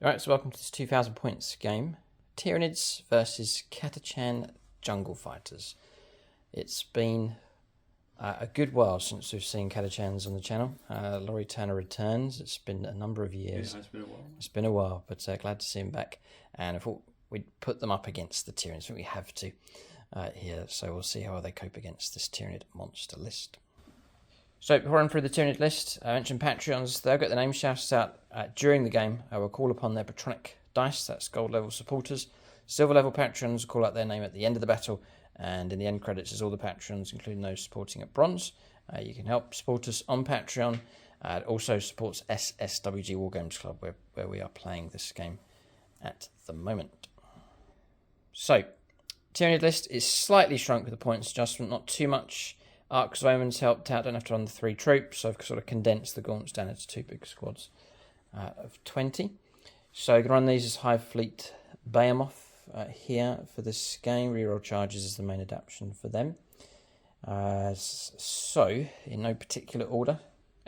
Alright, so welcome to this 2000 points game. Tyranids versus Catachan Jungle Fighters. It's been a good while since we've seen Catachans on the channel. Lawrie Turner returns. It's been a number of years. Yeah, it's been a while. It's been a while, but glad to see him back. And I thought we'd put them up against the Tyranids. I think we have to here, so we'll see how they cope against this Tyranid monster list. So before I run through the Tyranid list, I mentioned Patreons. They'll get the name shouted out during the game. I will call upon their patronic dice, that's gold level supporters. Silver level patrons call out their name at the end of the battle, and in the end credits is all the patrons, including those supporting at bronze. You can help support us on Patreon. It also supports SSWG Wargames Club, where we are playing this game at the moment. So, Tyranid list is slightly shrunk with the points adjustment, not too much. Arcs of Omens helped out, don't have to run the 3 troops, so I've sort of condensed the gaunts down into 2 big squads of 20. So I'm going to run these as High Fleet Behemoth here for this game. Reroll charges is the main adaptation for them. So, in no particular order,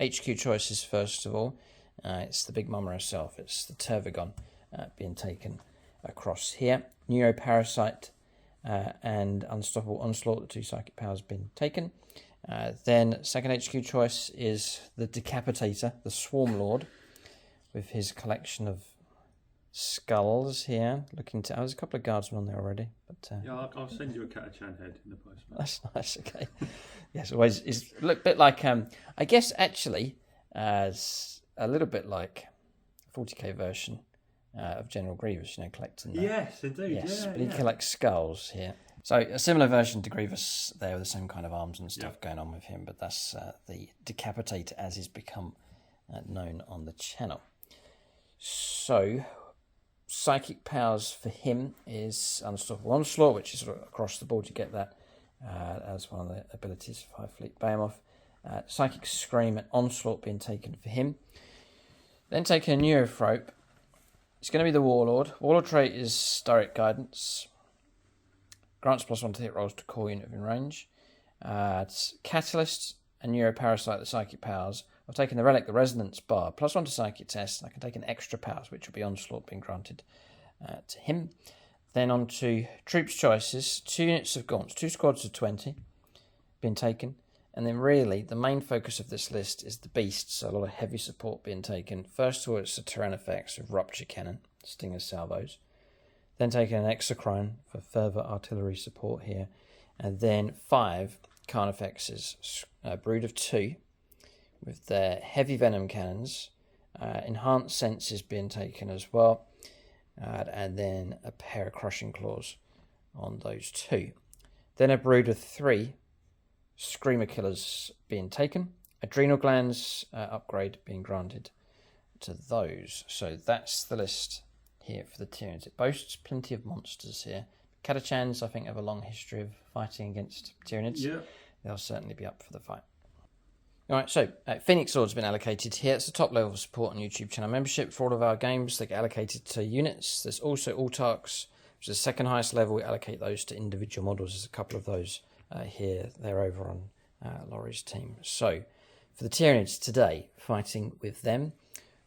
HQ choices first of all. It's the big mama herself, it's the Tervagon being taken across here. Neuroparasite and Unstoppable Onslaught, the 2 psychic powers being taken. Then second HQ choice is the Decapitator, the Swarm Lord, with his collection of skulls here. Looking to, there's a couple of guardsmen on there already, but yeah, I'll send you a Catachan head in the post. That's nice. Okay, yes, always is a bit like I guess actually as a little bit like a 40k version of General Grievous, collecting the, yes, indeed. Yes, yeah, but he yeah. collects skulls here. So a similar version to Grievous there with the same kind of arms and stuff going on with him, but that's the Decapitator as he's become known on the channel. So psychic powers for him is Unstoppable Onslaught, which is sort of across the board. You get that as one of the abilities of High Fleet Behemoth. Psychic Scream and Onslaught being taken for him. Then taking a Neurophrope. It's going to be the Warlord. Warlord trait is Direct Guidance. Grants +1 to hit rolls to core unit within range. It's Catalyst and Neuroparasite, the psychic powers. I've taken the Relic, the Resonance Bar, +1 to psychic test. I can take an extra powers, which will be Onslaught being granted to him. Then on to Troops choices. 2 units of Gaunts, 2 squads of 20 being taken. And then really, the main focus of this list is the beasts, so a lot of heavy support being taken. First of all, it's the Tyranifex with Rupture Cannon, Stinger Salvos. Then taking an Exocrine for further artillery support here. And then 5 Carnifexes, Brood of 2, with their heavy venom cannons. Enhanced Senses being taken as well. And then a pair of Crushing Claws on those 2. Then a Brood of 3 Screamer Killers being taken. Adrenal Glands upgrade being granted to those. So that's the list here for the Tyranids. It boasts plenty of monsters here. Catachans, I think, have a long history of fighting against Tyranids. Yeah. They'll certainly be up for the fight. Alright, so Phoenix Sword's been allocated here. It's the top level of support on YouTube channel membership for all of our games. They get allocated to units. There's also Autarchs, which is the second highest level. We allocate those to individual models. There's a couple of those here. They're over on Laurie's team. So, for the Tyranids today, fighting with them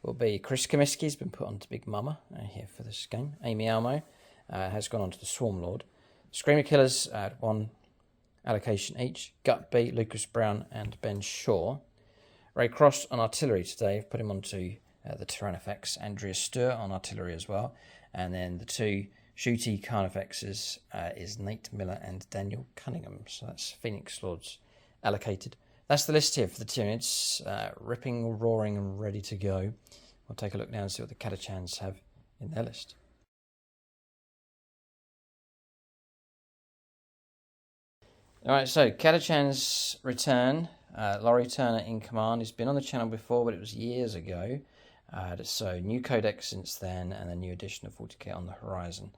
will be Chris Comiskey's been put onto Big Mama here for this game. Amy Almo has gone on to the Swarm Lord. Screamer Killers at 1 allocation each. Gut B, Lucas Brown and Ben Shaw. Ray Cross on artillery today. Put him onto the Tyranifex. Andrea Stur on artillery as well. And then the 2 shooty Carnifexes is Nate Miller and Daniel Cunningham. So that's Phoenix Lords allocated. That's the list here for the Tyranids. Ripping, roaring and ready to go. We'll take a look now and see what the Catachans have in their list. Alright, so Catachans return. Lawrie Turner in command. He's been on the channel before, but it was years ago. So new codex since then, and a new edition of 40k on the horizon.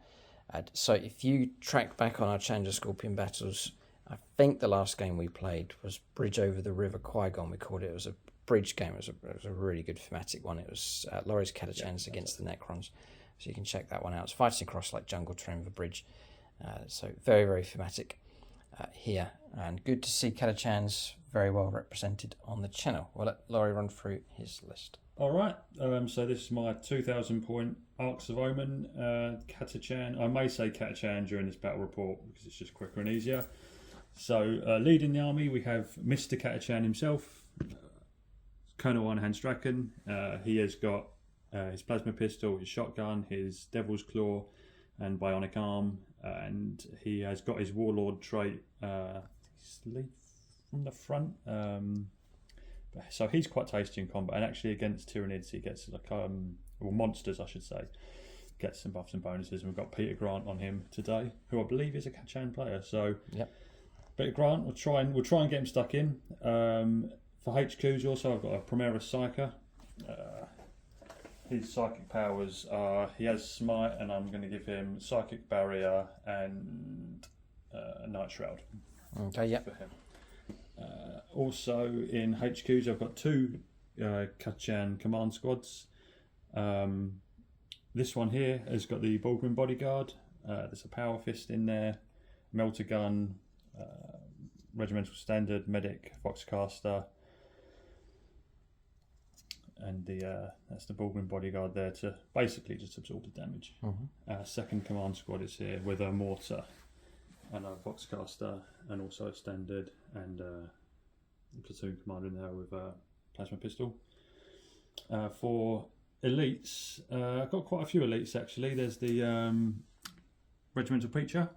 So if you track back on our Challenger Scorpion battles, I think the last game we played was Bridge over the River Qui-Gon. We called it. It was a bridge game. It was a really good thematic one. It was Laurie's Catachans against the Necrons. So you can check that one out. It's fighting across like jungle terrain with a bridge. So very, very thematic here. And good to see Catachans very well represented on the channel. We'll let Lawrie run through his list. Alright, so this is my 2000 point Arcs of Omen Catachan. I may say Catachan during this battle report because it's just quicker and easier. So leading the army we have Mr. Catachan himself, Colonel Einhand Strachan. He has got his plasma pistol, his shotgun, his Devil's Claw and bionic arm, and he has got his Warlord trait lead from the front. So he's quite tasty in combat, and actually against Tyranids he gets like monsters I should say, gets some buffs and bonuses. And we've got Peter Grant on him today, who I believe is a Catachan player. So yep. Peter Grant, we'll try and get him stuck in. For HQs also I've got a Primaris Psyker. His psychic powers are, he has Smite, and I'm going to give him Psychic Barrier and Night Shroud. Okay, yeah. For him. Also in HQs I've got two Catachan command squads. This one here has got the Bulgrim Bodyguard. There's a Power Fist in there, Melter Gun, Regimental Standard, Medic, Foxcaster, and that's the Bulgrim Bodyguard there to basically just absorb the damage. Second command squad is here with a Mortar and a Foxcaster, and also a Standard, and a platoon commander in there with a plasma pistol. For elites, I've got quite a few elites actually. There's the Regimental Preacher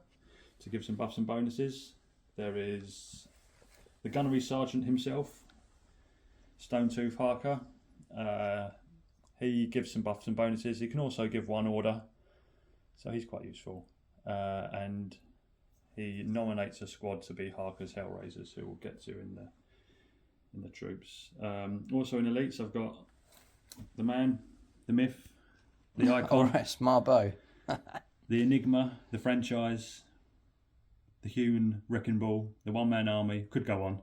to give some buffs and bonuses. There is the Gunnery Sergeant himself, Stonetooth Harker. He gives some buffs and bonuses. He can also give one order, so he's quite useful. And he nominates a squad to be Harker's Hellraisers, who we'll get to in the troops. Also in elites, I've got the man, the myth, the icon, Alright, Marbo. the Enigma, the franchise, the Hewn Wrecking Ball, the one-man army. Could go on,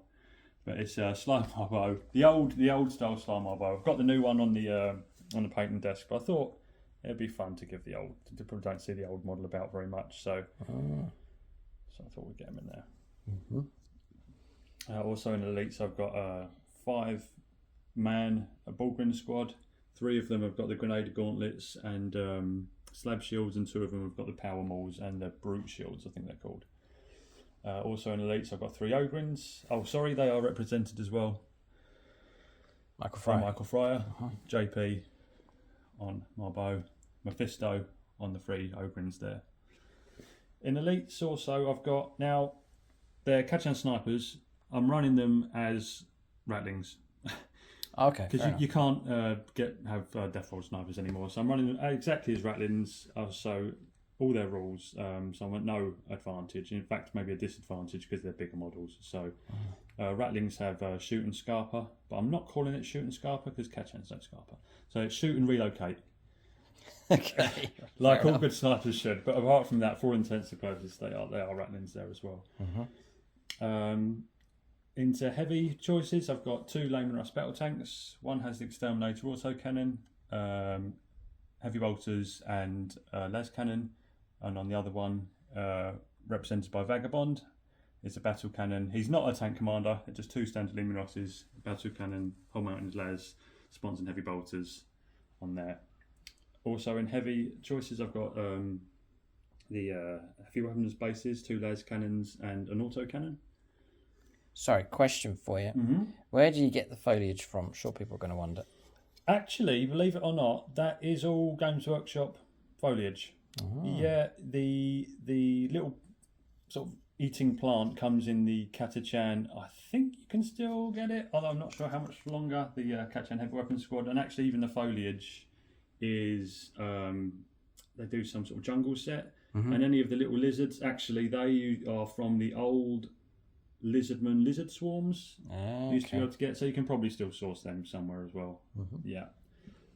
but it's Slime Marbo, the old style Slime Marbo. I've got the new one on the painting desk, but I thought it'd be fun to give the old. People don't see the old model about very much, so I thought we'd get him in there. Also in elites, I've got a 5-man Bulgrim squad. 3 of them have got the Grenadier Gauntlets and Slab Shields, and 2 of them have got the Power Mauls and the Brute Shields, I think they're called. Also in elites, I've got 3 Ogryns. Oh, sorry, they are represented as well. Michael Fryer, JP on Marbo, Mephisto on the 3 Ogryns there. In elites also I've got, now they're Catachan snipers. I'm running them as Ratlings. Okay. Because you can't have death roll snipers anymore. So I'm running them exactly as Ratlings. So all their rules. So I want no advantage. In fact, maybe a disadvantage because they're bigger models. So Ratlings have Shoot and Scarper, but I'm not calling it Shoot and Scarper because Catachans don't Scarper. So it's Shoot and Relocate. Okay. Like all good snipers should, but apart from that, for all intents and purposes, they are Ratlings there as well. Into heavy choices, I've got 2 Layman Russ battle tanks. One has the Exterminator autocannon, heavy bolters, and las cannon, and on the other one, represented by Vagabond, is a battle cannon. He's not a tank commander; it's just 2 standard Layman Russes, battle cannon, whole mountain las, spawns, and heavy bolters on there. Also in heavy choices, I've got the heavy weapons bases, 2 las cannons, and an autocannon. Sorry, question for you. Where do you get the foliage from? I'm sure people are going to wonder. Actually, believe it or not, that is all Games Workshop foliage. Yeah, the little sort of eating plant comes in the Catachan. I think you can still get it, although I'm not sure how much longer. The Catachan Heavy Weapons Squad, and actually even the foliage is they do some sort of jungle set, and any of the little lizards, actually they are from the old Lizardman lizard swarms. Used to be able to get, so you can probably still source them somewhere as well. Yeah.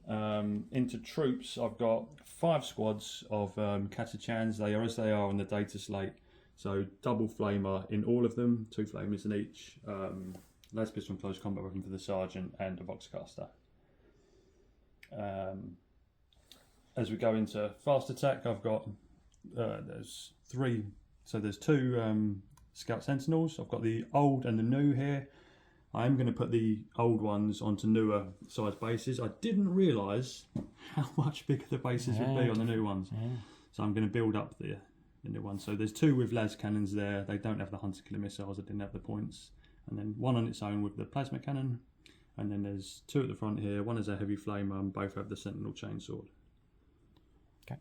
Into troops, I've got 5 squads of Catachans. They are as they are on the data slate. So double flamer in all of them, 2 flamers in each. Las pistol and close combat weapon for the sergeant, and a Voxcaster. As we go into fast attack, I've got there's 3. So there's 2 Scout Sentinels. I've got the old and the new here. I am going to put the old ones onto newer size bases. I didn't realise how much bigger the bases would be on the new ones. So I'm going to build up the new ones. So there's 2 with las cannons there. They don't have the hunter killer missiles. I didn't have the points. And then 1 on its own with the plasma cannon. And then there's 2 at the front here. 1 is a heavy flamer and both have the sentinel chainsword. Okay.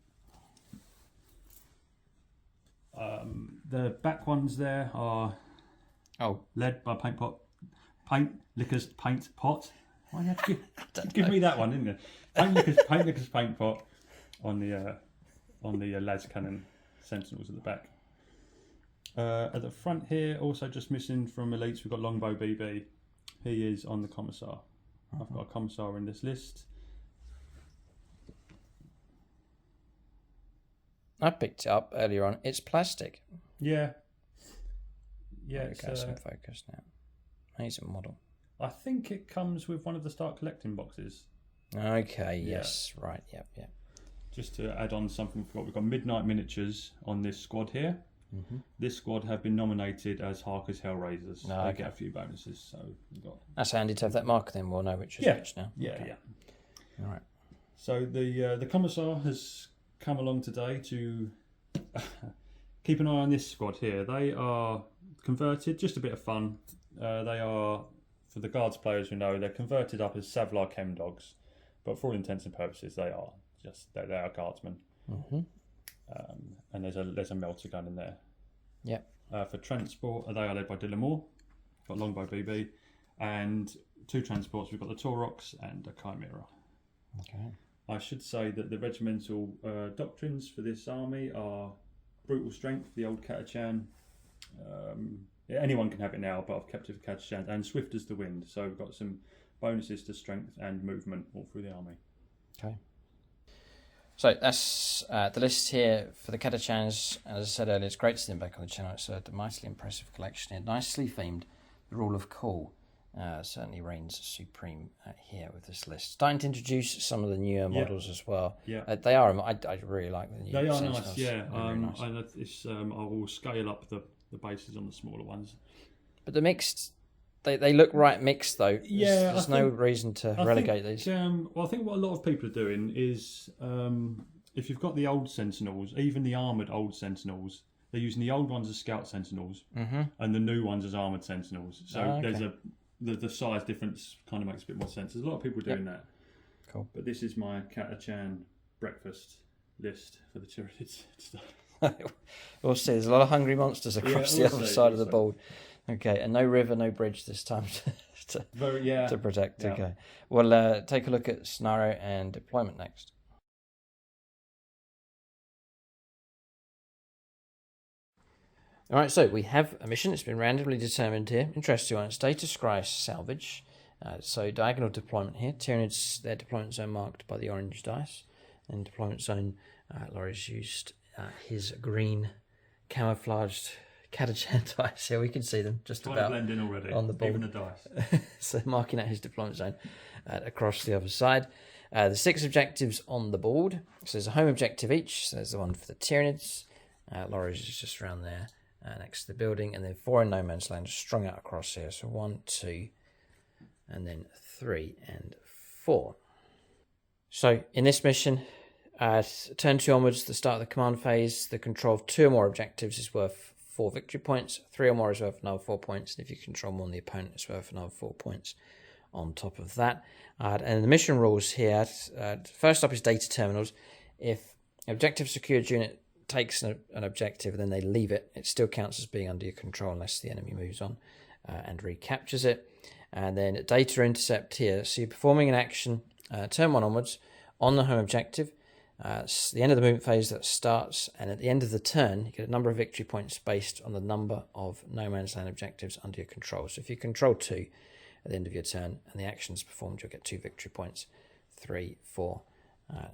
The back ones there are led by paint pot. Why you have to give me that one, didn't you? Paint lickers paint pot on the las cannon sentinels at the back. At the front here, also just missing from elites, we've got Longbow BB. He is on the commissar. I've got a commissar in this list. I picked it up earlier on. It's plastic. Yeah. It's some focus now. Amazing model. I think it comes with one of the start collecting boxes. Okay, yes, right, yep. Just to add on something for what we've got Midnight Miniatures on this squad here. This squad have been nominated as Harker's Hellraisers. They get a few bonuses, so we've got. That's handy to have that marker. Then we'll know which is which now. Yeah. All right. So the commissar has come along today to keep an eye on this squad here. They are converted, just a bit of fun. They are, for the guards players who know, they're converted up as Savlar Chem Dogs, but for all intents and purposes, they are guardsmen. And there's a melter gun in there. Yep. For transport, they are led by Dylan Moore. Got Longbow BB, and 2 transports. We've got the Taurox and a Chimera. Okay. I should say that the regimental doctrines for this army are brutal strength, the old Catachan. Anyone can have it now, but I've kept it for Catachan, and swift as the wind. So we've got some bonuses to strength and movement all through the army. Okay. So that's the list here for the Catachans. As I said earlier, it's great to see them back on the channel. It's a mightily impressive collection here, nicely themed. The rule of cool certainly reigns supreme here with this list. Starting to introduce some of the newer models as well. Yeah, they are. I really like the new. They are Sentinels. nice. Yeah, nice. I will scale up the bases on the smaller ones. But the mixed. They look right mixed though. There's no reason to relegate these. Well, I think what a lot of people are doing is if you've got the old Sentinels, even the armoured old Sentinels, they're using the old ones as Scout Sentinels and the new ones as armoured Sentinels. So there's the size difference kind of makes a bit more sense. There's a lot of people doing that. Cool. But this is my Catachan breakfast list for the Tyranids stuff. We'll see. There's a lot of hungry monsters across the other side of the board. Okay, and no river, no bridge this time to protect. Yeah. Okay, we'll take a look at scenario and deployment next. All right, so we have a mission. It's been randomly determined here. Interesting one. Status scry salvage. So diagonal deployment here. Tyranids, their deployment zone marked by the orange dice. And deployment zone, Laurie's used his green camouflaged Catachan dice. Here we can see them just about blend in already on the board. Even the dice. So marking out his deployment zone across the other side. The 6 objectives on the board. So there's a home objective each. So there's the one for the Tyranids. Laurie's is just around there next to the building, and then 4 in no man's land strung out across here. So 1, 2, and then 3 and 4. So in this mission, turn 2 onwards, the start of the command phase, the control of 2 or more objectives is worth 4 victory points. 3 or more is worth another 4 points. And if you control more than the opponent, it's worth another 4 points on top of that. And the mission rules here, first up is data terminals. If an objective secured unit takes an objective and then they leave it, it still counts as being under your control unless the enemy moves on and recaptures it. And then data intercept here. So you're performing an action, turn 1 onwards, on the home objective. It's the end of the movement phase that starts, and at the end of the turn, you get a number of victory points based on the number of no man's land objectives under your control. So if you control 2 at the end of your turn and the action's performed, you'll get 2 victory points, 3, 4,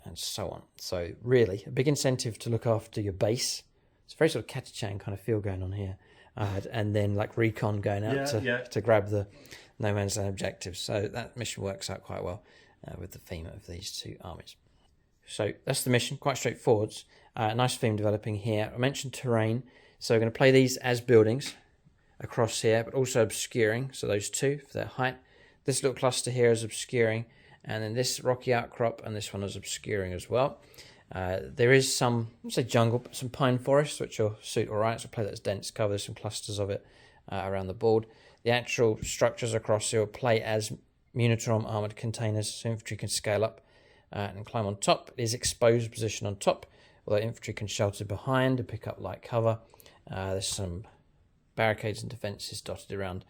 and so on. So really, a big incentive to look after your base. It's a very sort of Catachan kind of feel going on here. And then like recon going out to grab the no man's land objectives. So that mission works out quite well with the theme of these 2 armies. So that's the mission, quite straightforward. Nice theme developing here. I mentioned terrain, so we're going to play these as buildings. across here, but also obscuring. So those two for their height. This little cluster here is obscuring, and then this rocky outcrop and this one is obscuring as well. There is some, let's say jungle, but some pine forest, which will suit all right. So play that's dense cover. There's some clusters of it around the board. The actual structures across here will play as Munitrom armoured containers, so infantry can scale up and climb on top. It is exposed position on top, although infantry can shelter behind and pick up light cover. There's some barricades and defences dotted around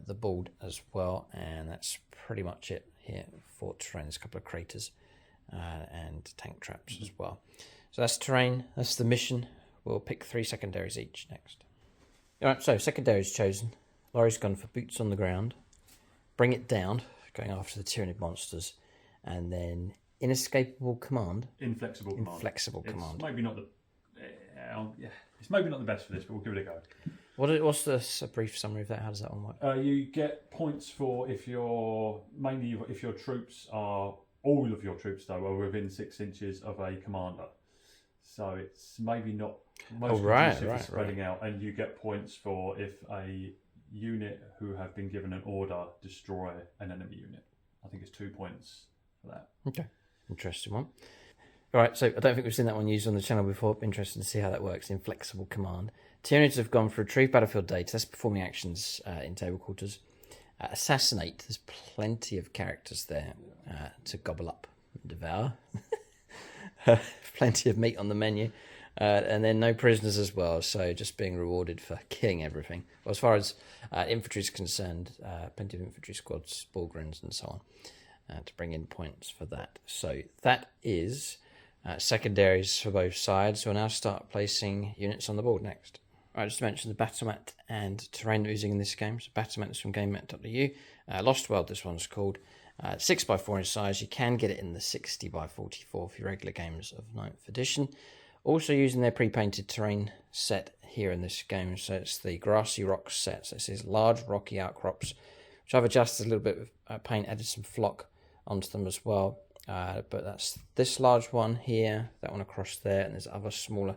the board as well, and that's pretty much it here for terrain. There's a couple of craters and tank traps as well. So that's terrain, that's the mission. We'll pick 3 secondaries each next. Alright, so secondaries chosen. Laurie's gone for boots on the ground, bring it down, going after the Tyranid monsters, and then inescapable command. Inflexible command. Maybe not the it's maybe not the best for this, but we'll give it a go. What's a brief summary of that? How does that one work? You get points for if your troops are, all of your troops though are within 6 inches of a commander. So it's maybe not most conducive for spreading out, and you get points for if a unit who have been given an order destroy an enemy unit. I think it's 2 points for that. Okay, interesting one. All right, so I don't think we've seen that one used on the channel before. Interesting to see how that works. Inflexible command. Tyranids have gone for retrieve battlefield data. That's performing actions in table quarters. Assassinate. There's plenty of characters there to gobble up and devour. Plenty of meat on the menu. And then no prisoners as well, so just being rewarded for killing everything. Well, as far as infantry is concerned, plenty of infantry squads, Bullgrins and so on, to bring in points for that. So that is secondaries for both sides. We'll now start placing units on the board next. All right, just to mention the battle mat and terrain that we're using in this game. So battle mat is from GameMat.eu. Lost World, this one's called. 6x4 in size. You can get it in the 60x44 for your regular games of 9th edition. Also using their pre-painted terrain set here in this game. So it's the Grassy Rocks set. So this is large rocky outcrops, which I've adjusted a little bit with paint, added some flock onto them as well. But that's this large one here, that one across there, and there's other smaller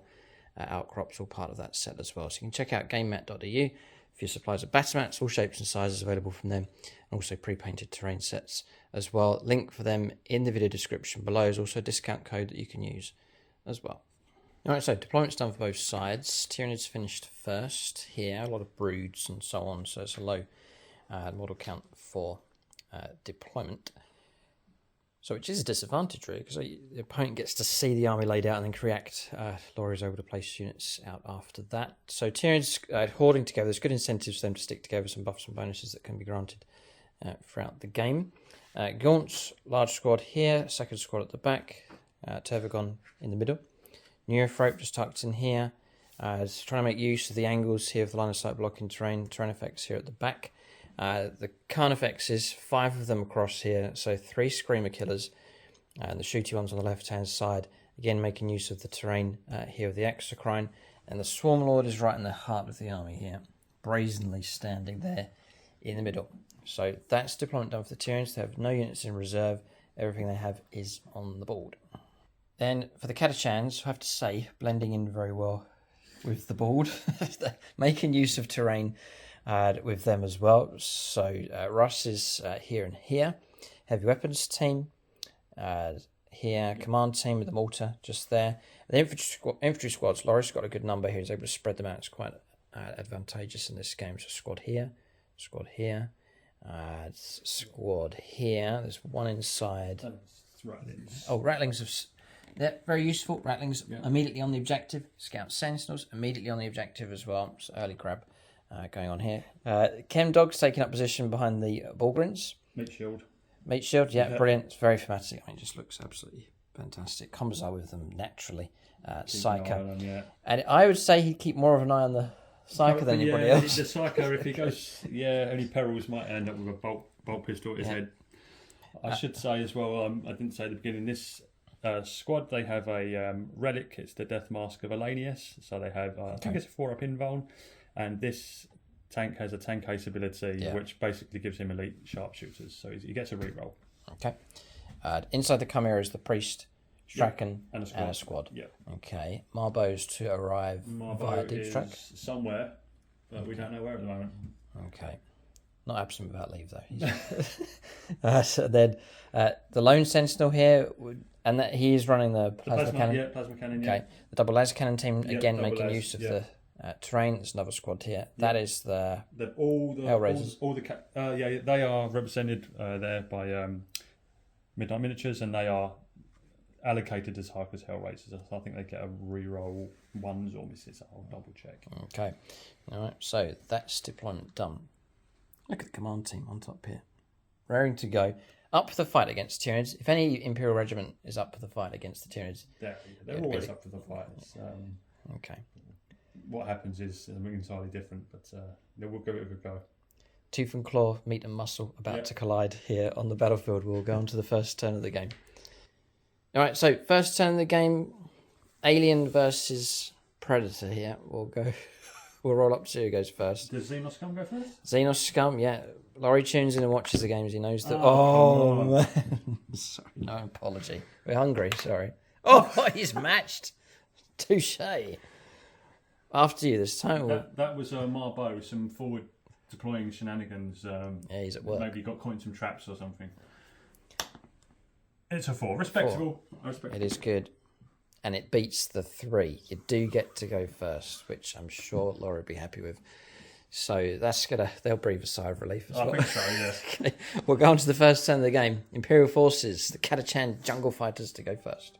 outcrops all part of that set as well. So you can check out GameMat.eu for your supplies of battle mats, all shapes and sizes available from them, and also pre-painted terrain sets as well. Link for them in the video description below. There's also a discount code that you can use as well. Alright, so deployment's done for both sides. Tyranids finished first here, a lot of broods and so on, so it's a low model count for deployment. So which is a disadvantage really, because the opponent gets to see the army laid out and then react. Laurie's able to place units out after that. So Tyranids hoarding together, there's good incentives for them to stick together, some buffs and bonuses that can be granted throughout the game. Gaunt's large squad here, second squad at the back, Tervagon in the middle. Neurothrope just tucked in here. It's trying to make use of the angles here of the line of sight blocking terrain effects here at the back. The Carnifexes, 5 of them across here, so 3 Screamer Killers, and the shooty ones on the left-hand side, again making use of the terrain here of the Exocrine, and the Swarm Lord is right in the heart of the army here, brazenly standing there in the middle. So that's deployment done for the Tyranids. They have no units in reserve, everything they have is on the board. Then for the Catachans, I have to say, blending in very well with the board, making use of terrain with them as well. So Russ is here and here. Heavy weapons team here. Command team with the mortar just there. The infantry squads, Laurie's got a good number here. He's able to spread them out. It's quite advantageous in this game. So squad here, squad here, squad here. There's one inside. Rattlings. Oh, Rattlings. They're very useful. Rattlings immediately on the objective. Scout Sentinels immediately on the objective as well. So early grab going on here. Chem Dog's taking up position behind the Bullgrins. Meat Shield. Meat Shield, yeah, brilliant. It's very thematic. I mean, it just looks absolutely fantastic. Combos are with them naturally. Psycho. And I would say he'd keep more of an eye on the Psycho than anybody else. The Psycho, if he goes, only perils might end up with a bolt pistol at his head. I should say as well, I didn't say at the beginning, this squad, they have a relic. It's the Death Mask of Elanius. So they have, I think it's a 4-up invuln. And this tank has a tank case ability, which basically gives him elite sharpshooters. So he gets a reroll. Okay. Inside the Chimera is the Priest, Strachan, and a squad. Yeah. Okay. Marbo's to arrive via Deep Strike. Somewhere but we don't know where at the moment. Okay. Not absent without leave, though. So then the lone sentinel here, and that he is running the plasma cannon. Yeah, plasma cannon. Okay. The double laser cannon team, again, double making lasers, use of the terrain. There's another squad here. That is all the Hellraisers. They are represented there by Midnight Miniatures, and they are allocated as Harker's Hellraisers. I think they get a reroll ones or misses. I'll double check. Okay. All right. So that's deployment done. Look at the command team on top here. Raring to go. Up for the fight against Tyranids. If any Imperial regiment is up for the fight against the Tyranids... They're always up for the fight. Okay. What happens is entirely different, but they will give it a good go. Tooth and claw, meat and muscle about to collide here on the battlefield. We'll go on to the first turn of the game. All right, so first turn of the game, Alien versus Predator here. We'll roll up to who goes first. Does Xenos Scum go first? Xenos Scum, yeah. Lawrie tunes in and watches the games. He knows that. Man. Sorry, no apology. We're hungry, sorry. Oh, he's matched. Touche. After you this time. That was Marbo with some forward deploying shenanigans. Yeah, he's at work. Maybe got caught in some traps or something. It's a 4. Respectable. It is good. And it beats the 3. You do get to go first, which I'm sure Laura will be happy with. So they'll breathe a sigh of relief as well. I think so, yes. Okay. We'll go on to the first turn of the game. Imperial Forces, the Catachan Jungle Fighters to go first.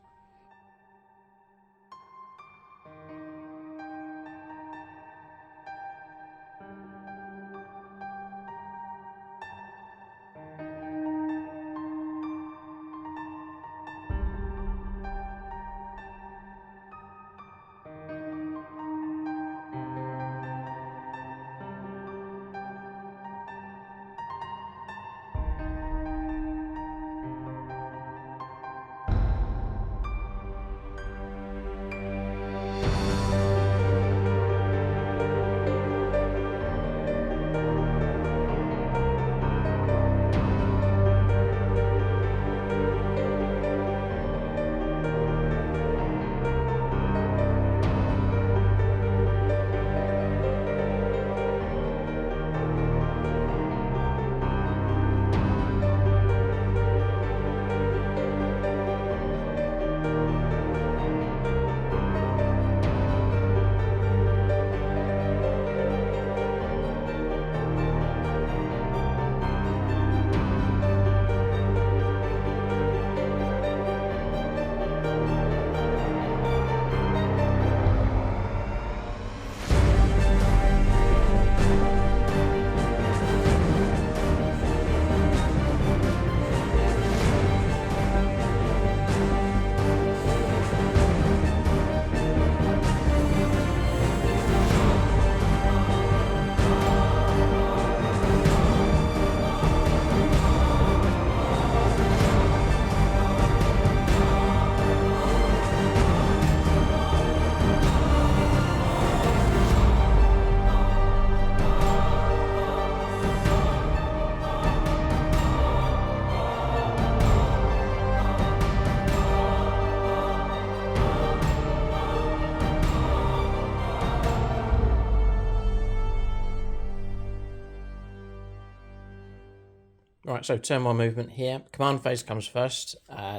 Right, so turn 1 movement here. Command phase comes first.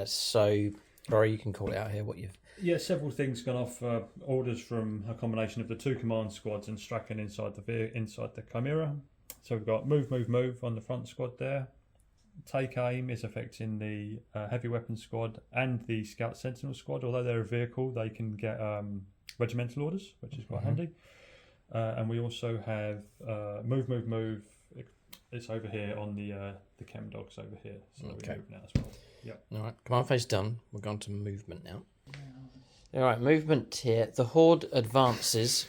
So, Lawrie, you can call it out here what you've... Yeah, several things gone off. Orders from a combination of the 2 command squads and Strachan inside the Chimera. So we've got move on the front squad there. Take aim is affecting the heavy weapons squad and the Scout Sentinel squad. Although they're a vehicle, they can get regimental orders, which is quite handy. And we also have move. It's over here on the chem dogs over here. So we move now as well. Yep. All right, command phase done. We're going to movement now. All right, movement here. The Horde advances,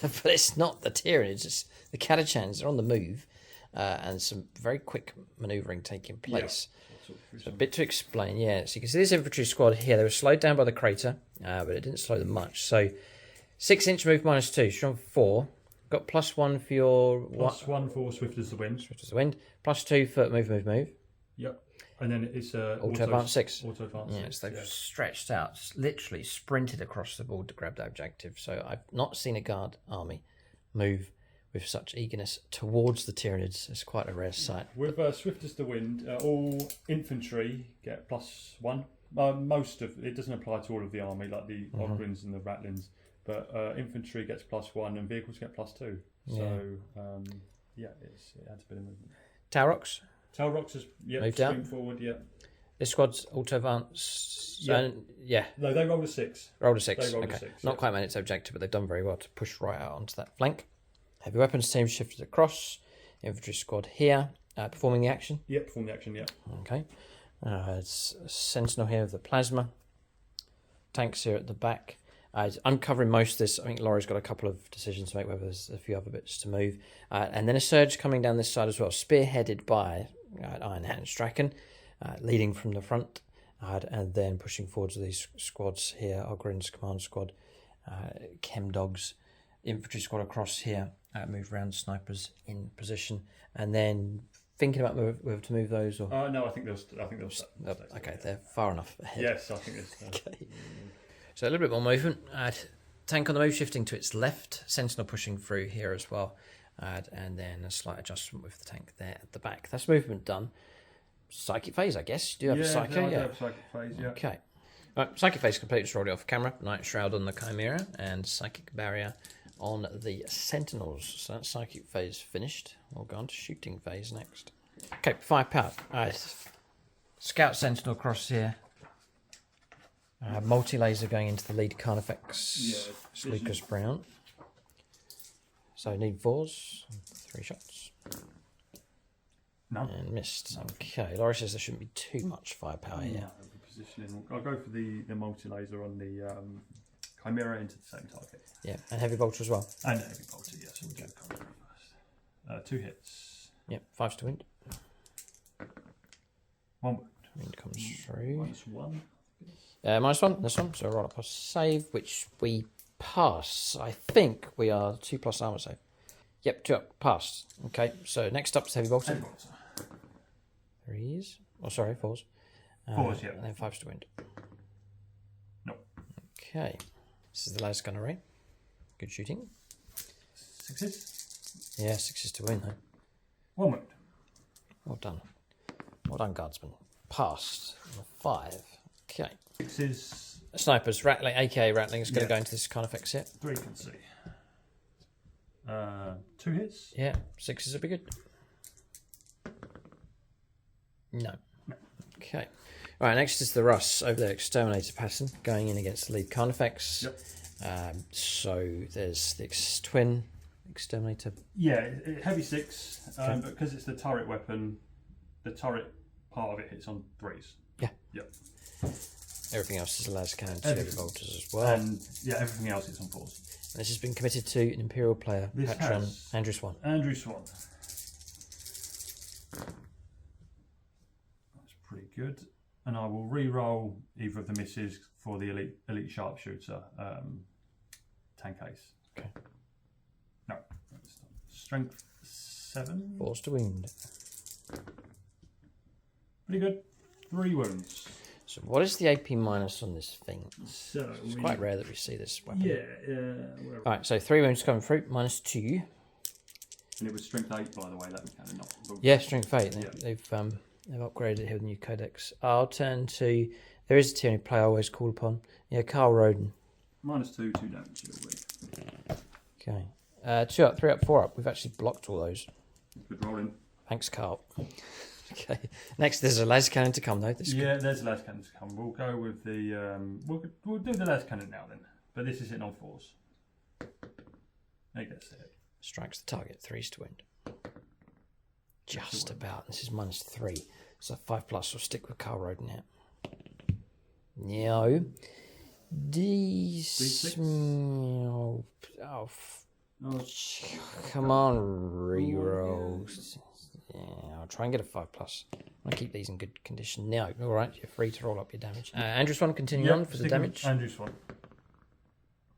but it's not the Tyranids. It's the Catachans. They're on the move, and some very quick manoeuvring taking place. Yeah. So a bit to explain, yeah. So you can see this infantry squad here. They were slowed down by the crater, but it didn't slow them much. So 6-inch move -2, strong 4. Got +1 for your... +1 for Swift as the Wind. Swift as the Wind. +2 for move. Yep. And then it's auto advance 6. Auto advance 6. Yes, they've stretched out, literally sprinted across the board to grab that objective. So I've not seen a guard army move with such eagerness towards the Tyranids. It's quite a rare sight. With Swift as the Wind, all infantry get +1. Most of it doesn't apply to all of the army, like the Ogrins and the Ratlins, but infantry gets +1 and vehicles get +2. So it adds a bit of movement. Talrox? Talrox is moved swing out. forward. This squad's auto advance. No, they rolled a 6. Rolled a 6. They rolled okay. a 6, Not quite made its objective, but they've done very well to push right out onto that flank. Heavy weapons team shifted across. Infantry squad here, performing the action. Yep, perform the action. Yeah. Okay. It's a Sentinel here with the plasma. Tanks here at the back. I'm covering most of this. I think Laurie's got a couple of decisions to make, whether there's a few other bits to move. And then a surge coming down this side as well, spearheaded by Iron Hand Strachan, leading from the front, and then pushing forwards with these squads here. Ogren's command squad, Chem Dogs, infantry squad across here, move round snipers in position, and then thinking about whether to move those or. No, I think they'll. Okay, they're far enough ahead. Yes, I think it's. Okay. So a little bit more movement. Tank on the move, shifting to its left. Sentinel pushing through here as well. And then a slight adjustment with the tank there at the back. That's movement done. Psychic phase, I guess. Do you have a psychic? Yeah, have psychic phase, yeah. Okay. Right, psychic phase completed, just rolled it off camera. Night Shroud on the Chimera and psychic barrier on the Sentinels. So that's psychic phase finished. We'll go on to shooting phase next. Okay, firepower. Scout Sentinel across here. Multi-laser going into the lead Carnifex. Lucas Brown. So need 4s. 3 shots. No. And missed. Okay, Laurie says there shouldn't be too much firepower here. Positioning. I'll go for the multi-laser on the Chimera into the same target. Yeah, and heavy bolter as well. And a heavy bolter, yes. We'll do Chimera first. 2 hits. Yep, 5s to wind. 1 wound. Wind comes through. -1. -1, this one. So roll up a save, which we pass. I think we are 2+ armor save. Yep, 2 up, passed. Okay, so next up is heavy bolter. 3s. Oh, sorry, 4s. 4s, yeah. And then 5s to wind. No. Okay. This is the last gun array. Good shooting. 6s? Yeah, 6s to win, though. 1 wound. Well done. Well done, guardsman. Passed. 5. Okay. 6s. Snipers, Rattling, aka Rattling, is going to go into this Carnifex here. 3 can see. 2 hits? Yeah, 6s would be good. No. Okay. All right, next is the Russ over there, Exterminator pattern, going in against the lead Carnifex. Yep. So there's the twin Exterminator. Yeah, heavy 6, but because it's the turret weapon, the turret part of it hits on 3s. Yeah. Yep. Everything else is a las cannon, 2 heavy bolters as well. And yeah, everything else is on 4s. And this has been committed to an Imperial player, Patron Andrew Swan. Andrew Swan. That's pretty good. And I will re-roll either of the misses for the elite sharpshooter tank ace. Okay. No. Strength 7. 4s to wind. Pretty good. 3 wounds. So what is the AP minus on this thing? So it's quite rare that we see this weapon. Yeah, whatever. All right, so 3 wounds coming through, -2. And it was strength 8, by the way. That was kind of not. Yeah, strength 8. Yeah. They've upgraded it here with the new codex. I'll turn to. There is a Tyranid player I always call upon. Yeah, Carl Roden. -2, 2 damage. It'll be. Okay. 2 up, 3 up, 4 up. We've actually blocked all those. Good rolling. Thanks, Carl. Okay. Next, there's a laser cannon to come, though. There's a laser cannon to come. We'll go with the. We'll do the laser cannon now then. But this is hitting on 4s. There gets it. Strikes the target. 3s to wind. Just about. This is -3. So 5+. We'll stick with Carl Roden here. No. D6? Come on, rerolls. Yeah, I'll try and get a 5+. I'll keep these in good condition. Now, all right, you're free to roll up your damage. Andrew Swan, continue on for the damage. Andrew Swan.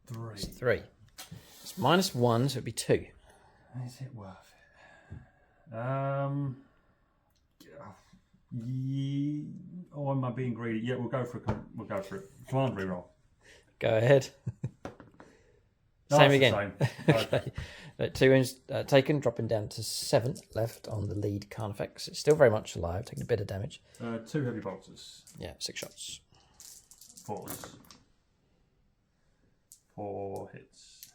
3. It's 3. It's -1, so it'd be 2. Is it worth it? Oh, am I being greedy? Yeah, we'll go for it. Command reroll. Go ahead. Same it's the again. same. Okay. 2 wounds taken, dropping down to 7 left on the lead Carnifex. It's still very much alive, taking a bit of damage. 2 heavy bolters. Yeah, 6 shots. 4s. 4 hits.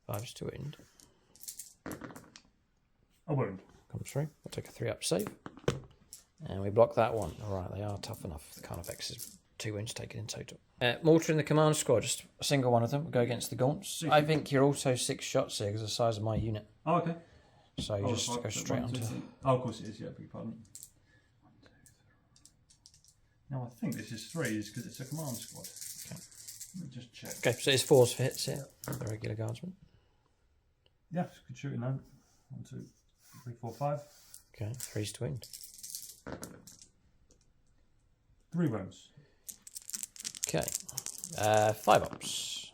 5's to wound. A wound. Comes through. We'll take a 3-up save. And we block that one. Alright, they are tough enough. The Carnifex is 2 wounds taken in total. Mortar in the command squad, just a single one of them. We'll go against the Gaunts. I think you're also 6 shots here because of the size of my unit. Oh, okay. So you just go straight onto... Oh, of course it is, yeah, beg your pardon. 1, 2, 3. No, I think this is 3s because it's a command squad. Okay. Let me just check. Okay, so it's 4s for hits here. The regular guardsman. Yeah, good shooting though. 1, 2, 3, 4, 5. Okay, 3's to wound. 3 wounds. Okay, 5 ups.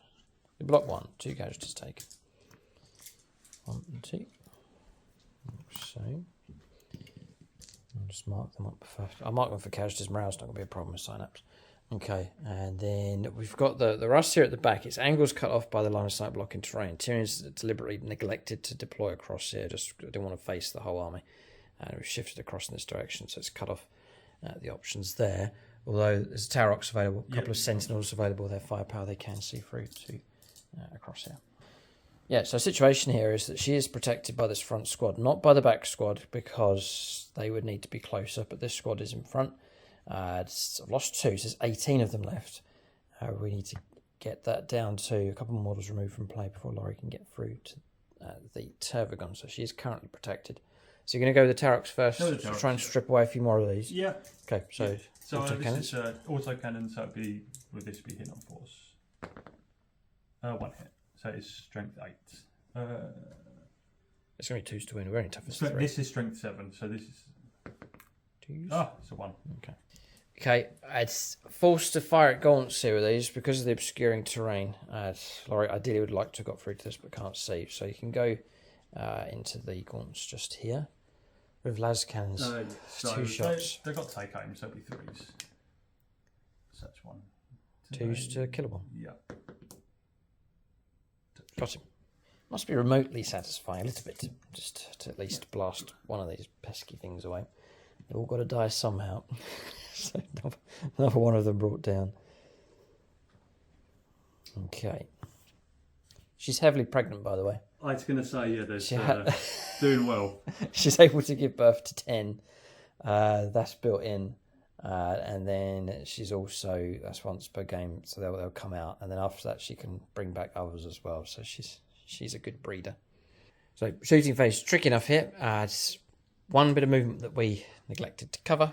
We block 1, 2 casualties taken. 1 and 2. So, I'll just mark them up first. I'll mark them for casualties. Morale's not going to be a problem with synapse. Okay, and then we've got the rust here at the back. Its angle's cut off by the line of sight blocking terrain. Tyranids deliberately neglected to deploy across here. Just didn't want to face the whole army. And we've shifted across in this direction, so it's cut off the options there. Although there's a Tarox available, a couple of Sentinels available, their firepower they can see through to across here. Yeah, so the situation here is that she is protected by this front squad, not by the back squad, because they would need to be closer, but this squad is in front. I've lost 2, so there's 18 of them left. We need to get that down to a couple more models removed from play before Lawrie can get through to the Tervagon, so she is currently protected. So you're going to go with the Tarox first, Go with the Tarox, try and strip away a few more of these. Yeah. Okay, so... Yeah. So autocannons. this is autocannon, so would this be hit on force? 1 hit. So it's strength 8. It's going to be 2s to win. We're only toughness 3. This is strength 7, so this is... 2s? Ah, it's a 1. Okay. Okay, it's forced to fire at Gaunts here with these because of the obscuring terrain. Lawrie ideally would like to have got through to this but can't see. So you can go into the Gaunts just here. With las cannons, so 2 shots. They've got take aim, so it'll be 3s. Such 1. 2s to kill one. Yeah. Got him. Must be remotely satisfying a little bit, just to at least blast one of these pesky things away. They've all got to die somehow. So another one of them brought down. Okay. She's heavily pregnant, by the way. I was going to say, yeah, there's doing well. She's able to give birth to 10. That's built in. And then she's also, that's once per game, so they'll come out. And then after that, she can bring back others as well. So she's a good breeder. So shooting phase, tricky enough here. It's one bit of movement that we neglected to cover.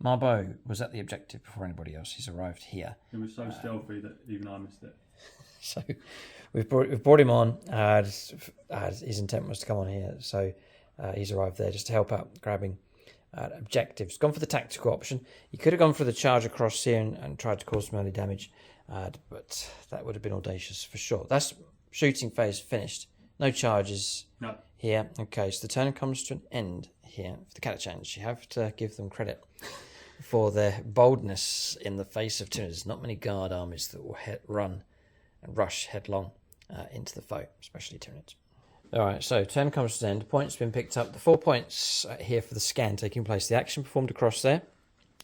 Marbo was at the objective before anybody else. He's arrived here. It was so stealthy that even I missed it. So we've brought him on. His intent was to come on here, so he's arrived there just to help out grabbing objectives. Gone for the tactical option. He could have gone for the charge across here and tried to cause some early damage, but that would have been audacious for sure. That's shooting phase finished. No charges here. Okay, so the turn comes to an end here for the Catachans. You have to give them credit for their boldness in the face of Tyranids. There's not many guard armies that will run and rush headlong into the foe, especially Tyranids. Alright, so turn comes to an end. Points been picked up. The 4 points here for the scan taking place. The action performed across there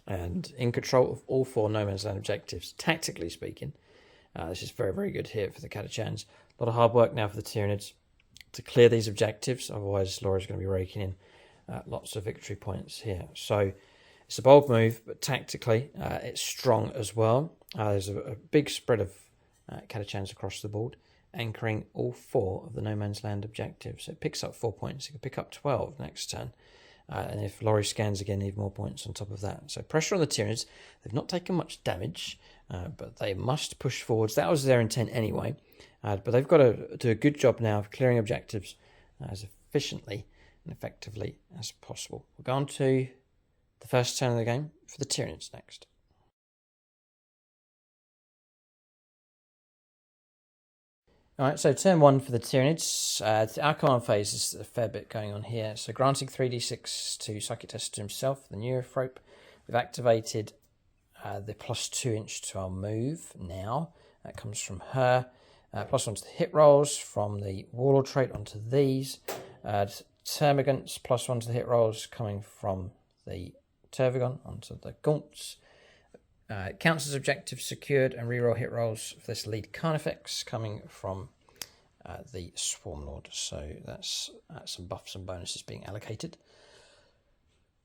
and in control of all 4 no man's land objectives. Tactically speaking, this is very, very good here for the Catachans. A lot of hard work now for the Tyranids to clear these objectives. Otherwise, Laurie's going to be raking in lots of victory points here. So it's a bold move, but tactically it's strong as well. There's a big spread of Catachans across the board, anchoring all 4 of the no man's land objectives. It picks up 4 points. It can pick up 12 next turn. And if Lawrie scans again, even more points on top of that. So pressure on the Tyranids. They've not taken much damage, but they must push forwards. That was their intent anyway. But they've got to do a good job now of clearing objectives as efficiently and effectively as possible. We'll go on to the first turn of the game for the Tyranids next. Alright, so turn 1 for the Tyranids. Our command phase is a fair bit going on here. So granting 3d6 to Psychic Test to himself, the Neurophrope. We've activated the +2 inch to our move now. That comes from her. +1 to the hit rolls from the Warlord trait onto these. Termagants, +1 to the hit rolls coming from the Tervigon onto the Gaunts. Counts as objectives secured and reroll hit rolls for this lead Carnifex coming from the Swarm Lord. So that's some buffs and bonuses being allocated.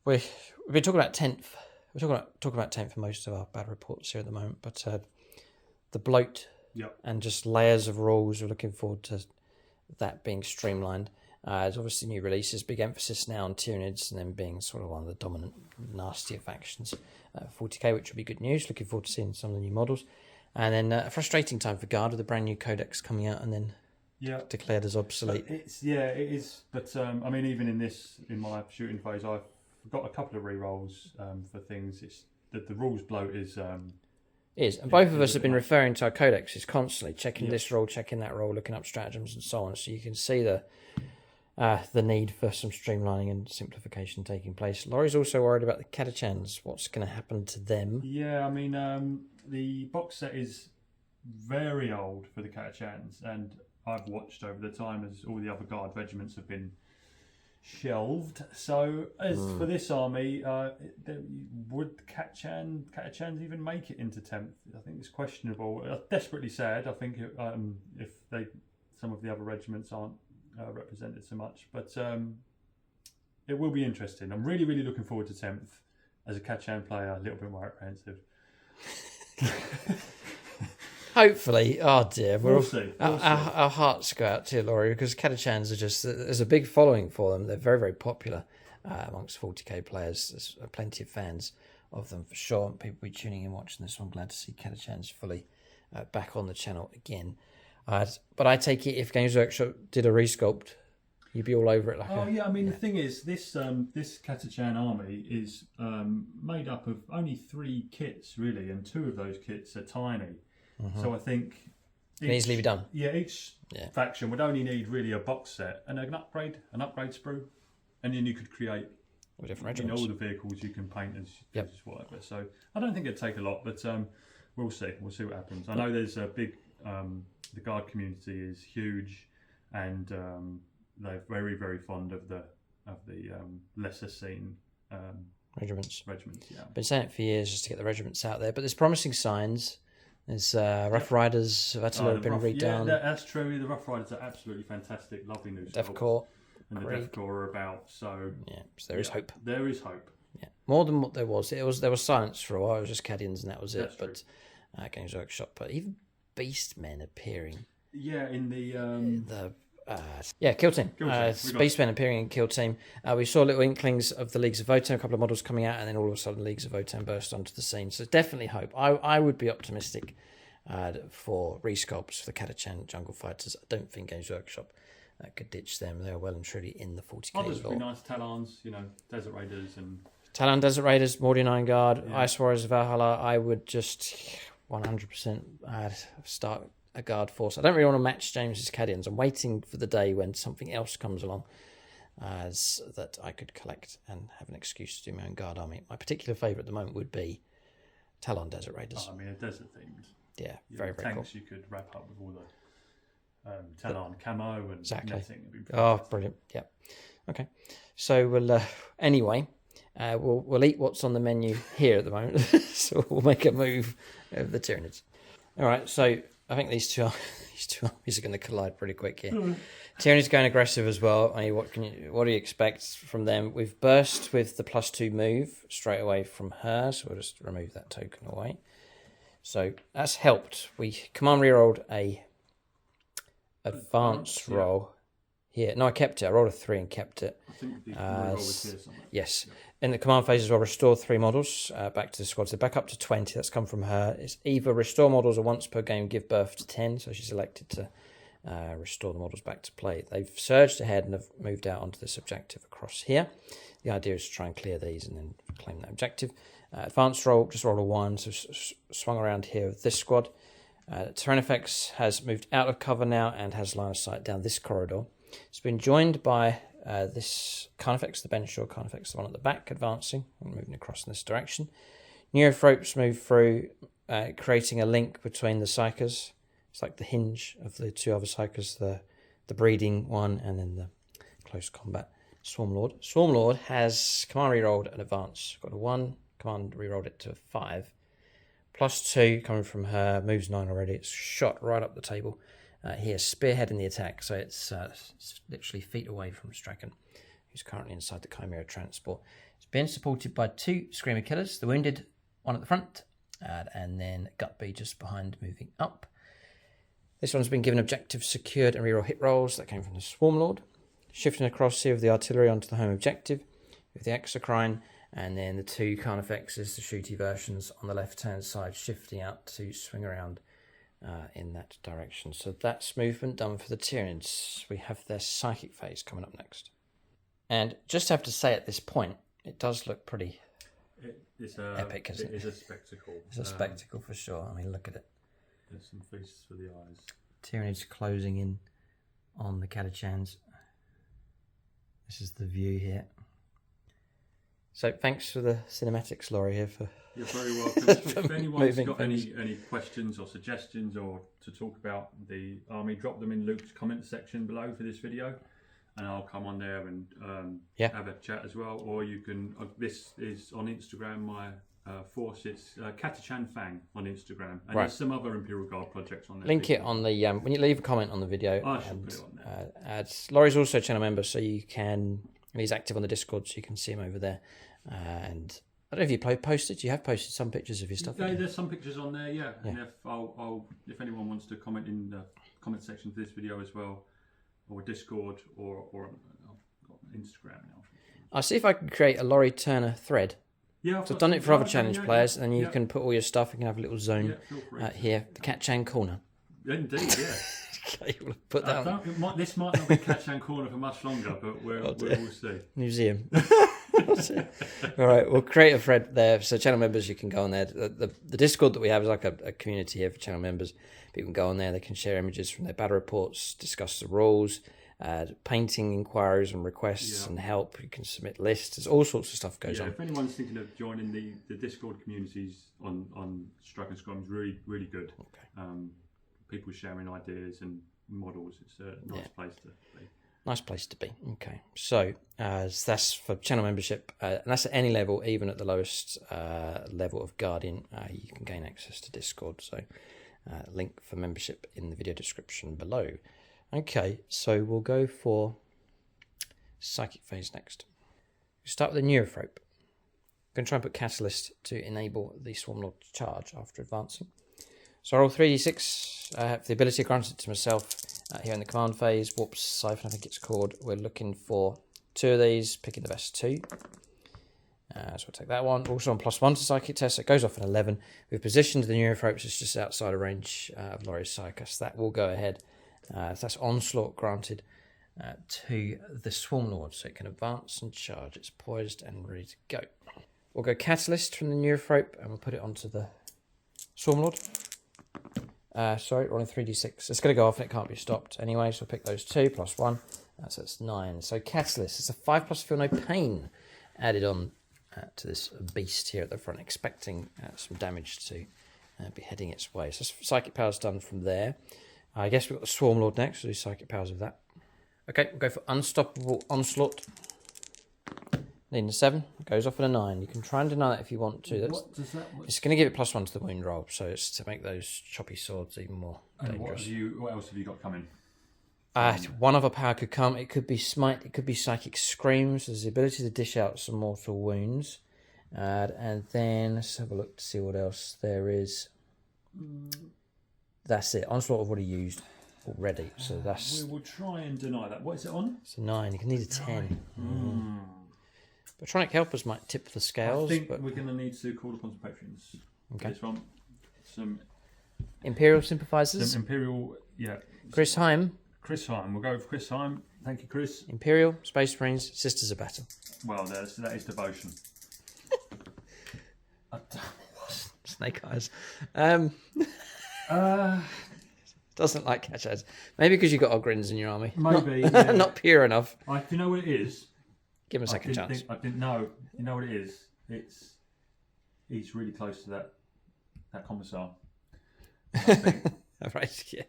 We've been talking about 10th. We're talking about 10th for most of our bad reports here at the moment, but the bloat and just layers of rules, we're looking forward to that being streamlined. There's obviously new releases, big emphasis now on Tyranids and then being sort of one of the dominant, nastier factions. 40k, which will be good news. Looking forward to seeing some of the new models. And then a frustrating time for Guard with a brand new codex coming out and then declared as obsolete. It is. But I mean, even in my shooting phase, I've got a couple of re-rolls for things. It's the rules bloat is. And both of us have been referring to our codexes constantly, checking this role, checking that role, looking up stratagems and so on. So you can see the need for some streamlining and simplification taking place. Laurie's also worried about the Catachans. What's going to happen to them? Yeah, I mean, the box set is very old for the Catachans, and I've watched over the time as all the other Guard regiments have been shelved. So as for this army, would Catachans even make it into 10th? I think it's questionable. Desperately sad. I think if some of the other regiments aren't represented so much, but it will be interesting. I'm really looking forward to 10th. As a Catachan player, a little bit more apprehensive. Hopefully, oh dear, we'll see. Our hearts go out to you, Lawrie, because Catachans are there's a big following for them. They're very popular amongst 40k players. There's plenty of fans of them for sure. People will be tuning in watching this. I'm glad to see Catachans fully back on the channel again. But I take it if Games Workshop did a resculpt, you'd be all over it. I mean, the thing is, this Catachan army is made up of only 3 kits, really, and 2 of those kits are tiny. So I think can easily be done. Yeah, each faction would only need really a box set and an upgrade sprue, and then you could create different all the vehicles you can paint as whatever. So I don't think it'd take a lot, but we'll see. We'll see what happens. I know there's a big the Guard community is huge, and they're very fond of the lesser seen regiments. Yeah, been saying it for years just to get the regiments out there, but there's promising signs. There's Rough Riders have actually been redone. Yeah, that's true. The Rough Riders are absolutely fantastic, lovely new Death Corps. And the Death Corps are about, so there is hope. There is hope. Yeah, more than what there was. There was silence for a while. It was just Cadians and that was it. But Games Workshop, but even Beastmen appearing. Yeah, in the Kill Team. Beastmen appearing in Kill Team. We saw little inklings of the Leagues of Votan, a couple of models coming out, and then all of a sudden Leagues of Votan burst onto the scene. So definitely hope. I would be optimistic for resculpts for the Catachan Jungle Fighters. I don't think Games Workshop could ditch them. They're well and truly in the 40k. Others would be nice. Talons, Desert Raiders and Talon Desert Raiders, Mordian Iron Guard, Ice Warriors of Valhalla. I would just 100% start a guard force. I don't really want to match James's Cadians. I'm waiting for the day when something else comes along as that I could collect and have an excuse to do my own guard army. My particular favourite at the moment would be Talon Desert Raiders. I mean, a desert themed. Yeah, very tanks cool. You could wrap up with all the Talon camo and netting. Brilliant. Yeah. Okay. So we'll anyway. We'll eat what's on the menu here at the moment. So we'll make a move of the Tyranids. All right. So I think these two armies are going to collide pretty quick here. Tyranids going aggressive as well. I mean, what do you expect from them? We've burst with the +2 move straight away from her, so we'll just remove that token away. So that's helped. We command rerolled a advance roll here. No, I kept it. I rolled a 3 and kept it. I think the reroll was here somewhere. Yes. Yeah. In the command phase as well, restore 3 models back to the squad. So back up to 20. That's come from her. It's either restore models or once per game give birth to 10. So she's elected to restore the models back to play. They've surged ahead and have moved out onto this objective across here. The idea is to try and clear these and then claim that objective. Advanced roll, just roll a 1. So swung around here with this squad. Tyrannifex has moved out of cover now and has line of sight down this corridor. It's been joined by this Carnifex, the Benshore Carnifex, the one at the back, advancing and moving across in this direction. Neurophropes move through, creating a link between the Psychers. It's like the hinge of the two other psychers, the breeding one and then the close combat Swarmlord. Swarmlord has command rerolled and advance. Got a 1, command rerolled it to a 5. +2 coming from her, moves 9 already. It's shot right up the table. Here, spearheading the attack, so it's literally feet away from Strachan, who's currently inside the Chimera transport. It's being supported by 2 Screamer Killers, the wounded one at the front, and then Gutby just behind, moving up. This one's been given objective secured and reroll hit rolls. That came from the Swarmlord. Shifting across here with the artillery onto the home objective with the Exocrine, and then the 2 Carnifexes, the shooty versions on the left-hand side, shifting out to swing around in that direction. So that's movement done for the Tyranids. We have their psychic phase coming up next. And just have to say at this point, it does look pretty epic, isn't it? It is a spectacle. It's a spectacle for sure. I mean, look at it. There's some feasts for the eyes. Tyranids closing in on the Catachans. This is the view here. So thanks for the cinematics, Lawrie, here for. You're very welcome. If anyone's got any questions or suggestions or to talk about the army, drop them in Luke's comment section below for this video, and I'll come on there and have a chat as well. Or you can. This is on Instagram. My force. It's Catachan Fang on Instagram, and there's some other Imperial Guard projects on there. Link it on the when you leave a comment on the video. I should put it on there. Laurie's also a channel member, so you can. He's active on the Discord, so you can see him over there. And I don't know if you posted. You have posted some pictures of your stuff. Yeah, there's some pictures on there. Yeah, and if anyone wants to comment in the comment section for this video as well, or Discord, or I've got Instagram now. I'll see if I can create a Lawrie Turner thread. Yeah, so I've done it for other challenge players, and then you can put all your stuff. You can have a little zone here, the Catachan corner. Indeed, yeah. Okay, we'll put that on. This might not be Catachan corner for much longer, but we'll see. Museum. All right, we'll create a thread there. So channel members, you can go on there. The Discord that we have is like a community here for channel members. People can go on there. They can share images from their battle reports, discuss the rules, painting inquiries and requests and help. You can submit lists. There's all sorts of stuff goes on. If anyone's thinking of joining the Discord communities on Strike and Scrum, is really good. Okay. People sharing ideas and models. It's a nice place to be. Nice place to be. Okay, so that's for channel membership, and that's at any level, even at the lowest level of Guardian. You can gain access to Discord. So link for membership in the video description below. Okay, so we'll go for Psychic Phase next. We'll start with the Neurophrope. I'm going to try and put Catalyst to enable the Swarmlord to charge after advancing. So I roll 3d6, have the ability granted to myself here in the command phase. Warp Siphon, I think it's called. We're looking for 2 of these, picking the best 2. So we'll take that one. Also on +1 to Psychic Test, so it goes off an 11. We've positioned the Neurophropes, it's just outside of range of Laurie's Psychus. That will go ahead. So that's Onslaught granted to the Swarmlord, so it can advance and charge. It's poised and ready to go. We'll go Catalyst from the Neurophrope, and we'll put it onto the Swarmlord. Sorry, rolling 3d6. It's going to go off and it can't be stopped anyway, so we'll pick those 2 +1. So it's 9. So Catalyst, it's a 5+ feel no pain added on to this beast here at the front, expecting some damage to be heading its way. So Psychic Power's done from there. I guess we've got the Swarmlord next, so we'll do Psychic Powers of that. Okay, we'll go for Unstoppable Onslaught. Needing a 7, goes off at a 9. You can try and deny that if you want to. It's going to give it +1 to the wound roll, so it's to make those choppy swords even more dangerous. What else have you got coming? One other power could come. It could be Smite, it could be Psychic Screams. There's the ability to dish out some mortal wounds. And then let's have a look to see what else there is. That's it. Onslaught I've already used already, so that's... We will try and deny that. What is it on? It's a 9. You can need a 10. Patronic Helpers might tip the scales. I think we're going to need to call upon some patrons. Okay. This one. Some Imperial Sympathizers. Some Imperial, Chris Heim. Chris Heim. We'll go with Chris Heim. Thank you, Chris. Imperial, Space Marines, Sisters of Battle. Well, that is devotion. Snake Eyes. Doesn't like Catachans. Maybe because you've got Ogrins in your army. Maybe. Not pure enough. Do you know what it is? Give him a second chance. I didn't know. You know what it is? He's really close to that commissar. I think Right, yeah,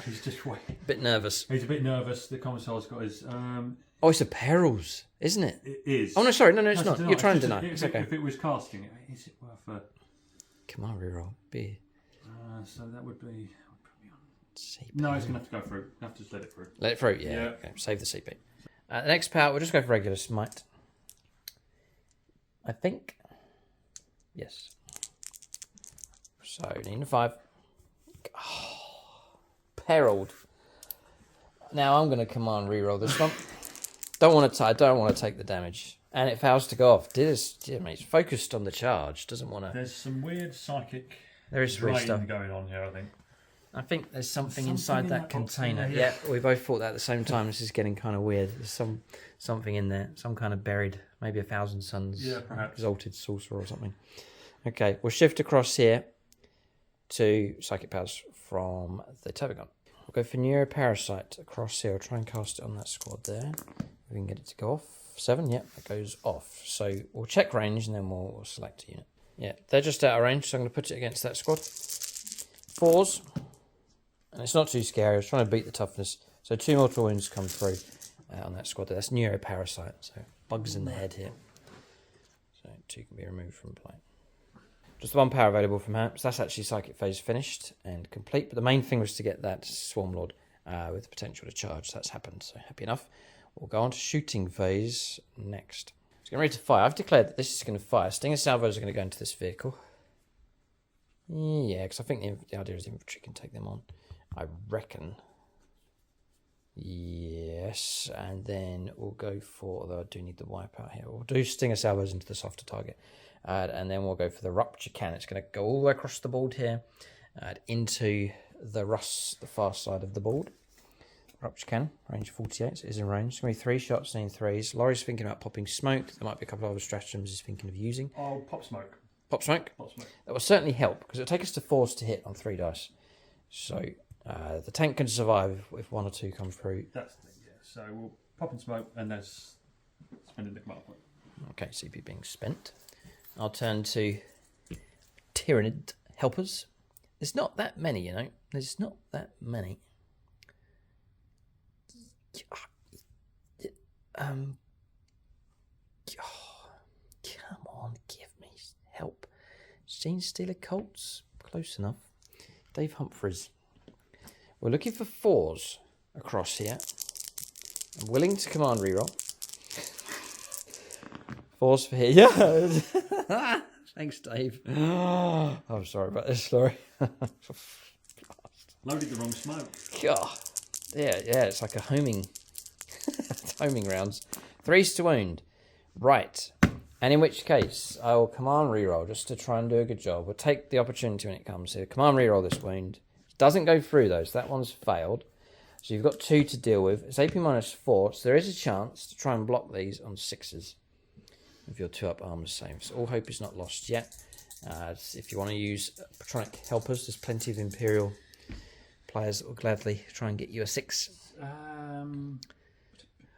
He's just a bit nervous. He's a bit nervous. The commissar's got his... Oh, it's a perils, isn't it? It is. Oh, no, sorry. No, it's not. You're trying to deny. It's okay. If it was casting, is it worth a... Come on, reroll. B. So that would be... CP. No, it's going to have to go through. Have to just let it through. Let it through, yeah. Okay. Save the CP. The next power, we'll just go for regular smite. I think. Yes. So, need a 5. Oh, perilled. Now I'm going to command reroll this one. I don't want to take the damage. And it fails to go off. Dear mate, it's focused on the charge. Doesn't want to... There's some weird psychic stuff going on here, I think. I think there's something inside that container. Yeah, we both thought that at the same time. This is getting kind of weird. There's something in there. Some kind of buried, maybe 1,000 suns. Yeah, perhaps. Exalted sorcerer or something. Okay, we'll shift across here to psychic powers from the turbo gun. We'll go for Neuroparasite across here. I'll try and cast it on that squad there. We can get it to go off. 7, yep, it goes off. So we'll check range and then we'll select a unit. Yeah, they're just out of range, so I'm going to put it against that squad. 4s. And it's not too scary. I was trying to beat the toughness. So 2 mortal wounds come through on that squad there. That's Neuroparasite, so bugs in the head here. So 2 can be removed from play. Just 1 power available from her. So that's actually Psychic Phase finished and complete. But the main thing was to get that Swarm Lord with the potential to charge. So that's happened, so happy enough. We'll go on to Shooting Phase next. It's getting ready to fire. I've declared that this is going to fire. Stinger salvos are going to go into this vehicle. Yeah, because I think the idea is the infantry can take them on. I reckon. Yes, and then we'll go for, although I do need the wipeout here, we'll do Stinger salvos into the softer target. And then we'll go for the Rupture Cannon. It's going to go all the way across the board here into the far side of the board. Rupture Cannon, range 48, so it is in range. It's going to be 3 shots, in 3s. Laurie's thinking about popping smoke. There might be a couple of other stratagems he's thinking of using. Oh, pop smoke. Pop smoke? Pop smoke. That will certainly help, because it'll take us to 4s to hit on 3 dice. So the tank can survive if 1 or 2 come through. That's the thing, yeah. So we'll pop and smoke, and there's spending the command point. Okay, CP being spent. I'll turn to Tyranid helpers. There's not that many, you know. There's not that many. Come on, give me help. Gene Stealer Colts, close enough. Dave Humphreys. We're looking for 4s across here. I'm willing to command reroll. 4s for here. Yeah. Thanks, Dave. Oh, I'm sorry about this story. Loaded the wrong smoke. God. Yeah, it's like a homing rounds. 3s to wound. Right. And in which case, I will command reroll just to try and do a good job. We'll take the opportunity when it comes here. Command reroll this wound. It doesn't go through though, so that one's failed. So you've got 2 to deal with. It's AP -4, so there is a chance to try and block these on 6s. If your 2-up armor save. So all hope is not lost yet. If you want to use Patronic helpers, there's plenty of Imperial players that will gladly try and get you a 6.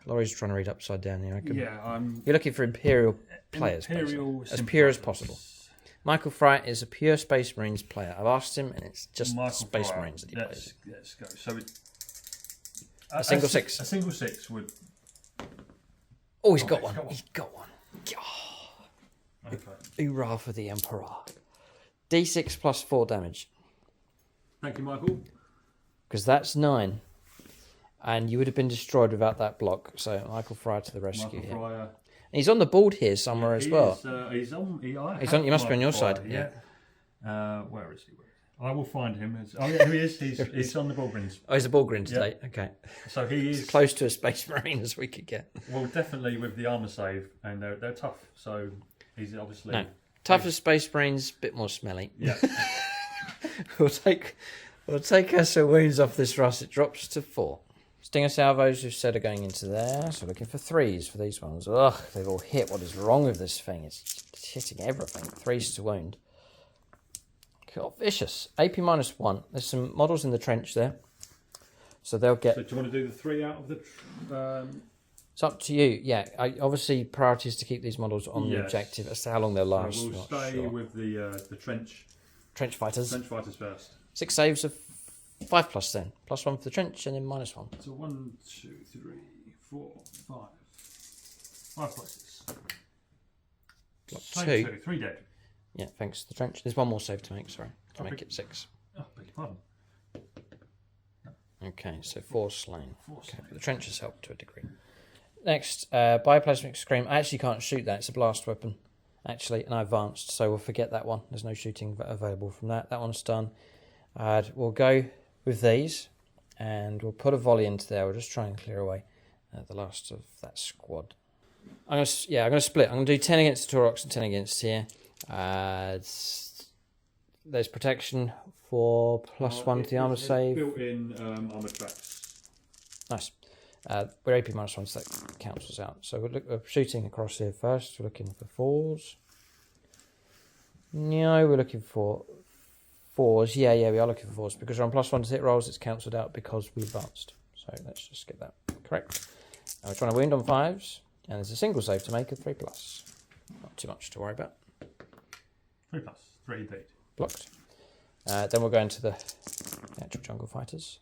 Laurie's trying to read upside down here. Yeah, You're looking for Imperial players, as pure as possible. Michael Fry is a pure Space Marines player. I've asked him, and it's just Space Marines that he plays. Let's go. So a single 6. A single 6 would. Oh, he's got one. He's got one. Oh. Okay. Hoorah for the Emperor. D6 plus 4 damage. Thank you, Michael. Because that's 9. And you would have been destroyed without that block. So Michael Fry to the rescue here. And he's on the board here somewhere as well. He's on. You must be on your side. Yeah. Where is he? I will find him. Oh yeah, he is. He's on the Bullgrins. Oh, he's a Bullgrin today. Yeah. Okay. So he is as close to a Space Marine as we could get. Well, definitely with the armor save, and they're tough. So he's obviously tough as Space Marines, bit more smelly. Yeah. We'll take us some wounds off this Russ. It drops to 4. Stinger salvos, we've said, are going into there. So looking for 3s for these ones. Ugh, they've all hit. What is wrong with this thing? It's hitting everything. 3s to wound. God, vicious. AP -1. There's some models in the trench there. So they'll get... So do you want to do the 3 out of the... It's up to you. Yeah, obviously priority is to keep these models on the objective. As to how long they'll last. So we'll stay with the trench... Trench fighters. Trench fighters first. 6 saves of 5+ then. +1 for the trench and then -1. So 1, 2, 3, 4, 5. 5 places. Block Save 2. 2. 3 dead. Yeah, thanks to the trench. There's one more save to make, sorry. To make it 6. Oh, beg your pardon. Okay, so 4 slain. 4 Okay, slain. but the trench has helped to a degree. Next, bioplasmic scream. I actually can't shoot that. It's a blast weapon, actually, and I advanced, so we'll forget that one. There's no shooting available from that. That one's done. We'll go with these, and we'll put a volley into there. We'll just try and clear away the last of that squad. I'm going to split. I'm going to do 10 against the Taurox and 10 against here. There's protection for +1 to the armor save. Built-in armor tracks. Nice. We're AP -1, so that counts us out. So we're shooting across here first. We're looking for 4s. No, we're looking for 4s. Yeah, we are looking for 4s because we're on +1 to hit rolls. It's cancelled out because we advanced. So let's just get that correct. And we're trying to wound on 5s, and there's a single save to make of 3+. Not too much to worry about. 3+. 3 indeed. Blocked. Then we'll go into the actual Jungle Fighters.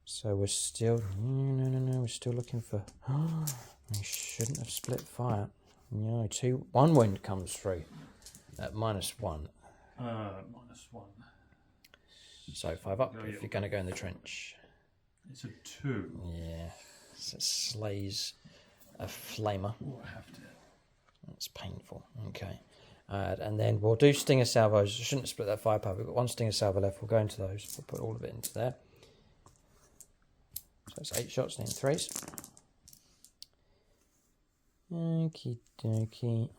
So we're still... No. We're still looking for... we shouldn't have split fire. No, 1 wound comes through at -1. -1. So 5 up if you're going to go in the trench. It's a 2. Yeah. So it slays a flamer. Oh, I have to. That's painful. Okay. And then we'll do Stinger Salvos. I shouldn't split that firepower. We've got 1 Stinger Salvo left. We'll go into those. We'll put all of it into there. So it's 8 shots and then 3s. Okie dokie.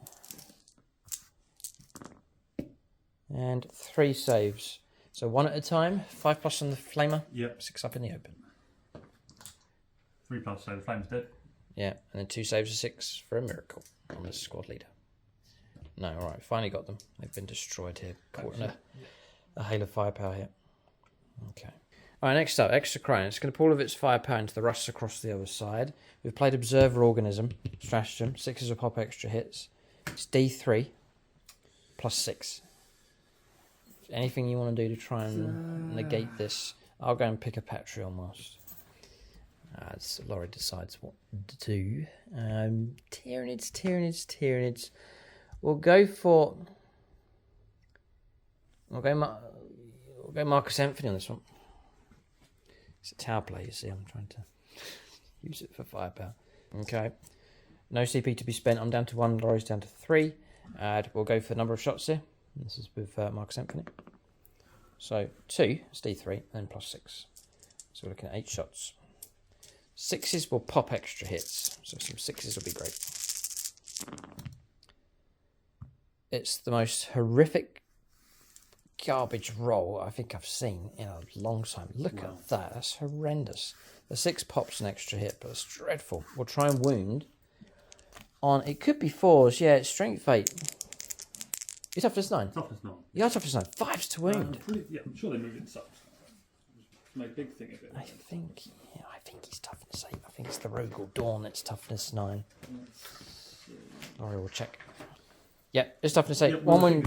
And 3 saves. So 1 at a time. 5+ on the flamer. Yep. 6 up in the open. 3+, so the flame's dead. Yeah, and then 2 saves of 6 for a miracle on the squad leader. No, alright, finally got them. They've been destroyed here. Caught in a hail of firepower here. Okay. Alright, next up, Exocrine. It's going to pour all of its firepower into the rusts across the other side. We've played Observer Organism, Stratagem. 6s will pop extra hits. It's D3 +6. Anything you want to do to try and negate this? I'll go and pick a Patreon whilst Lawrie decides what to do. Tyranids. We'll go Marcus Anthony on this one. It's a tower play, you see. I'm trying to use it for firepower. Okay. No CP to be spent. I'm down to 1. Laurie's down to 3. We'll go for the number of shots here. This is with Marcus Anthony. So 2 is D3, and then +6. So we're looking at 8 shots. 6s will pop extra hits. So some 6s will be great. It's the most horrific garbage roll I think I've seen in a long time. Look at that. That's horrendous. The 6 pops an extra hit, but it's dreadful. We'll try and wound on... It could be 4s. Yeah, it's strength 8. You're toughness 9? Toughness 9. You are toughness 9. 5s to wound. I'm sure they moved in subs. Make a big thing of it. I think he's toughness 8. I think it's the Rogal Dawn that's toughness 9. Lawrie will check. Yep, it's toughness 8. Yep, 1 wound.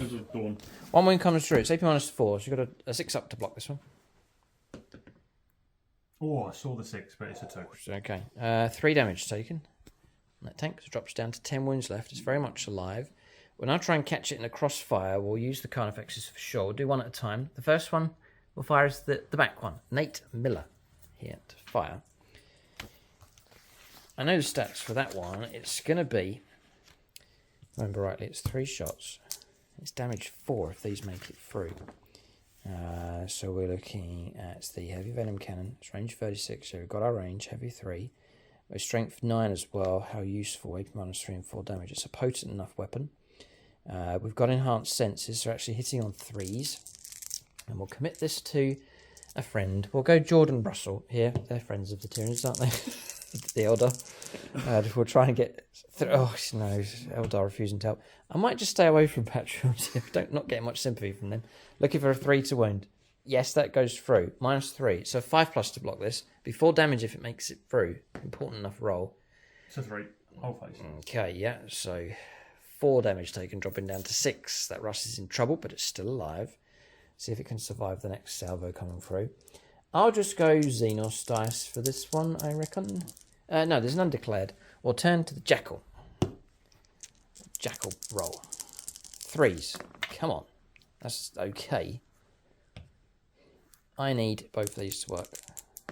1 wound comes through. It's AP -4, so you've got a 6 up to block this one. Oh, I saw the 6, but it's a 2. Okay. 3 damage taken. And that tank drops down to 10 wounds left. It's very much alive. We'll now try and catch it in a crossfire. We'll use the Carnifexes for sure. We'll do 1 at a time. The first one we'll fire is the back one. Nate Miller here to fire. I know the stats for that one. It's going to be, remember rightly, it's 3 shots. It's damage 4 if these make it through. So we're looking at the Heavy Venom Cannon. It's range 36, so we've got our range, heavy 3. With strength 9 as well. How useful, AP -3 and 4 damage. It's a potent enough weapon. We've got enhanced senses, so actually hitting on 3s. And we'll commit this to a friend. We'll go Jordan Russell here. They're friends of the Tyranids, aren't they? The Eldar. We'll try and get... Oh, no, Eldar refusing to help. I might just stay away from Patreons if I not getting much sympathy from them. Looking for a 3 to wound. Yes, that goes through. -3. So 5+ to block this. Before damage if it makes it through. Important enough roll. It's a 3. Whole face. Okay, yeah. So 4 damage taken, dropping down to 6. That Russ is in trouble, but it's still alive. See if it can survive the next salvo coming through. I'll just go Xenos dice for this one, I reckon. No, there's an undeclared. We'll turn to the Jackal. Jackal roll. 3s. Come on. That's okay. I need both of these to work.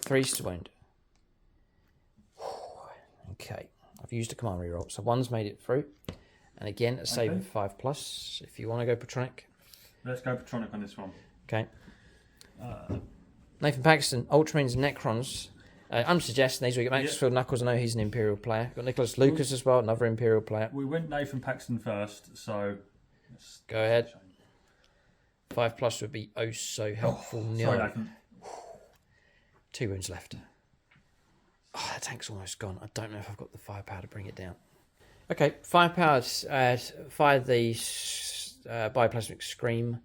3s to wound. Okay. I've used a command reroll. So 1's made it through. And again, a save of 5+. If you want to go Patronic. Let's go Patronic on this one. Okay. Nathan Paxton, Ultramarines and Necrons. I'm suggesting these. We got Maxfield Knuckles. I know he's an Imperial player. Got Nicholas Lucas as well, another Imperial player. We went Nathan Paxton first, so go ahead. 5+ would be oh so helpful. Sorry, Nathan. 2 wounds left. Oh, that tank's almost gone. I don't know if I've got the firepower to bring it down. Okay, firepower. Fire the bioplasmic scream,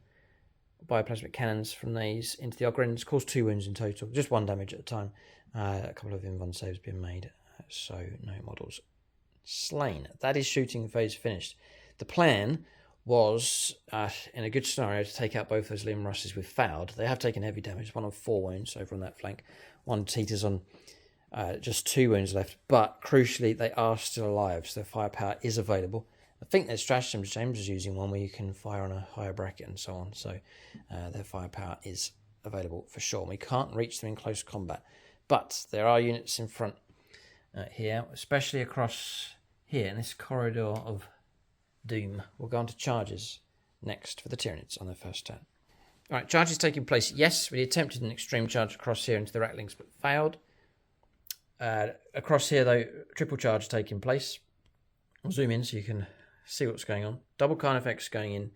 bioplasmic cannons from these into the Ogrins. Cause 2 wounds in total, just 1 damage at a time. A couple of invuln saves being made, so no models slain. That is shooting phase finished. The plan was, in a good scenario, to take out both those Liam Russes with Fouled. They have taken heavy damage, 1 on 4 wounds over on that flank. 1 teeters on just 2 wounds left, but crucially they are still alive, so their firepower is available. I think there's stratagems. James is using one where you can fire on a higher bracket and so on, so their firepower is available for sure. We can't reach them in close combat, but there are units in front here, especially across here in this corridor of doom. We'll go on to charges next for the Tyranids on their first turn. All right, charges taking place. Yes, we attempted an extreme charge across here into the Ratlings, but failed. Across here, though, triple charge taking place. I'll zoom in so you can see what's going on. Double Carnifex going in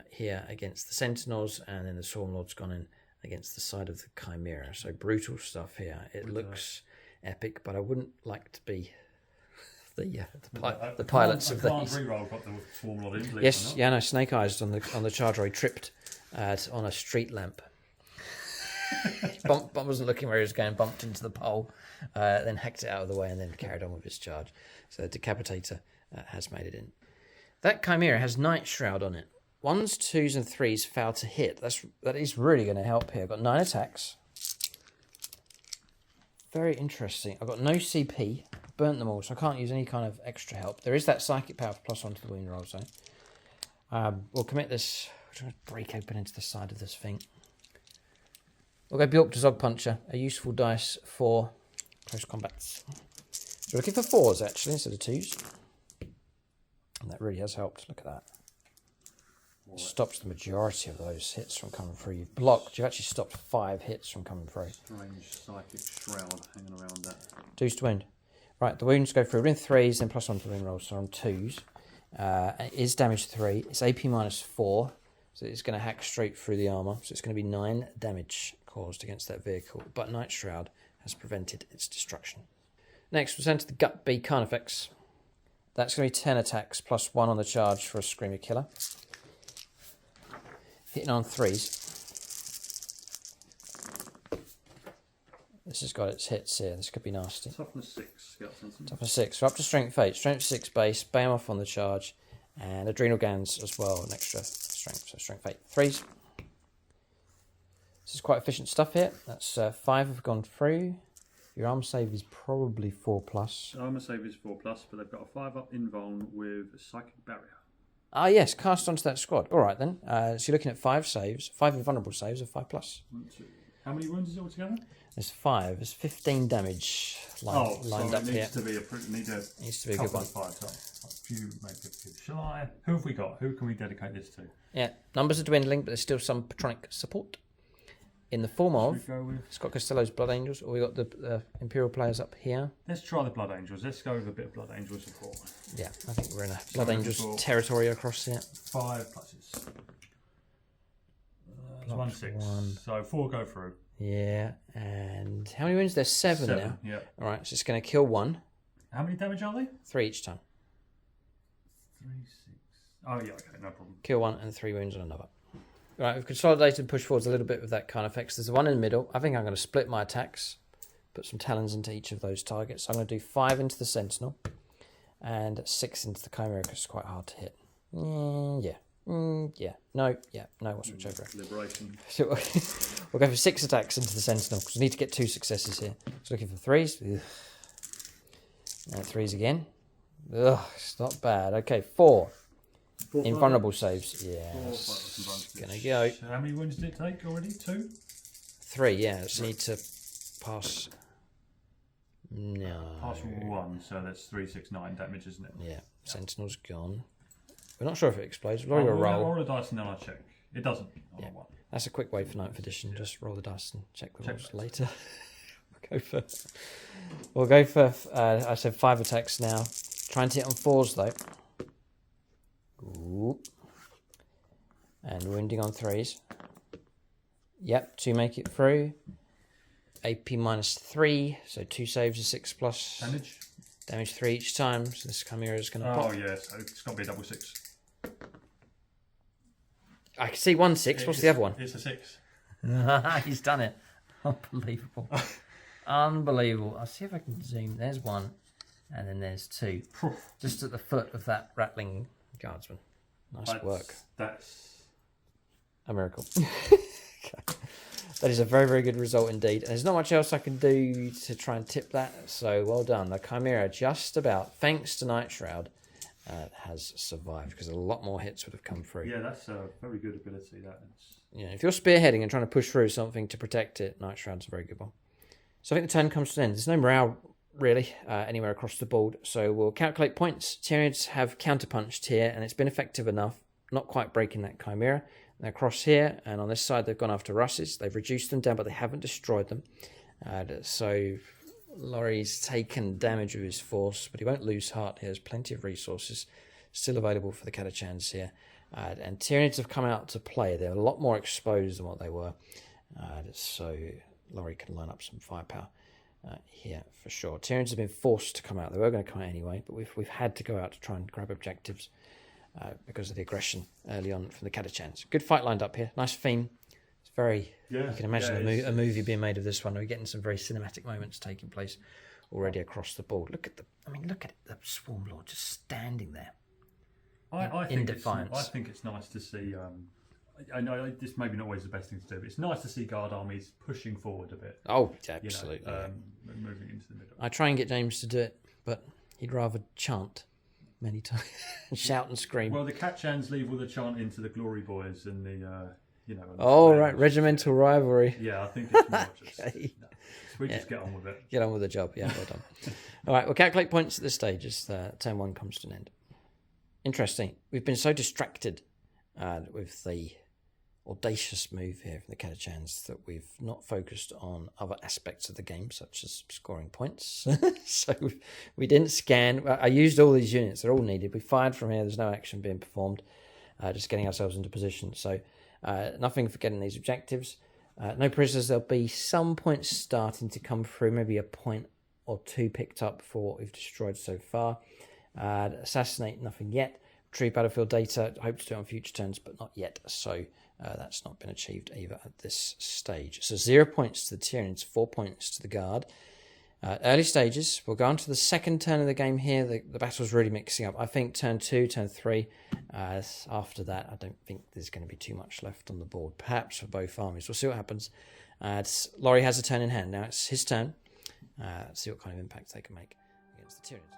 here against the Sentinels, and then the Swarmlord's gone in against the side of the Chimera. So brutal stuff here. It looks epic, but I wouldn't like to be the pilots of these. Got the Swarmlord in, yes, yeah, no, Snake Eyes on the charge road tripped on a street lamp. Bump wasn't looking where he was going, bumped into the pole, then hacked it out of the way and then carried on with his charge. So the Decapitator has made it in. That Chimera has Night Shroud on it. 1s, 2s and 3s fail to hit. That is really going to help here. I've got 9 attacks. Very interesting. I've got no CP. Burnt them all, so I can't use any kind of extra help. There is that Psychic Power plus onto the wound roll, so we'll commit this. We're trying to break open into the side of this thing. We'll go Bjork to Zog Puncher, a useful dice for close combats. So we're looking for 4s actually instead of 2s. And that really has helped. Look at that. It stops the majority of those hits from coming through. You've blocked, you've actually stopped 5 hits from coming through. Strange Psychic Shroud hanging around that. 2s to wound. Right, the wounds go through. We're in 3s, then plus 1 for wound rolls, so on 2s. It is damage 3. It's AP minus 4, so it's going to hack straight through the armour. So it's going to be 9 damage caused against that vehicle, but Night Shroud has prevented its destruction. Next, we'll send to the Gut B Carnifex. That's going to be 10 attacks, plus 1 on the charge for a Screamer Killer. Hitting on 3s. This has got its hits here. This could be nasty. Toughness 6. Toughness 6. We're up to Strength 8. Strength 6 base. Bam off on the charge. And Adrenal Glands as well. An extra strength. So Strength 8. 3s. This is quite efficient stuff here. That's 5 have gone through. Your arm save is probably 4+. Armor save is 4+, but they've got a 5-up invuln with a Psychic Barrier. Ah, yes. Cast onto that squad. All right, then. So you're looking at 5 saves. 5 invulnerable saves of 5+. 1, 2. How many wounds is it altogether? There's 5. There's 15 damage lined up here. Needs to be a good one. 5. So, you make it. Shall I? Who have we got? Who can we dedicate this to? Yeah, numbers are dwindling, but there's still some Patronic support. In the form of Scott Costello's Blood Angels, or we got the Imperial players up here. Let's try the Blood Angels. Let's go with a bit of Blood Angel support. Yeah, I think we're in a Blood Angels territory across here. 5 pluses. 1, 6. So 4 go through. Yeah, and how many wounds? There's 7 now. Yeah. All right, so it's going to kill 1. How many damage are they? 3 each time. 3, 6. Oh yeah, okay, no problem. Kill 1 and 3 wounds on another. Right, we've consolidated and pushed forwards a little bit with that Carnifex. There's the one in the middle. I think I'm going to split my attacks, put some talons into each of those targets. So I'm going to do 5 into the Sentinel and 6 into the Chimera because it's quite hard to hit. No. We'll switch over. Liberation. So we'll go for 6 attacks into the Sentinel because we need to get 2 successes here. So looking for 3s. Ugh. And 3s again. Ugh, it's not bad. Okay, 4. Invulnerable saves. Yes. Gonna go. So how many wounds did it take already? 2? 3, yeah. So need to pass. No. Pass 1, so that's 3, 6, 9 damage, isn't it? Yeah. Sentinel's gone. We're not sure if it explodes. We'll roll the dice and then I'll check. It doesn't. Yeah. That's a quick way for 9th edition. Just roll the dice and check the rolls later. We'll go for. I said 5 attacks now. Try and hit on 4s though. Ooh. And wounding on 3s. Yep, 2 make it through. AP -3, so 2 saves are 6 plus. Damage 3 each time, so this Chimera is going to pop. Oh, yeah, so it's got to be a double 6. I can see 1 6. What's the other one? It's a 6. He's done it. Unbelievable. Unbelievable. I'll see if I can zoom. There's 1, and then there's 2. Just at the foot of that rattling guardsman. Nice work. That's a miracle. Okay. That is a very, very good result indeed. And there's not much else I can do to try and tip that. So well done. The Chimera just about, thanks to Night Shroud, has survived because a lot more hits would have come through. Yeah, that's a very good ability. That is. Yeah, if you're spearheading and trying to push through something to protect it, Night Shroud's a very good one. So I think the turn comes to an end. There's no morale really anywhere across the board. So we'll calculate points. Tyranids have counterpunched here and it's been effective enough, not quite breaking that Chimera. They're across here, and on this side they've gone after Russes. They've reduced them down, but they haven't destroyed them. So Laurie's taken damage with his force, but he won't lose heart. He has plenty of resources still available for the Catachans here. And Tyranids have come out to play. They're a lot more exposed than what they were. So Lawrie can line up some firepower here for sure. Tyranids have been forced to come out. They were going to come out anyway, but we've had to go out to try and grab objectives. Because of the aggression early on from the Catachans. Good fight lined up here. Nice theme. It's very... you can imagine a movie being made of this one. We're getting some very cinematic moments taking place already across the board. Look at the Swarm Lord just standing there. I think it's nice to see... I know this may be not always the best thing to do, but it's nice to see guard armies pushing forward a bit. Oh, absolutely. Moving into the middle. I try and get James to do it, but he'd rather chant many times, shout and scream. Well, the Catchans leave all the chanting to the Glory Boys and the, right, regimental rivalry. Yeah, I think it's more just. Okay. No, we just get on with it. Get on with the job. Yeah, well done. All right, we'll calculate points at this stage as turn 1 comes to an end. Interesting. We've been so distracted with the audacious move here from the Catachans that we've not focused on other aspects of the game, such as scoring points. So we didn't scan. I used all these units. They're all needed. We fired from here. There's no action being performed. Just getting ourselves into position. So nothing for getting these objectives. No prisoners. There'll be some points starting to come through. Maybe a point or 2 picked up for what we've destroyed so far. Assassinate, nothing yet. Retrieve battlefield data. Hope to do it on future turns, but not yet. So that's not been achieved either at this stage. So 0 points to the Tyranids, 4 points to the Guard. Early stages. We'll go on to the second turn of the game here. The battle's really mixing up. I think turn 2, turn 3. After that, I don't think there's going to be too much left on the board. Perhaps for both armies. We'll see what happens. Lawrie has a turn in hand. Now it's his turn. See what kind of impact they can make against the Tyranids.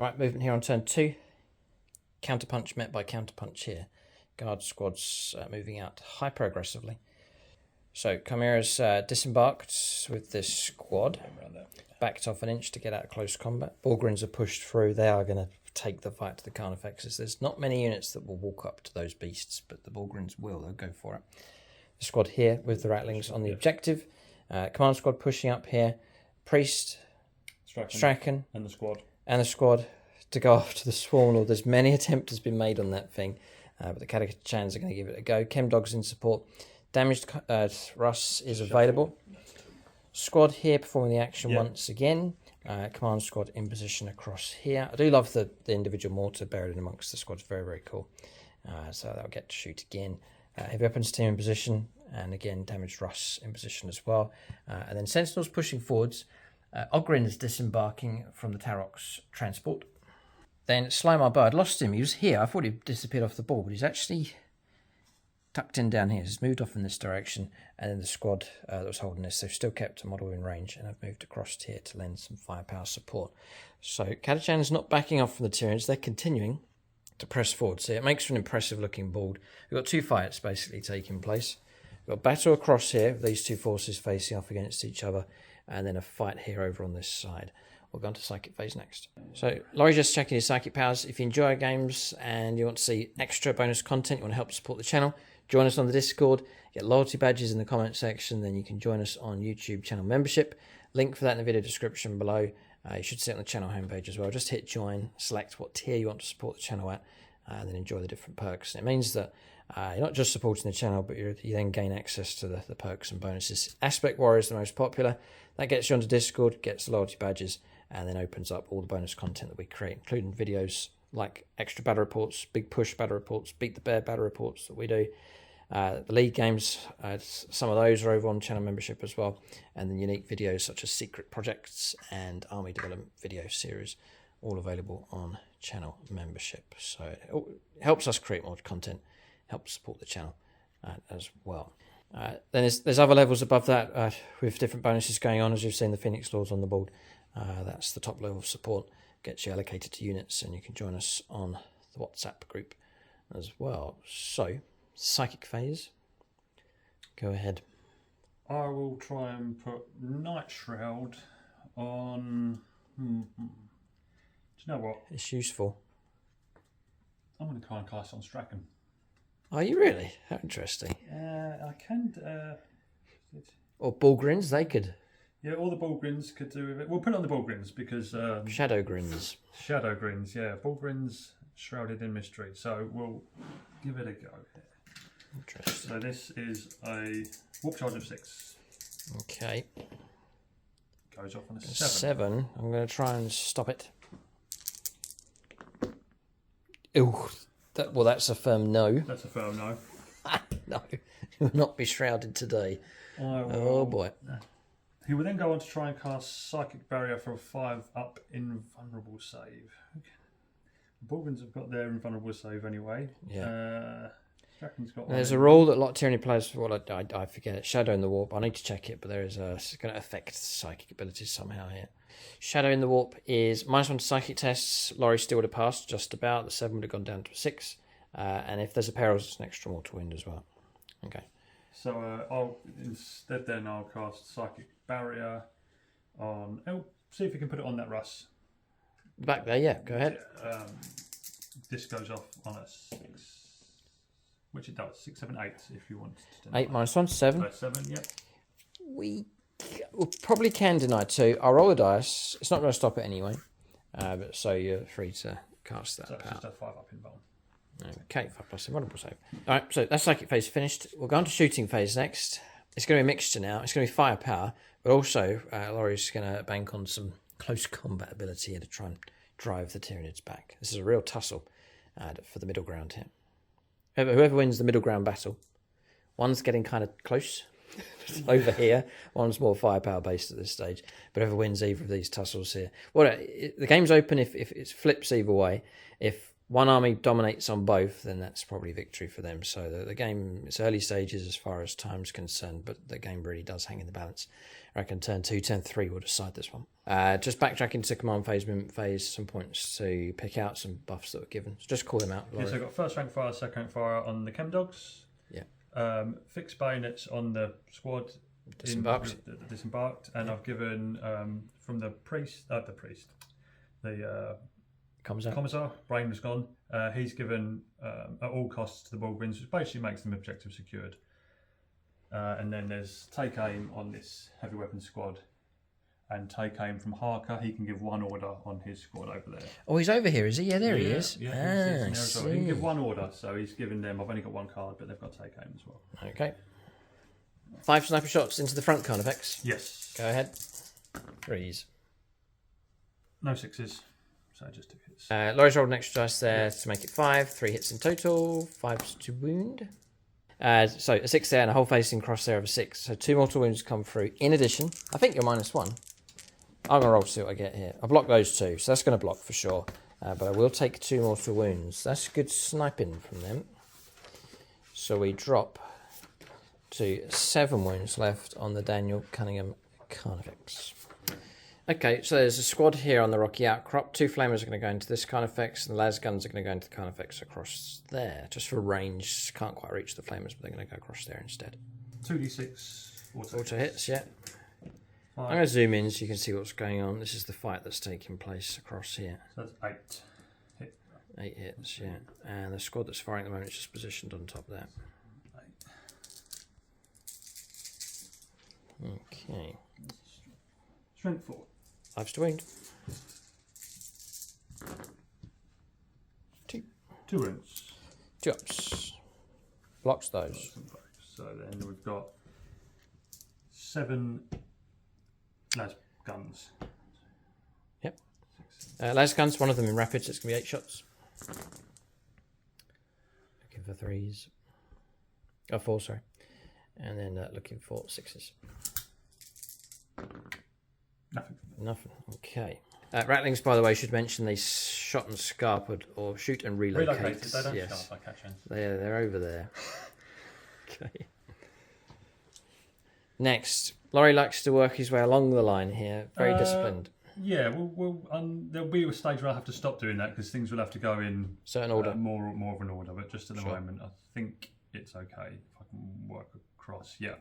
Right, movement here on turn 2. Counterpunch met by counterpunch here. Guard squads moving out hyper-aggressively. So Chimera's disembarked with this squad. Backed off an inch to get out of close combat. Borgrins are pushed through. They are going to take the fight to the Carnifexes. There's not many units that will walk up to those beasts, but the Borgrins will. They'll go for it. The squad here with the Rattlings on the objective. Command squad pushing up here. Priest, Strachan, and the squad. And the squad to go after the Swarm Lord. There's many attempts has been made on that thing, but the Catachans are going to give it a go. Chem Dogs in support. Damaged Russ is available. Squad here performing the action once again. Command squad in position across here. I do love the individual mortar buried in amongst the squads. Very, very cool. So they'll get to shoot again. Heavy weapons team in position. And again, damaged Russ in position as well. And then Sentinels pushing forwards. Ogrin is disembarking from the Tarok's transport. Then Slimar Bow. I'd lost him. He was here. I thought he'd disappeared off the ball, but he's actually tucked in down here. He's moved off in this direction, and then the squad that was holding this, they've still kept a model in range, and I've moved across here to lend some firepower support. So Catachan's not backing off from the Tyranids. They're continuing to press forward. So it makes for an impressive looking board. We've got two fights basically taking place. We've got a battle across here, with these two forces facing off against each other, and then a fight here over on this side. We'll go on to Psychic Phase next. So, Lawrie just checking his Psychic powers. If you enjoy our games and you want to see extra bonus content, you want to help support the channel, join us on the Discord, get loyalty badges in the comment section, then you can join us on YouTube channel membership. Link for that in the video description below. You should see it on the channel homepage as well. Just hit join, select what tier you want to support the channel at, and then enjoy the different perks. And it means that you're not just supporting the channel, but you then gain access to the perks and bonuses. Aspect Warrior is the most popular. That gets you onto Discord, gets the loyalty badges, and then opens up all the bonus content that we create, including videos like extra battle reports, big push battle reports, beat the bear battle reports that we do. The league games, some of those are over on channel membership as well, and then unique videos such as secret projects and army development video series, all available on channel membership. So it helps us create more content, helps support the channel as well. Then there's other levels above that with different bonuses going on, as you've seen the Phoenix Lords on the board. That's the top level of support, gets you allocated to units, and you can join us on the WhatsApp group as well. So, Psychic Phase, go ahead. I will try and put Night Shroud on... Do you know what? It's useful. I'm going to try and cast on Strachan. Are you really? How interesting. I can... or Bullgrins, they could... Yeah, all the Bullgrins could do with it. We'll put it on the Bullgrins because... Shadow Grins. Shadow Grins, yeah. Bullgrins shrouded in mystery. So we'll give it a go. Interesting. So this is a warp charge of 6. Okay. Goes off on a 7. 7. I'm going to try and stop it. Ooh, that's a firm no. That's a firm no. No, you will not be shrouded today. Oh boy. He will then go on to try and cast Psychic Barrier for a 5-up invulnerable save. Okay. The Bullgrins have got their invulnerable save anyway. Yeah. Strachan's got There's a rule that a lot of Tyranny players, well, I forget it, Shadow in the Warp. I need to check it, but there is it's going to affect psychic abilities somehow here. Shadow in the Warp is -1 to psychic tests. Lawrie still would have passed just about. The 7 would have gone down to a 6. And if there's a perils, it's an extra mortal wound as well. Okay. So I'll cast Psychic Barrier on... Oh, see if you can put it on that Russ. Back there, yeah, go ahead. This goes off on a 6. Which it does. 6, 7, 8 if you want to. 8 -1, 7. 7, yep. We probably can deny 2. I'll roll the dice. It's not going to stop it anyway. But so you're free to cast that. So it's just a 5-up invuln. Okay, 5+ invulnerable save. Alright, so that's Psychic Phase finished. We'll go on to Shooting Phase next. It's going to be a mixture now. It's going to be firepower, but also Laurie's going to bank on some close combat ability here to try and drive the Tyranids back. This is a real tussle for the middle ground here. Whoever wins the middle ground battle, one's getting kind of close over here, one's more firepower based at this stage, but whoever wins either of these tussles here. Well, the game's open if it flips either way. If one army dominates on both, then that's probably victory for them. So the game, it's early stages as far as time's concerned, but the game really does hang in the balance. I reckon turn 2, turn 3 will decide this one. Just backtracking to command phase, movement phase, some points to pick out some buffs that were given. So just call them out. Yeah, so I've got first rank fire, second rank fire on the chem dogs. Yeah. Fixed bayonets on the squad. Disembarked. Disembarked, and I've given from the commissar, Brain was gone. He's given at all costs to the Bulgarians, which basically makes them objective secured. And then there's take aim on this heavy weapon squad, and take aim from Harker. He can give one order on his squad over there. Oh, he's over here, is he? Yeah, there he is. Yeah, he's he can give one order, so he's given them. I've only got one card, but they've got take aim as well. Okay. 5 sniper shots into the front, Carnifex. Yes. Go ahead. 3s. No 6s, so just 2 hits. Laurie's rolled an extra dice there to make it 5. 3 hits in total. 5s to wound. So a 6 there and a whole facing crosshair of a 6. So 2 mortal wounds come through. In addition, I think you're -1. I'm going to roll to see what I get here. I block those 2, so that's going to block for sure. But I will take 2 mortal wounds. That's good sniping from them. So we drop to 7 wounds left on the Daniel Cunningham Carnifex. Okay, so there's a squad here on the Rocky Outcrop. 2 flamers are going to go into this Carnifex, and the las guns are going to go into the Carnifex across there. Just for range, can't quite reach the flamers, but they're going to go across there instead. 2d6 auto hits, yeah. 5. I'm going to zoom in so you can see what's going on. This is the fight that's taking place across here. So that's 8. 8 hits, yeah. And the squad that's firing at the moment is just positioned on top there. 8. Okay. Strength 4. 5 to wound. 2. 2 wounds. 2 ups. Blocks those. So then we've got 7 las guns. Yep. Las guns, one of them in rapid, so it's going to be 8 shots. Looking for 3s. Oh, 4, sorry. And then looking for 6s. Nothing. Okay. Rattlings, by the way, should mention they shot and scarpered or shoot and relocate. Relocated. They don't scarp like Catachans. They're over there. Okay. Next, Lawrie likes to work his way along the line here. Very disciplined. Yeah, there'll be a stage where I have to stop doing that because things will have to go in certain order, more of an order. But just at the moment, I think it's okay if I can work across. Yeah,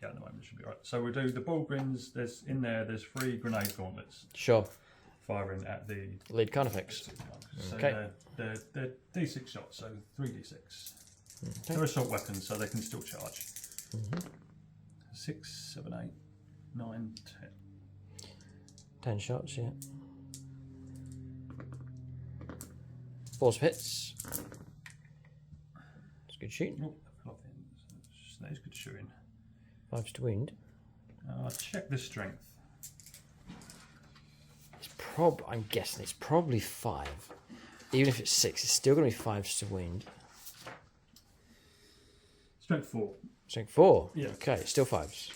at the moment it should be all right. So we'll do the Bulgarians. There's 3 grenade gauntlets. Sure. Firing at the lead Carnifex. So okay. They're D6 shots, so 3d6. Okay. They're assault weapons, so they can still charge. 6, 7, 8, 9, 10. 10 shots, yeah. 4 hits. It's good shooting. Oh, that is good shooting. 5 to wound. Check the strength. I'm guessing it's probably 5. Even if it's 6, it's still going to be 5 to wound. Strength 4. Strength 4? Yeah. Okay, still 5s.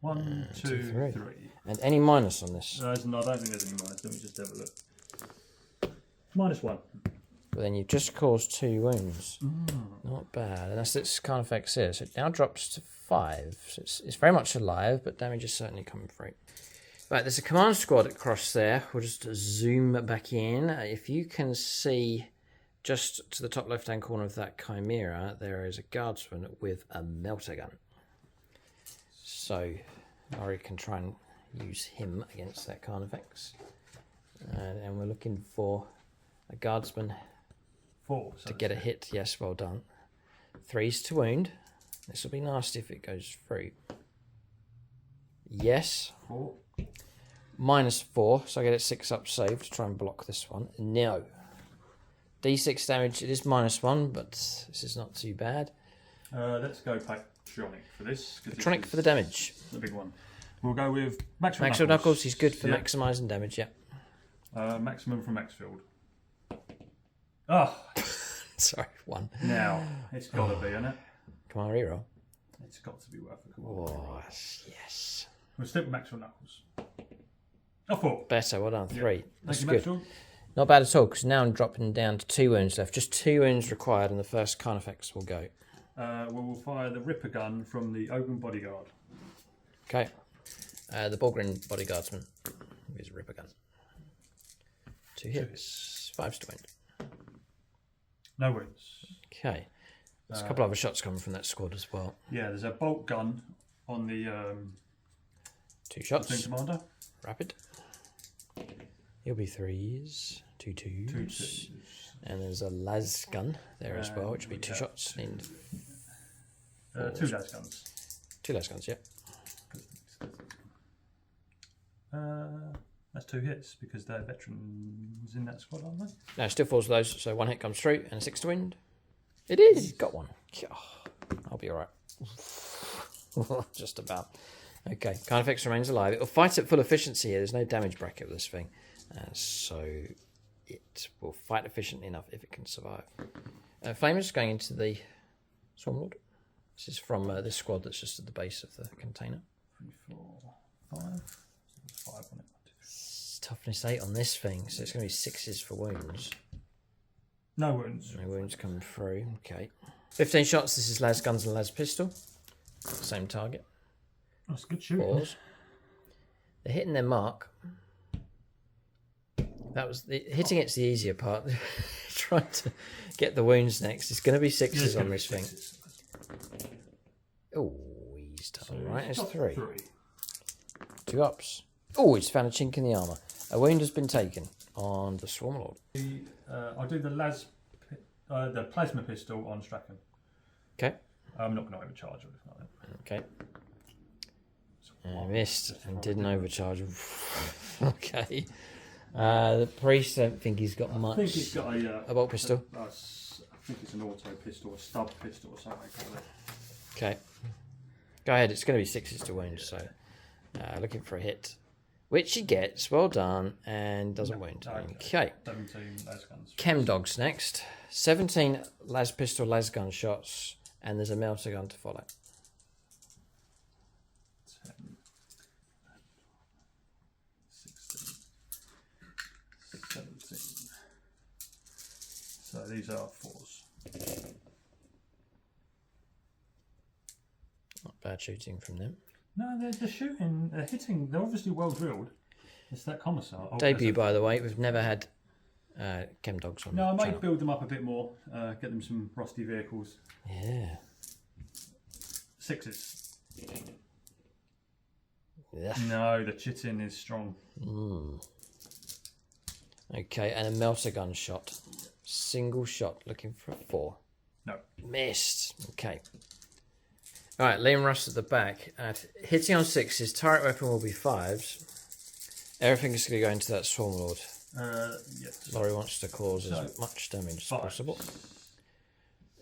1, 2, 3. And any minus on this? No, I don't think there's any minus. Let me just have a look. -1. But then you've just caused 2 wounds. Not bad. And that's this Carnifex here. So it now drops to 5. So it's very much alive, but damage is certainly coming through. Right, there's a command squad across there. We'll just zoom back in. If you can see just to the top left-hand corner of that Chimera, there is a guardsman with a melter gun. So Lawrie can try and use him against that Carnifex. And we're looking for a guardsman 4 to get a hit. Yes, well done. 3s to wound. This will be nasty if it goes through. Yes. 4. -4, so I get it 6 up save to try and block this one. No. D6 damage, it is -1, but this is not too bad. Let's go Patronic for this. Patronic for the damage. The big one. We'll go with Maximum Knuckles. He's good for maximising damage, yeah. Maximum from Maxfield. Oh! Sorry, 1. Now, it's got to be, isn't it? Come on, reroll. It's got to be worth it. Oh, yes. We'll stick with Maxwell Knuckles. Oh, 4. Better, well done. 3. Yeah. That's Thank you, good. Maxwell. Not bad at all, because now I'm dropping down to 2 wounds left. Just 2 wounds required, and the first Carnifex will go. We'll fire the Ripper gun from the open bodyguard. Okay. The Bulgarian bodyguardsman with his Ripper gun. 2 hits. 5 to wound. No wounds. Okay. There's a couple of other shots coming from that squad as well. Yeah, there's a bolt gun on the 2 shots. team commander. Rapid. He'll be 3s. 2 2s. 2 2s. And there's a las gun there as well, which will be 2 shots. 2 las guns. 2 las guns, yep. That's 2 hits because they're veterans in that squad, aren't they? No, still falls those, so 1 hit comes through and a 6 to wind. It is! Got 1. I'll be alright. Just about. Okay, Carnifex remains alive. It will fight at full efficiency here. There's no damage bracket with this thing. So it will fight efficiently enough if it can survive. Flamers going into the Swarmlord. This is from this squad that's just at the base of the container. 3, 4, 5. 5 on it. It's toughness 8 on this thing, so it's going to be 6s for wounds. No wounds. No wounds coming through. Okay. 15 shots. This is las guns and las pistol. Same target. That's good shooting. 4s. They're hitting their mark. That was hitting. It's the easier part. Trying to get the wounds next. It's going to be 6s on this thing. Oh, he's done all right. It's 3. 2 ups. Oh, he's found a chink in the armour. A wound has been taken on the Swarmlord. I'll do the plasma pistol on Strachan. Okay. I'm not going to overcharge or anything like that. Okay. I missed and didn't overcharge. Okay. The priest, I don't think he's got much. I think he's got a bolt pistol. I think it's an auto pistol, a stub pistol or something like that. Okay. Go ahead. It's going to be 6s to wound, so looking for a hit. Which he gets. Well done. And doesn't wound. Okay. 17 las guns. Chem dogs next. 17 las pistol, las gun shots. And there's a melter gun to follow. 10, 16, 17. So these are 4s. Not bad shooting from them. No, they're shooting, they're hitting, they're obviously well drilled. It's that commissar. Debut, by the way. We've never had chem dogs on. No, I the might channel. build them up a bit more, get them some rusty vehicles. Yeah. 6s. Yeah. No, the chitin is strong. Okay, and a melter gun shot. Single shot, looking for a 4. No. Missed. Okay. All right, Liam Russ at the back. Hitting on 6s, turret weapon will be 5s. Everything is going to go into that Swarmlord. Yes. Lawrie wants to cause as much damage as possible.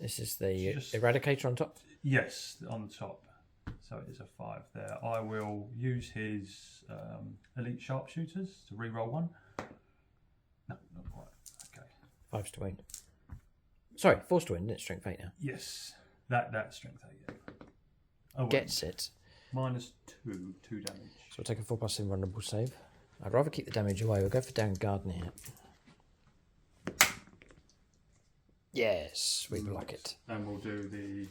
This is the Just- Eradicator on top. Yes, on the top. So it is a 5 there. I will use his elite sharpshooters to re-roll 1. No, not quite. Okay. 5s to wound. Sorry, 4s to wound, isn't it? Strength 8 now. Yes, that strength 8. Yeah. Oh, Gets it. -2 damage. So we'll take a 4+ invulnerable save. I'd rather keep the damage away. We'll go for Darren Gardner here. Yes, we block it. And we'll do the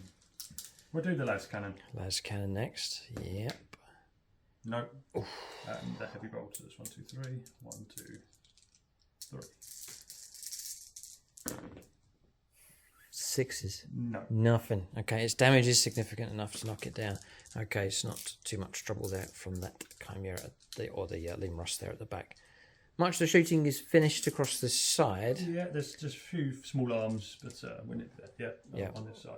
las cannon. Las cannon next. Yep. No. And the heavy bolters. 1, 2, 3. 1, 2, 3. 6s. No. Nothing. Okay, its damage is significant enough to knock it down. Okay, it's not too much trouble there from that Chimera or the Liam Ross there at the back. Much of the shooting is finished across this side. Yeah, there's just a few small arms, but on this side. Yeah.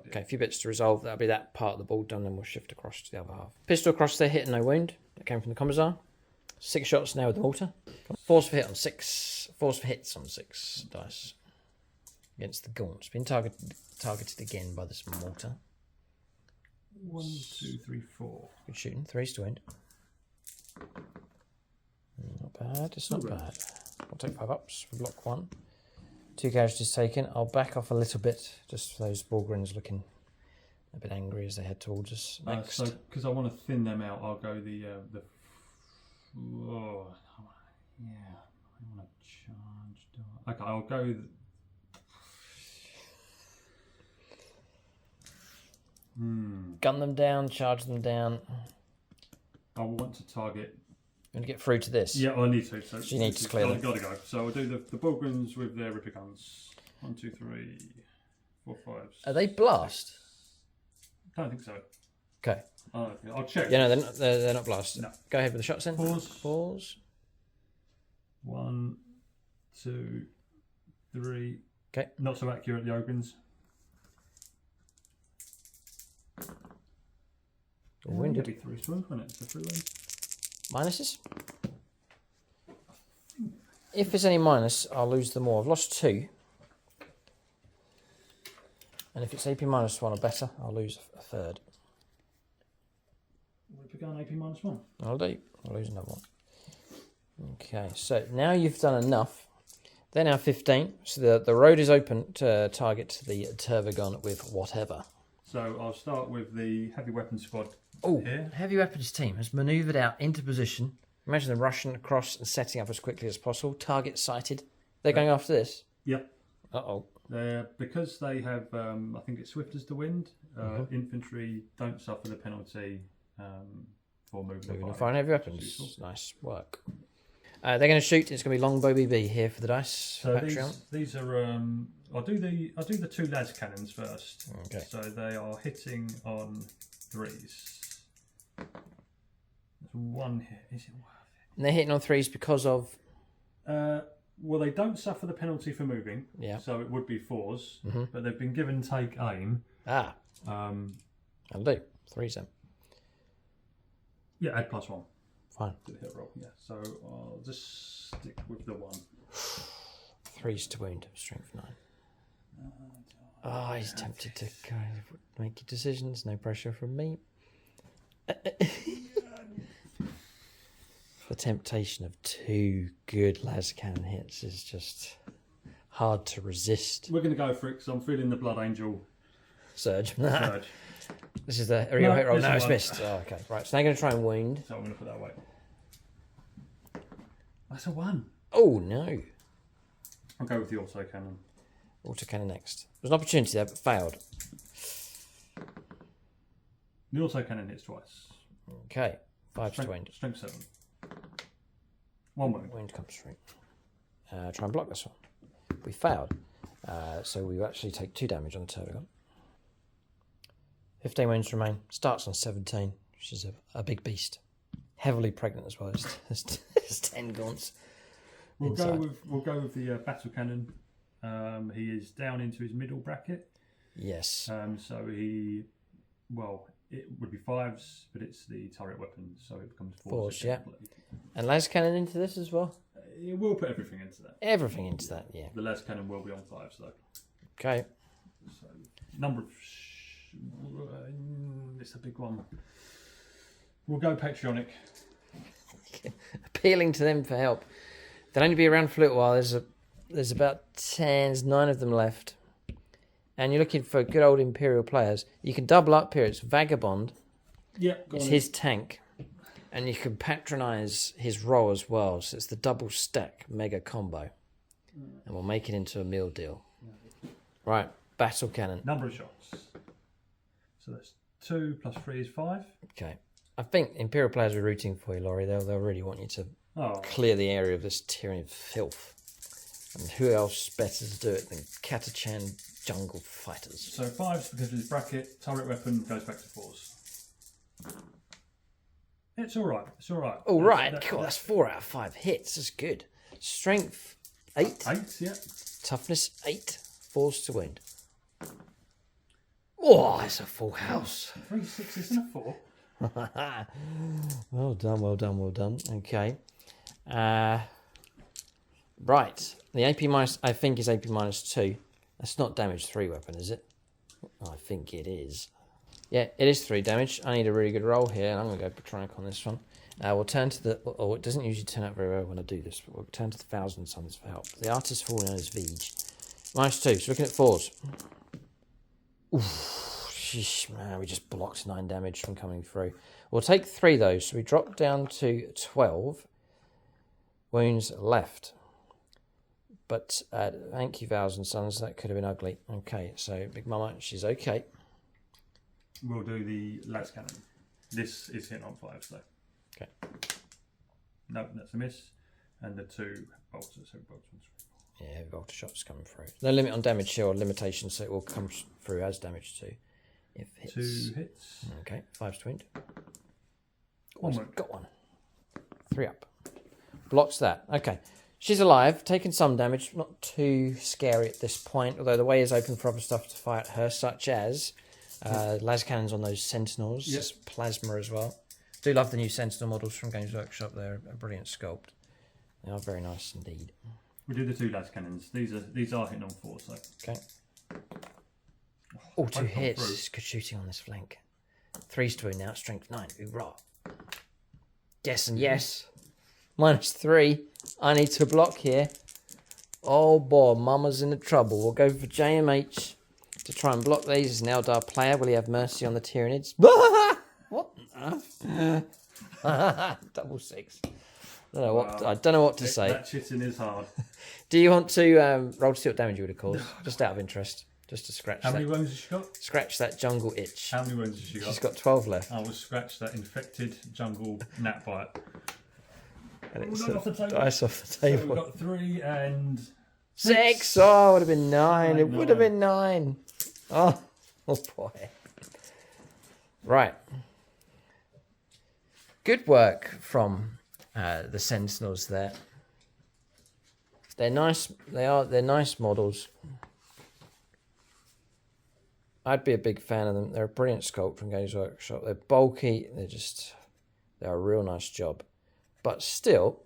Okay, a few bits to resolve. That'll be that part of the ball done, then we'll shift across to the other half. Pistol across there, hit and no wound. That came from the Commissar. 6 shots now with the mortar. 4s for hit on 6. 4s for hits on 6 dice. Against the Gaunts. Been targeted again by this mortar. 1, 2, 3, 4. Good shooting. 3s to wound. Not bad. It's not bad. I'll take 5 ups for block 1. 2 casualties taken. I'll back off a little bit just for those Bulgarians looking a bit angry as they head towards us. Next. So, because I want to thin them out, I'll go the. I want to charge. Okay, I'll go. Gun them down, charge them down. I want to target. You want to get through to this? Yeah, I need to. So you need to clear them. Gotta go. So I'll do the Bulgarians with their Ripper guns. 1, 2, 3, 4, 5. Are they blast? I don't think so. Okay. I'll check. Yeah, no, they're not blast. No. Go ahead with the shots then. Pause. 1, 2, 3. Okay. Not so accurate, the Ogres. Wounded. It'd be 3 strong, wouldn't it? It's a 3 win. Minuses? If there's any minus, I'll lose them all. I've lost 2. And if it's AP minus 1 or better, I'll lose a third. We've begun AP minus 1. I'll do. I'll lose another one. Okay, so now you've done enough. They're now 15, so the road is open to target the Turvagon with whatever. So I'll start with the heavy weapons squad. Oh, here. heavy weapons team has manoeuvred out into position. Imagine them rushing across and setting up as quickly as possible. Target sighted. They're going after this. Yep. Uh-oh. Because they have, I think it's swift as the wind. Infantry don't suffer the penalty for moving and firing heavy weapons. Nice work. They're going to shoot. It's going to be Longbow BB here for the dice. So these are. I'll do the 2 las cannons first. Okay. So they are hitting on 3s. There's 1 hit. Is it worth it? And they're hitting on 3s because of. Well, they don't suffer the penalty for moving. Yeah. So it would be 4s, but they've been given take aim. I'll do 3s then. Yeah, add +1. Fine. To the hit roll. Yeah. So I'll just stick with the 1. 3s to wound. Strength 9. He's tempted to go make your decisions. No pressure from me. The temptation of 2 good las cannon hits is just hard to resist. We're going to go for it because I'm feeling the Blood Angel surge. surge. This is the real hit roll. No, it's missed. Oh, okay, right. So now I'm going to try and wound. So I'm going to put that away. That's a 1. Oh no! I'll go with the auto cannon. Auto cannon next. There's an opportunity there, but failed. The auto cannon hits twice. Okay, 5 to wound. Strength 7. 1 wound. Wound comes through. Try and block this one. We failed. So we actually take 2 damage on the Turvagon. 15 wounds remain. Starts on 17, which is a big beast. Heavily pregnant as well. It's 10 gaunts. We'll go with the battle cannon. He is down into his middle bracket. Yes. So it would be 5s, but it's the turret weapon, so it becomes 4s. Yeah. And las cannon into this as well? It will put everything into that. Everything into that, yeah. The las cannon will be on 5s though. Okay. So number of it's a big one. We'll go patriotic. Appealing to them for help. They'll only be around for a little while. There's about 9 of them left. And you're looking for good old Imperial players. You can double up here. It's Vagabond. Yeah. It's his tank. And you can patronise his roll as well. So it's the double stack mega combo. And we'll make it into a meal deal. Right. Battle cannon. Number of shots. So that's 2 plus 3 is 5. Okay. I think Imperial players are rooting for you, Lawrie. They'll really want you to clear the area of this tyranny of filth. And who else better to do it than Catachan Jungle Fighters? So 5s because of his bracket. Turret weapon goes back to 4s. It's all right. It's all right. All right. Cool. That's 4 out of 5 hits. That's good. Strength 8. 8, yeah. Toughness 8. 4s to wound. Oh, it's a full house. 3 6s and a 4. Well done, well done, well done. Okay. Right. The AP minus, I think, is AP minus 2. That's not damage 3 weapon, is it? I think it is. Yeah, it is 3 damage. I need a really good roll here, and I'm going to go Patronic on this one. We'll turn to the... Oh, it doesn't usually turn out very well when I do this, but we'll turn to the Thousand Suns for help. The artist falling known as Vij. Minus 2, so looking at 4s. Oof, sheesh, man, we just blocked 9 damage from coming through. We'll take 3 though, so we drop down to 12 wounds left. But thank you, Vowels and Sons. That could have been ugly. Okay, so Big Mama, she's okay. We'll do the las cannon. This is hit on 5, so. Okay. No, that's a miss. And the 2 bolts. So bolts. Yeah, heavy bolter shots coming through. No limit on damage here or limitation, so it will come through as damage too. If hits. 2 hits. Okay, 5's twinned. One. Got one. 3 up. Blocks that. Okay. She's alive, taking some damage, not too scary at this point, although the way is open for other stuff to fire at her, such as las cannons on those sentinels, yep. plasma as well. Do love the new sentinel models from Games Workshop. They're a brilliant sculpt. They are very nice indeed. We do the 2 las cannons. These are hitting on 4, so. Okay. Oh, 2 hits. Good shooting on this flank. 3's to win now, strength 9. Hoorah. Yes and yes. -3. I need to block here. Oh boy, Mama's in the trouble. We'll go for JMH to try and block these. As an Eldar player, will he have mercy on the Tyranids? What? Double 6. I don't know what to say. That shitting is hard. Do you want to roll to see what damage you would have caused? Just out of interest. Just to scratch How many wounds has she got? Scratch that jungle itch. How many wounds has she got? She's got 12 left. I will scratch that infected jungle gnat bite. And it's off the table. Dice off the table. So we've got 3 and 6. Oh, it would have been 9. It would have been 9. Oh boy. Right. Good work from the Sentinels there. They're nice. They're nice models. I'd be a big fan of them. They're a brilliant sculpt from Games Workshop. They're bulky. They're a real nice job. But still,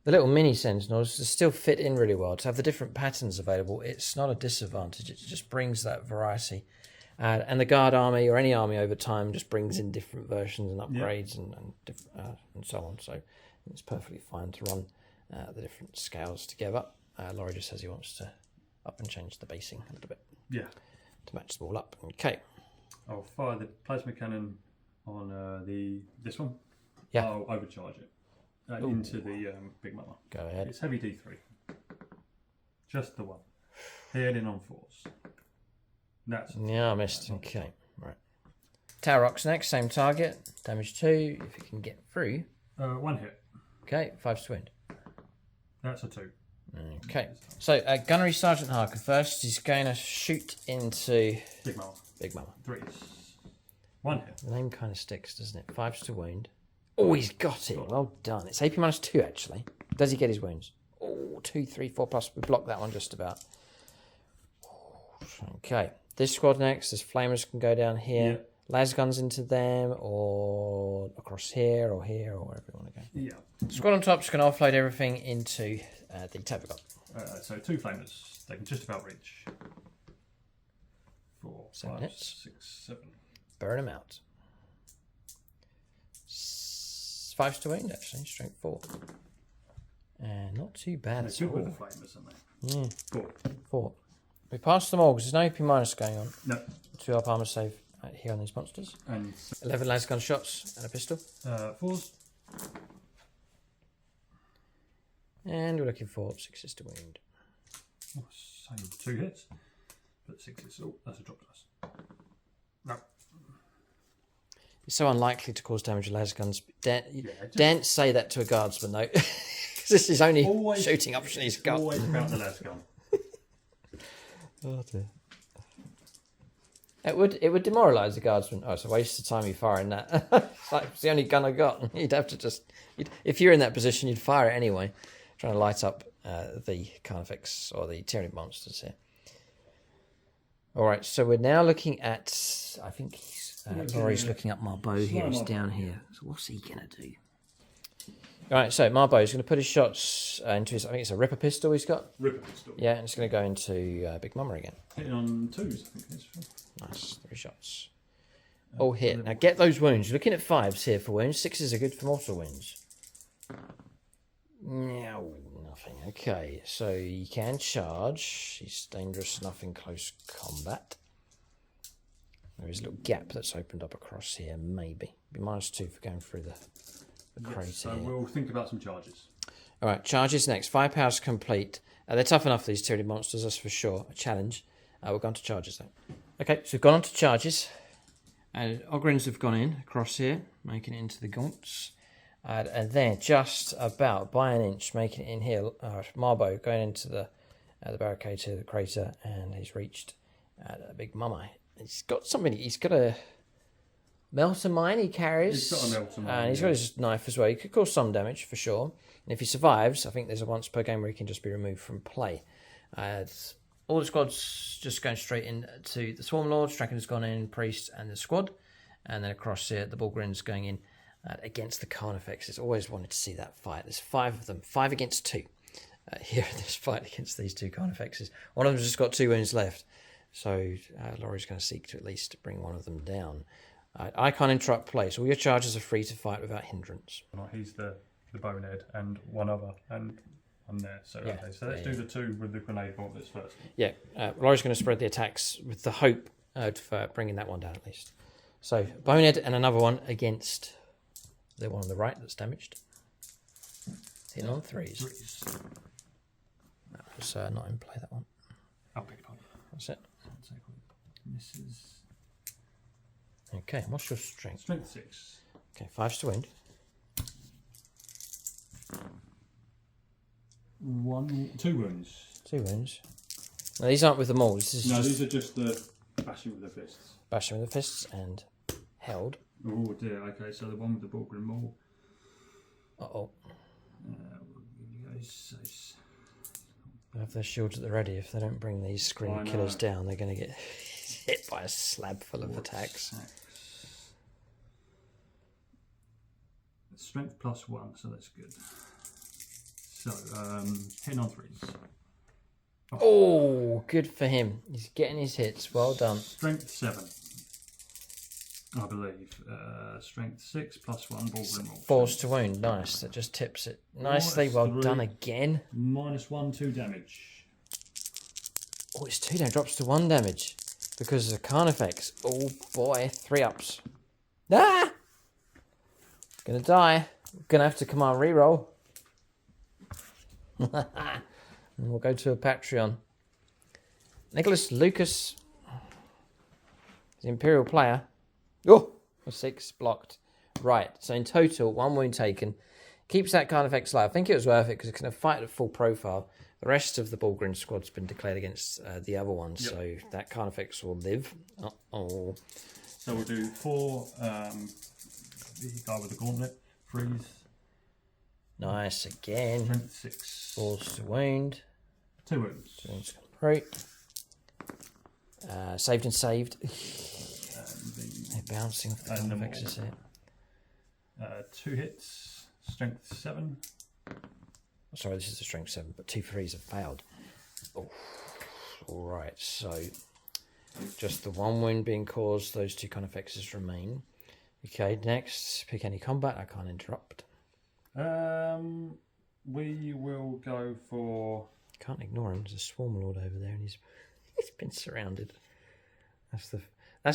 the little mini Sentinels still fit in really well. To have the different patterns available, it's not a disadvantage. It just brings that variety. And the Guard army or any army over time just brings in different versions and upgrades and so on. So it's perfectly fine to run the different scales together. Lawrie just says he wants to up and change the basing a little bit. Yeah. To match them all up. Okay. I'll fire the plasma cannon on this one. Yeah. I'll overcharge it into the Big Mama. Go ahead. It's heavy D3. Just the one. Heading on 4s. Yeah, I missed. Okay. Right. Tarok's next. Same target. Damage 2. If it can get through. 1 hit. Okay. 5's to win. That's a 2. Okay, so Gunnery Sergeant Harker first. He's going to shoot into Big Mama. 3s. 1 hit. The name kind of sticks, doesn't it? 5's to wound. Oh, he's got it. Well done. It's AP -2 actually. Does he get his wounds? Oh, 2, 3, 4 plus. We blocked that one just about. Okay, this squad next. There's flamers can go down here. Yeah. Las guns into them, or across here, or wherever you want to go. Yeah. Squad on top's going to offload everything into the Tabagog. So 2 flamers. They can just about reach. 4, 7 5, hits. 6, 7. Burn them out. 5's to wound actually. Strength 4. And not too bad at all. Good with the flamers, aren't they? 4. We passed them all because there's no AP minus going on. No. 2 up armor save here on these monsters. And 11 las gun shots and a pistol. 4s. And we're looking for 6's to wound. Oh, same 2 hits. But 6s. Oh, that's a drop dice. No. It's so unlikely to cause damage with las guns. Don't say that to a guardsman though. Because this is only shooting option he's got. Always about the las gun. Oh dear. It would demoralise the guardsman. Oh, it's a waste of time you firing that. It's the only gun I got. You'd have to if you're in that position, you'd fire it anyway, trying to light up the Carnifex or the Tyranid monsters here. All right, so we're now looking at. I think Laurie's looking up Marbeau here. He's down here. So what's he gonna do? All right, so Marbeau's going to put his shots into his. I think it's a Ripper pistol he's got. Ripper pistol. Yeah, and it's going to go into Big Mama again. Hitting on 2s, I think it is. Nice, 3 shots. All hit. Now get those wounds. You're looking at 5s here for wounds. 6s are good for mortal wounds. No, nothing. Okay, so you can charge. He's dangerous enough in close combat. There is a little gap that's opened up across here, maybe. Be -2 for going through the crater. So we'll think about some charges. All right, charges next. 5 powers complete. They're tough enough, these Tyranid monsters, that's for sure. A challenge. We're going to charges, though. Okay, so we've gone on to charges. Ogryns have gone in across here, making it into the gaunts. And then just about by an inch, making it in here. Marbo going into the barricade to the crater, and he's reached a big mummy. He's got something. He's got a melter mine he carries. He's got a melter mine. And he's got his knife as well. He could cause some damage for sure. And if he survives, I think there's a once per game where he can just be removed from play. All the squads just going straight into the Swarm Lord. Strachan has gone in, Priest, and the squad. And then across here, the Bullgrin's going in against the Carnifexes. Always wanted to see that fight. There's 5 of them, 5 against 2. Here in this fight against these 2 Carnifexes. One of them's just got 2 wounds left. So Laurie's going to seek to at least bring one of them down. I can't interrupt play, so all your charges are free to fight without hindrance. He's the bonehead and one other, and I'm there. So Yeah, okay, so let's do the 2 with the grenade gauntlets first. Yeah, Laurie's going to spread the attacks with the hope of bringing that one down at least. So bonehead and another one against the one on the right that's damaged. Hitting on 3s. That was not in play, that one. I'll pick it up. That's it. Misses. Okay, what's your strength? Strength 6. Okay, 5's to wound. 2 wounds. 2 wounds. Now these aren't with the mauls. These are just the bashing with the fists. Bashing with the fists and held. Oh dear. Okay, so the one with the Bullgrin maul. Uh-oh. Nice. They have their shields at the ready. If they don't bring these screen killers down, they're going to get hit by a slab full of attacks. Strength +1, so that's good. So, hitting on 3s. Oh, good for him. He's getting his hits. Well done. Strength 7, I believe. Strength 6 +1, Bullgrin maul. 4's to wound. Nice. That just tips it. Nicely. Well done again. -1, 2 damage. Oh, it's 2 damage. Drops to 1 damage because of the Carnifex. Oh boy, 3 ups. Ah! Gonna die. Gonna have to command reroll. And we'll go to a Patreon. Nicholas Lucas, the Imperial player. Oh, a 6 blocked. Right, so in total, 1 wound taken. Keeps that Carnifex alive. I think it was worth it because it's going to fight at full profile. The rest of the Bullgrin squad's been declared against the other ones, so that Carnifex will live. Uh-oh. So we'll do 4, the guy with the gauntlet, 3s. Nice again. Strength 6. 4's to wound. 2 wounds. Wounds complete. Saved and saved. They're bouncing off the Carnifexes here. 2 hits. Strength 7. Sorry, this is the strength 7, but 2 3s have failed. Oh, all right. So just the 1 wound being caused. Those 2 Carnifexes remain. Okay, next, pick any combat. I can't interrupt. We will go for. Can't ignore him. There's a Swarm Lord over there, and he's been surrounded. That's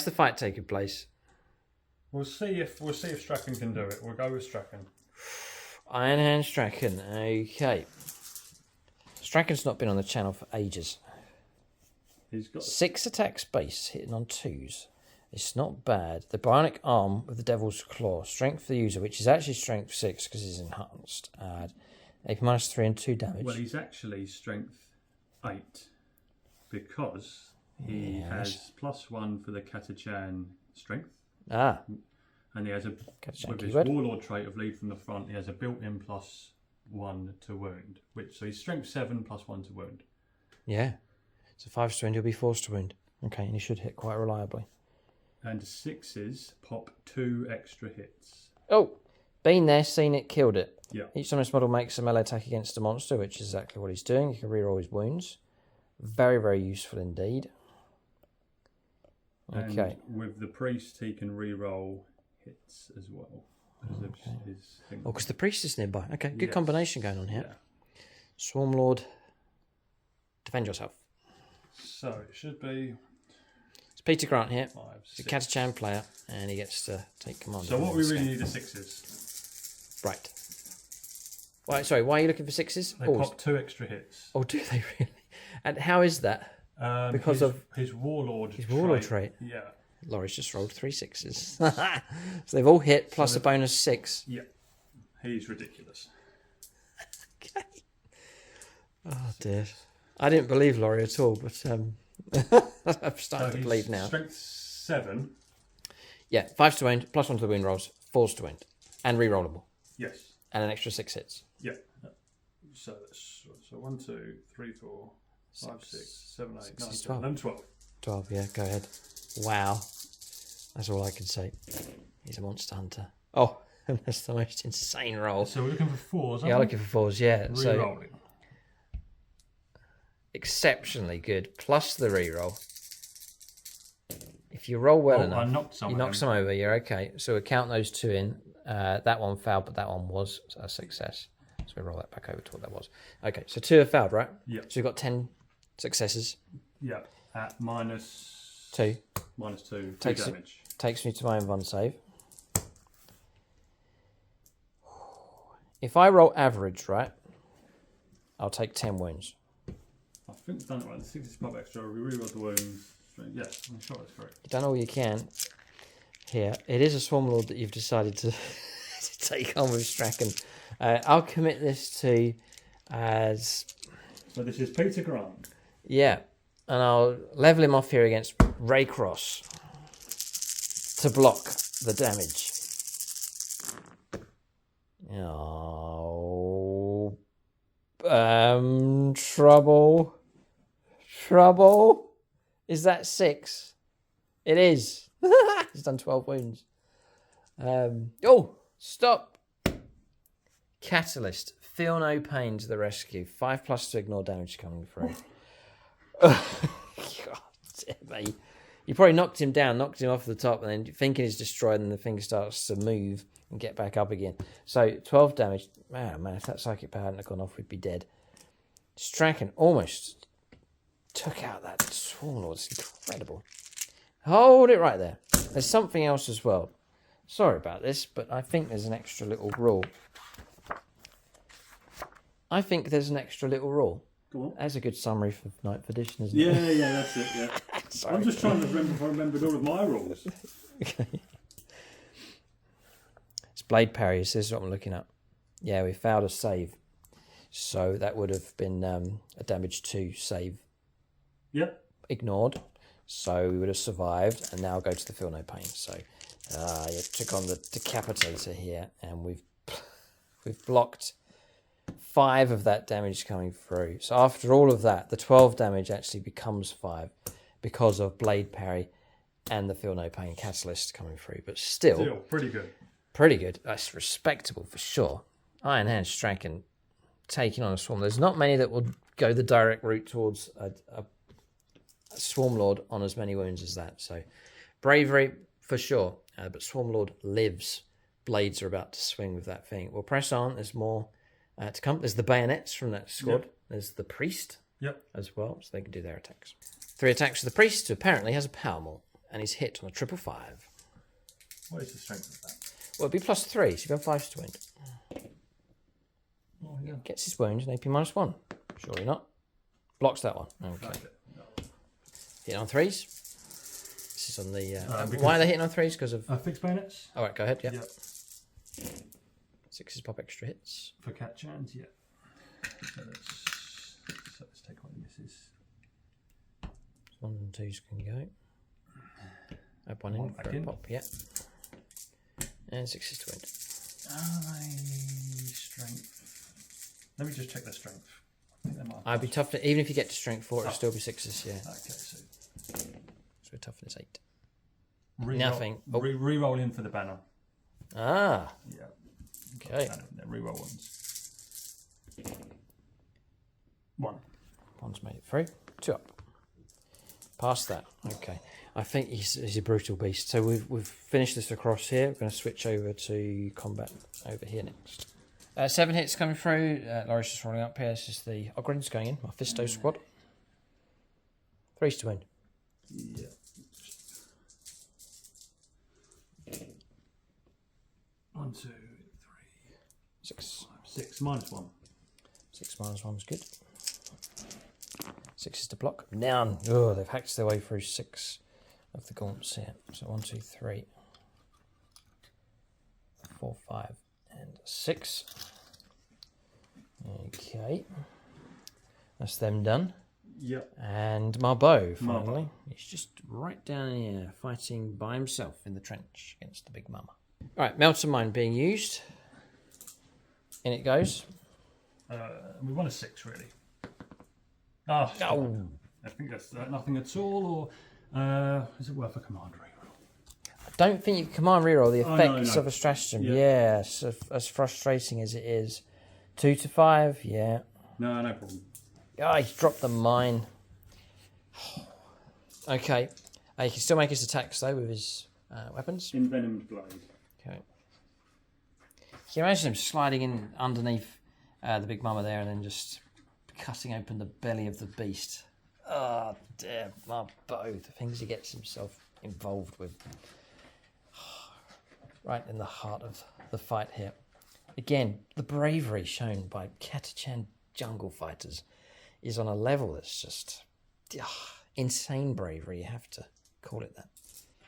the fight taking place. We'll see if Strachan can do it. We'll go with Strachan. Iron Hand Strachan. Okay. Strachan's not been on the channel for ages. He's got 6 attacks base, hitting on 2s. It's not bad. The bionic arm with the Devil's Claw. Strength for the user, which is actually strength 6 because he's enhanced. AP -3 and 2 damage. Well, he's actually strength 8 because he has +1 for the Catachan strength. And he has with his Warlord trait of lead from the front, he has a built-in +1 to wound. So he's strength 7 +1 to wound. Yeah. So 5's to wound, he'll be 4's to wound. Okay, and he should hit quite reliably. And 6s pop 2 extra hits. Oh, been there, seen it, killed it. Yeah. Each time this model makes a melee attack against a monster, which is exactly what he's doing. He can reroll his wounds. Very, very useful indeed. Okay. And with the priest, he can reroll hits as well. Because the priest is nearby. Okay, good combination going on here. Yeah. Swarm Lord, defend yourself. So it should be. It's Peter Grant here. 5, 6. He's a Catachan player, and he gets to take command. So what we really need are 6s. Right. Why are you looking for sixes? They pop 2 extra hits. Oh, do they really? And how is that? Because of his warlord trait. Yeah. Laurie's just rolled 3 sixes. So they've all hit plus a bonus 6. Yeah. He's ridiculous. Okay. Oh dear. I didn't believe Lawrie at all, but I'm starting to believe now. Strength 7. Yeah, 5 to wound, plus 1 to the wound rolls, 4s to wound. And re-rollable. Yes. And an extra 6 hits. Yeah. So 1, 2, 3, 4, 5, 6, 7, 8, 9, 10, 11, 12. 12, yeah, go ahead. Wow. That's all I can say. He's a monster hunter. Oh, and that's the most insane roll. So we're looking for 4s, Yeah, looking for 4s, yeah. Re-rolling. So, exceptionally good, plus the re-roll. If you roll well enough, I knocked some you knock some over, you're okay. So we count those 2 in. That one failed, but that one was a success. So we roll that back over to what that was. Okay, so 2 have failed, right? Yeah. So you've got 10 successes. Yeah, at minus 2. Minus 2 Takes damage. Takes me to my invuln save. If I roll average, right, I'll take 10 wounds. I think we've done it right. The 6 is pop extra. We reroll the wounds. Yeah, I'm sure that's correct. You've done all you can. Here, it is a Swarm Lord that you've decided to, to take on with Strachan. I'll commit this to as... So this is Peter Grant. Yeah, and I'll level him off here against Raycross to block the damage. Oh, trouble. Is that 6? It is. He's done 12 wounds. Oh, stop. Catalyst. Feel no pain to the rescue. 5+ to ignore damage coming through. God damn me. You probably knocked him down, knocked him off the top, and then thinking he's destroyed, and the thing starts to move and get back up again. So 12 damage. Man, if that psychic power hadn't gone off, we'd be dead. Strachan almost took out that Swarm Lord. It's incredible. Hold it right there. There's something else as well. Sorry about this, but I think there's an extra little rule. Go on. That's a good summary for 9th edition, isn't it? Yeah, that's it, yeah. Sorry. I'm just trying to remember if I remembered all of my rules. Okay. It's blade parries. This is what I'm looking at. Yeah, we failed a save. So that would have been a damage 2 save. Yep. Ignored. So we would have survived and now go to the feel no pain. So you took on the decapitator here, and we've blocked 5 of that damage coming through. So after all of that, the 12 damage actually becomes 5 because of blade parry and the feel no pain catalyst coming through. But still pretty good. Pretty good. That's respectable for sure. Iron Hand Strachan taking on a Swarm. There's not many that will go the direct route towards a Swarm Lord on as many wounds as that. So bravery for sure. But Swarm Lord lives. Blades are about to swing with that thing. We'll press on. There's more to come. There's the bayonets from that squad. Yep. There's the priest as well, so they can do their attacks. 3 attacks for the priest, who apparently has a power maul, and he's hit on a 555. What is the strength of that? Well, it'd be +3, so you go 5 to wound. Oh, yeah. Gets his wound and AP -1. Surely not. Blocks that one. Okay. Hitting on 3s. This is on the... why are they hitting on 3s? Because of... Fixed bayonets? All right, go ahead, yeah. Yep. 6s pop extra hits. For Catachans, yeah. So let's take one of the misses. 1s and 2s can go. Add 1 in for a pop, yeah. And 6s to wound. Strength. Let me just check their strength. I think they might. I'd be tough to, even if you get to strength 4, it'll still be 6s, yeah. Okay, so we're toughness 8. Nothing. Re-roll in for the banner. Ah. Yeah. Okay. Re-roll ones. 1. 1's made it through. 2 up. Past that. Okay. I think he's a brutal beast. So we've finished this across here. We're going to switch over to combat over here next. 7 hits coming through. Laurie's just rolling up here. This is the Ogrins going in. Mephisto squad. 3s to win. Yeah. 1, 2, 3, 6. 5, 6 minus 1. 6 minus 1 was good. 6 is to block. Down. Oh, they've hacked their way through 6 of the gaunts here. So 1, 2, 3, 4, 5, and 6. Okay. That's them done. Yep. And Marbeau, finally. He's just right down here, fighting by himself in the trench against the big mama. Right, Melter Mine being used. In it goes. We want a 6, really. Oh, oh. I think that's nothing at all, or is it worth a command reroll? I don't think you can command reroll the effects no. of a stratagem. Yeah, so as frustrating as it is. 2 to 5, yeah. No problem. Oh, he's dropped the mine. Okay. He can still make his attacks, though, with his weapons. Envenomed blade. Okay. Can you imagine him sliding in underneath the big mama there and then just cutting open the belly of the beast? Oh, dear. My bow. The things he gets himself involved with. Right in the heart of the fight here. Again, the bravery shown by Catachan Jungle Fighters is on a level that's just insane bravery. You have to call it that.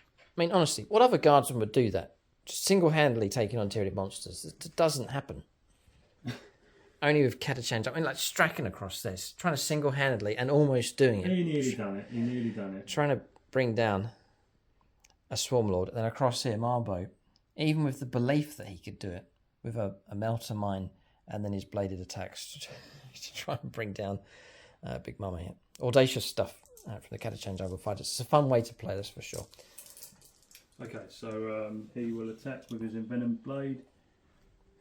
I mean, honestly, what other guardsman would do that? Just single-handedly taking on Tyranid monsters. It doesn't happen. Only with Catachan. I mean, like Strachan across this, trying to single-handedly and almost doing it. He nearly done it. Trying to bring down a Swarm Lord, and then across here, Marbeau, even with the belief that he could do it, with a Melter Mine and then his bladed attacks to try and bring down Big Mama here. Audacious stuff from the Catachan Jungle Fighters. It's a fun way to play this for sure. Okay, so he will attack with his Envenomed blade,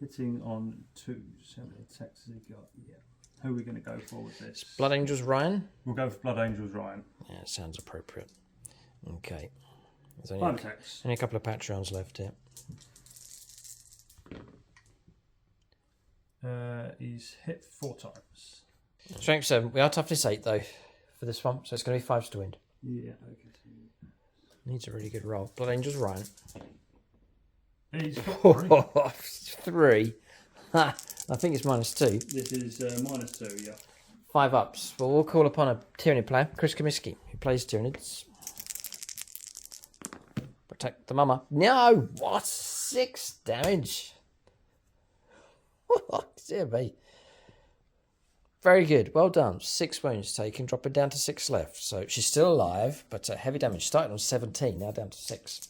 hitting on 2. So how many attacks has he got? Yeah. Who are we going to go for with this? Blood Angels Ryan? We'll go for Blood Angels Ryan. Yeah, it sounds appropriate. Okay. There's 5 attacks. Only a couple of Patreons left here. He's hit 4 times. Strength 7. We are toughness 8 though for this one, so it's going to be 5 to win. Yeah, okay. Needs a really good roll. Blood Angels Ryan. He's got 3. I think it's -2. This is -2, yeah. 5 ups. Well, we'll call upon a Tyranid player, Chris Comiskey, who plays Tyranids. Protect the mama. No! What? 6 damage. Dear me. Very good. Well done. 6 wounds taken, dropping down to 6 left. So she's still alive, but heavy damage. Starting on 17, now down to 6.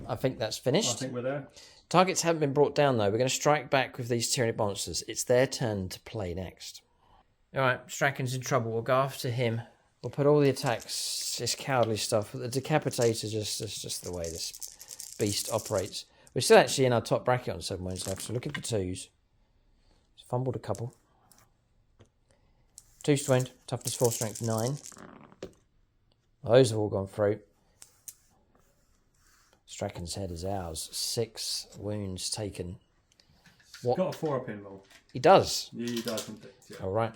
I think that's finished. I think we're there. Targets haven't been brought down, though. We're going to strike back with these Tyranid monsters. It's their turn to play next. All right, Strachan's in trouble. We'll go after him. We'll put all the attacks, this cowardly stuff. But the Decapitator is just the way this beast operates. We're still actually in our top bracket on 7 wounds left, so looking for 2s. Fumbled a couple. 2 wound, toughness 4, strength 9. Those have all gone through. Strachan's head is ours. 6 wounds taken. What? Got a 4-up in roll. He does. Yeah, he does. Yeah. All right.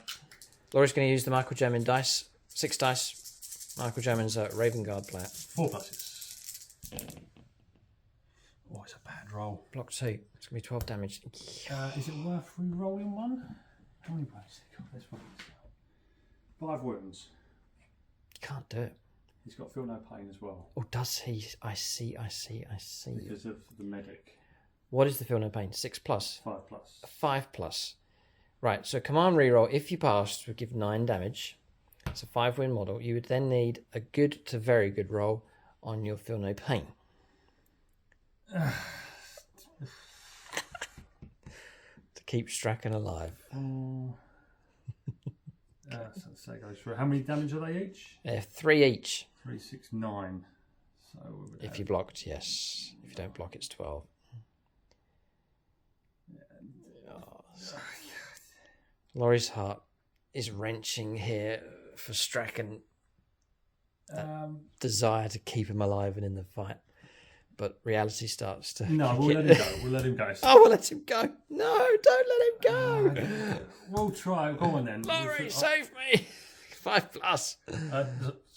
Laurie's going to use the Michael German dice. 6 dice. Michael German's a Raven Guard player. 4 pluses. Oh, it's a bad roll. Block 2. It's going to be 12 damage. Is it worth re-rolling one? How many wounds? This one. 5 wounds. Can't do it. He's got feel no pain as well. Oh, does he? I see. Because of the medic. What is the feel no pain? 6 plus? 5 plus. 5 plus. Right, so command reroll, if you passed, would give 9 damage. It's a 5 win model. You would then need a good to very good roll on your feel no pain. To keep Strachan alive. So it goes through. How many damage are they each? 3 each. 3, 6, 9. So if you blocked, yes. If you don't block, it's 12. Laurie's heart is wrenching here for Strachan. Desire to keep him alive and in the fight. But reality starts to... No, we'll let him go. We'll let him go. Oh, we'll let him go. No, don't let him go. We'll try. Go on then. Laurie, save me. 5 plus.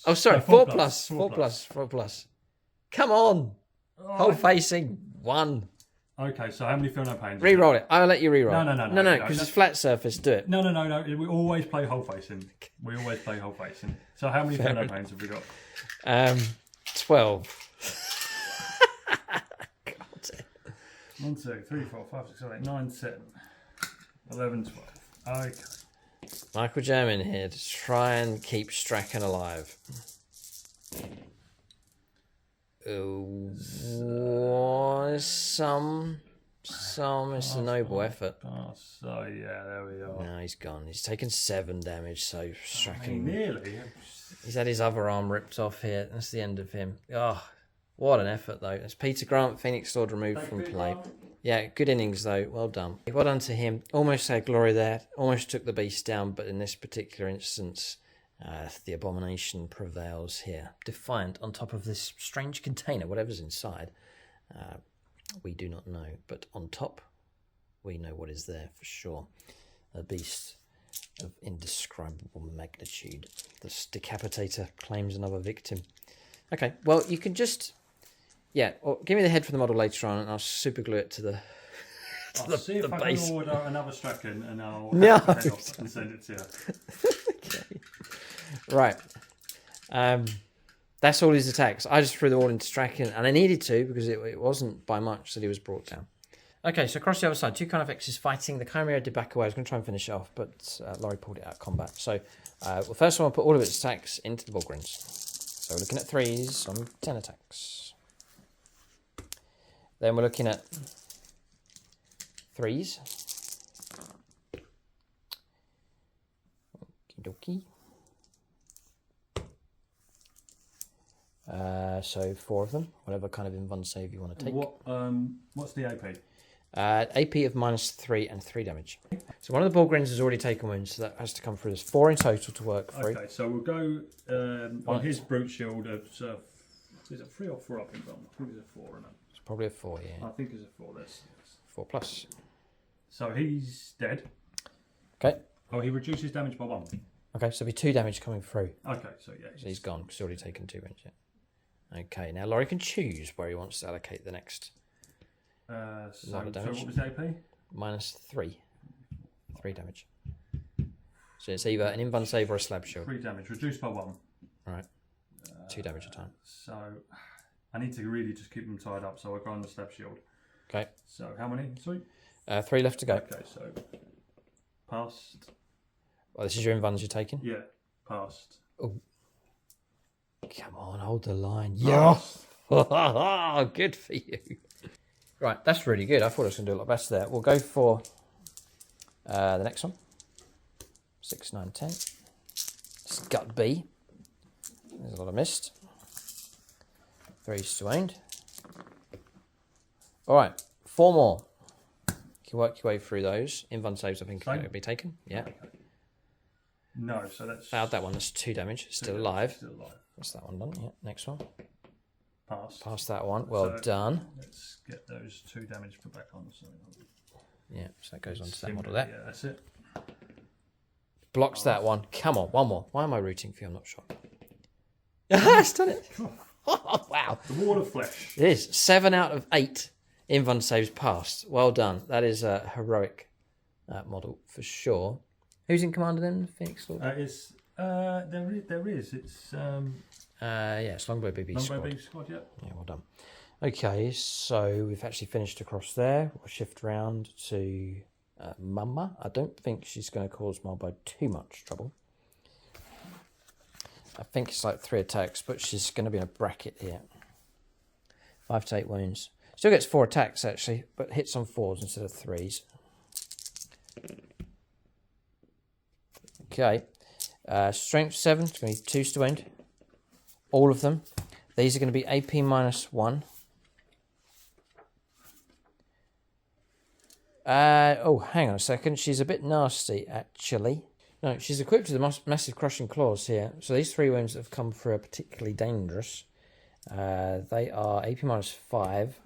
Oh, sorry, 4 plus. 4 plus. 4 plus. Come on. Whole facing 1. Okay, so how many feel no pains? Re-roll it. I'll let you re-roll. No, because it's flat surface. Do it. No. We always play whole facing. So how many feel no pains have we got? 12. God. 1, 2, 3, 4, 5, 6, 7, 8, 9, 10, 11, 12. Okay. Michael German here to try and keep Strachan alive. It's a noble effort. So yeah, there we are. No, he's gone. He's taken 7 damage, so Strachan... nearly. He's had his other arm ripped off here. That's the end of him. Oh, what an effort, though. That's Peter Grant, Phoenix Sword removed from play. Yeah, good innings, though. Well done. Well done to him. Almost had glory there. Almost took the beast down, but in this particular instance, the abomination prevails here. Defiant on top of this strange container, whatever's inside. We do not know, but on top, we know what is there for sure. A beast of indescribable magnitude. This decapitator claims another victim. Okay, well, you can just... Yeah, or give me the head for the model later on, and I'll super glue it to the I'll see if I base. can order another Strachan, and I'll No. head off and send it to you. Okay. Right. That's all his attacks. I just threw them all into Strachan, and I needed to because it wasn't by much that he was brought down. Okay, so across the other side, 2 Carnifexes fighting. The Chimera did back away. I was going to try and finish it off, but Lawrie pulled it out of combat. So, well, first one, I'll put all of its attacks into the Bullgrins. So we're looking at 3s on 10 attacks. Then we're looking at 3s. Okie dokie. So 4 of them, whatever kind of invuln save you want to take. What's the AP? AP of -3 and 3 damage. So one of the Bullgrins has already taken wounds, so that has to come through. There's 4 in total to work through. Okay, so we'll go on his brute shield. Is it 3 or 4 up in bottom? I think it's a 4, isn't it? It's probably a 4, yeah. I think it's a 4. That's 4 plus. So he's dead. Okay. Oh, he reduces damage by 1. Okay, so it'll be 2 damage coming through. Okay, so yeah. So he's gone because he's already taken 2 wounds. Yeah. Okay, now Lawrie can choose where he wants to allocate the next. So what was the AP? -3. 3 damage. So it's either an invuln save or a slab shield. 3 damage, reduced by 1. Right. 2 damage a time. So I need to really just keep them tied up, so I go on the slab shield. Okay. So how many? 3? 3 left to go. Okay, so passed. Well, this is your invuns you're taking? Yeah, passed. Oh. Come on, hold the line. Yes! Good for you. Right, that's really good. I thought I was going to do a lot better there. We'll go for the next one. 6, 9, 10. Scut B. There's a lot of mist. 3's to wound. All right, 4 more. You can work your way through those. Invuln saves, I think, are going to be taken. Yeah. Okay. No, so that's... Failed that one. That's 2 damage. Still alive. Still alive. That's that one done. Yeah, next one. Passed. Pass that one. Well done. Let's get those 2 damage put back on. So yeah, so that goes on to that model there. Yeah, that's it. Blocks that one. Come on, one more. Why am I rooting for you? I'm not sure. It's done it. Oh, wow. The wall of flesh. It is. 7 out of 8 invuln saves passed. Well done. That is a heroic model for sure. Who's in command of them? Phoenix Lord? There is. It's it's Longbow BB Longbow squad. BB squad. Yeah. Yeah, well done. Okay, so we've actually finished across there. We'll shift round to Mama. I don't think she's going to cause Marbo too much trouble. I think it's like 3 attacks, but she's going to be in a bracket here. 5 to 8 wounds. Still gets 4 attacks actually, but hits on 4s instead of 3s. Okay. Strength 7, it's going to be 2s to wound. All of them. These are going to be AP -1. Hang on a second. She's a bit nasty, actually. No, she's equipped with the massive crushing claws here. So these 3 wounds that have come through are particularly dangerous. They are AP -5,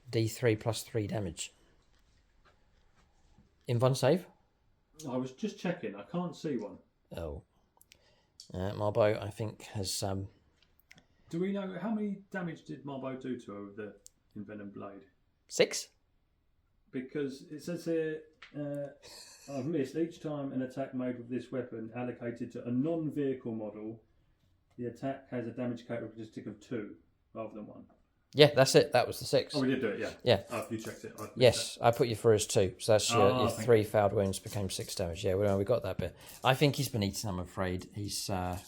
D3 plus 3 damage. Invuln save? I was just checking. I can't see one. Oh. Marbo, I think, has... Do we know how many damage did Marbo do to her with the envenomed blade? 6? because it says here, I've missed each time an attack made with this weapon allocated to a non-vehicle model. The attack has a damage characteristic of 2 rather than 1. Yeah, that's it. That was the 6. Oh, we did do it, yeah. Yeah. Oh, you checked it. Yes, I put you through as 2. So that's your 3 failed wounds became 6 damage. Yeah, we got that bit. I think he's been eaten, I'm afraid. He's a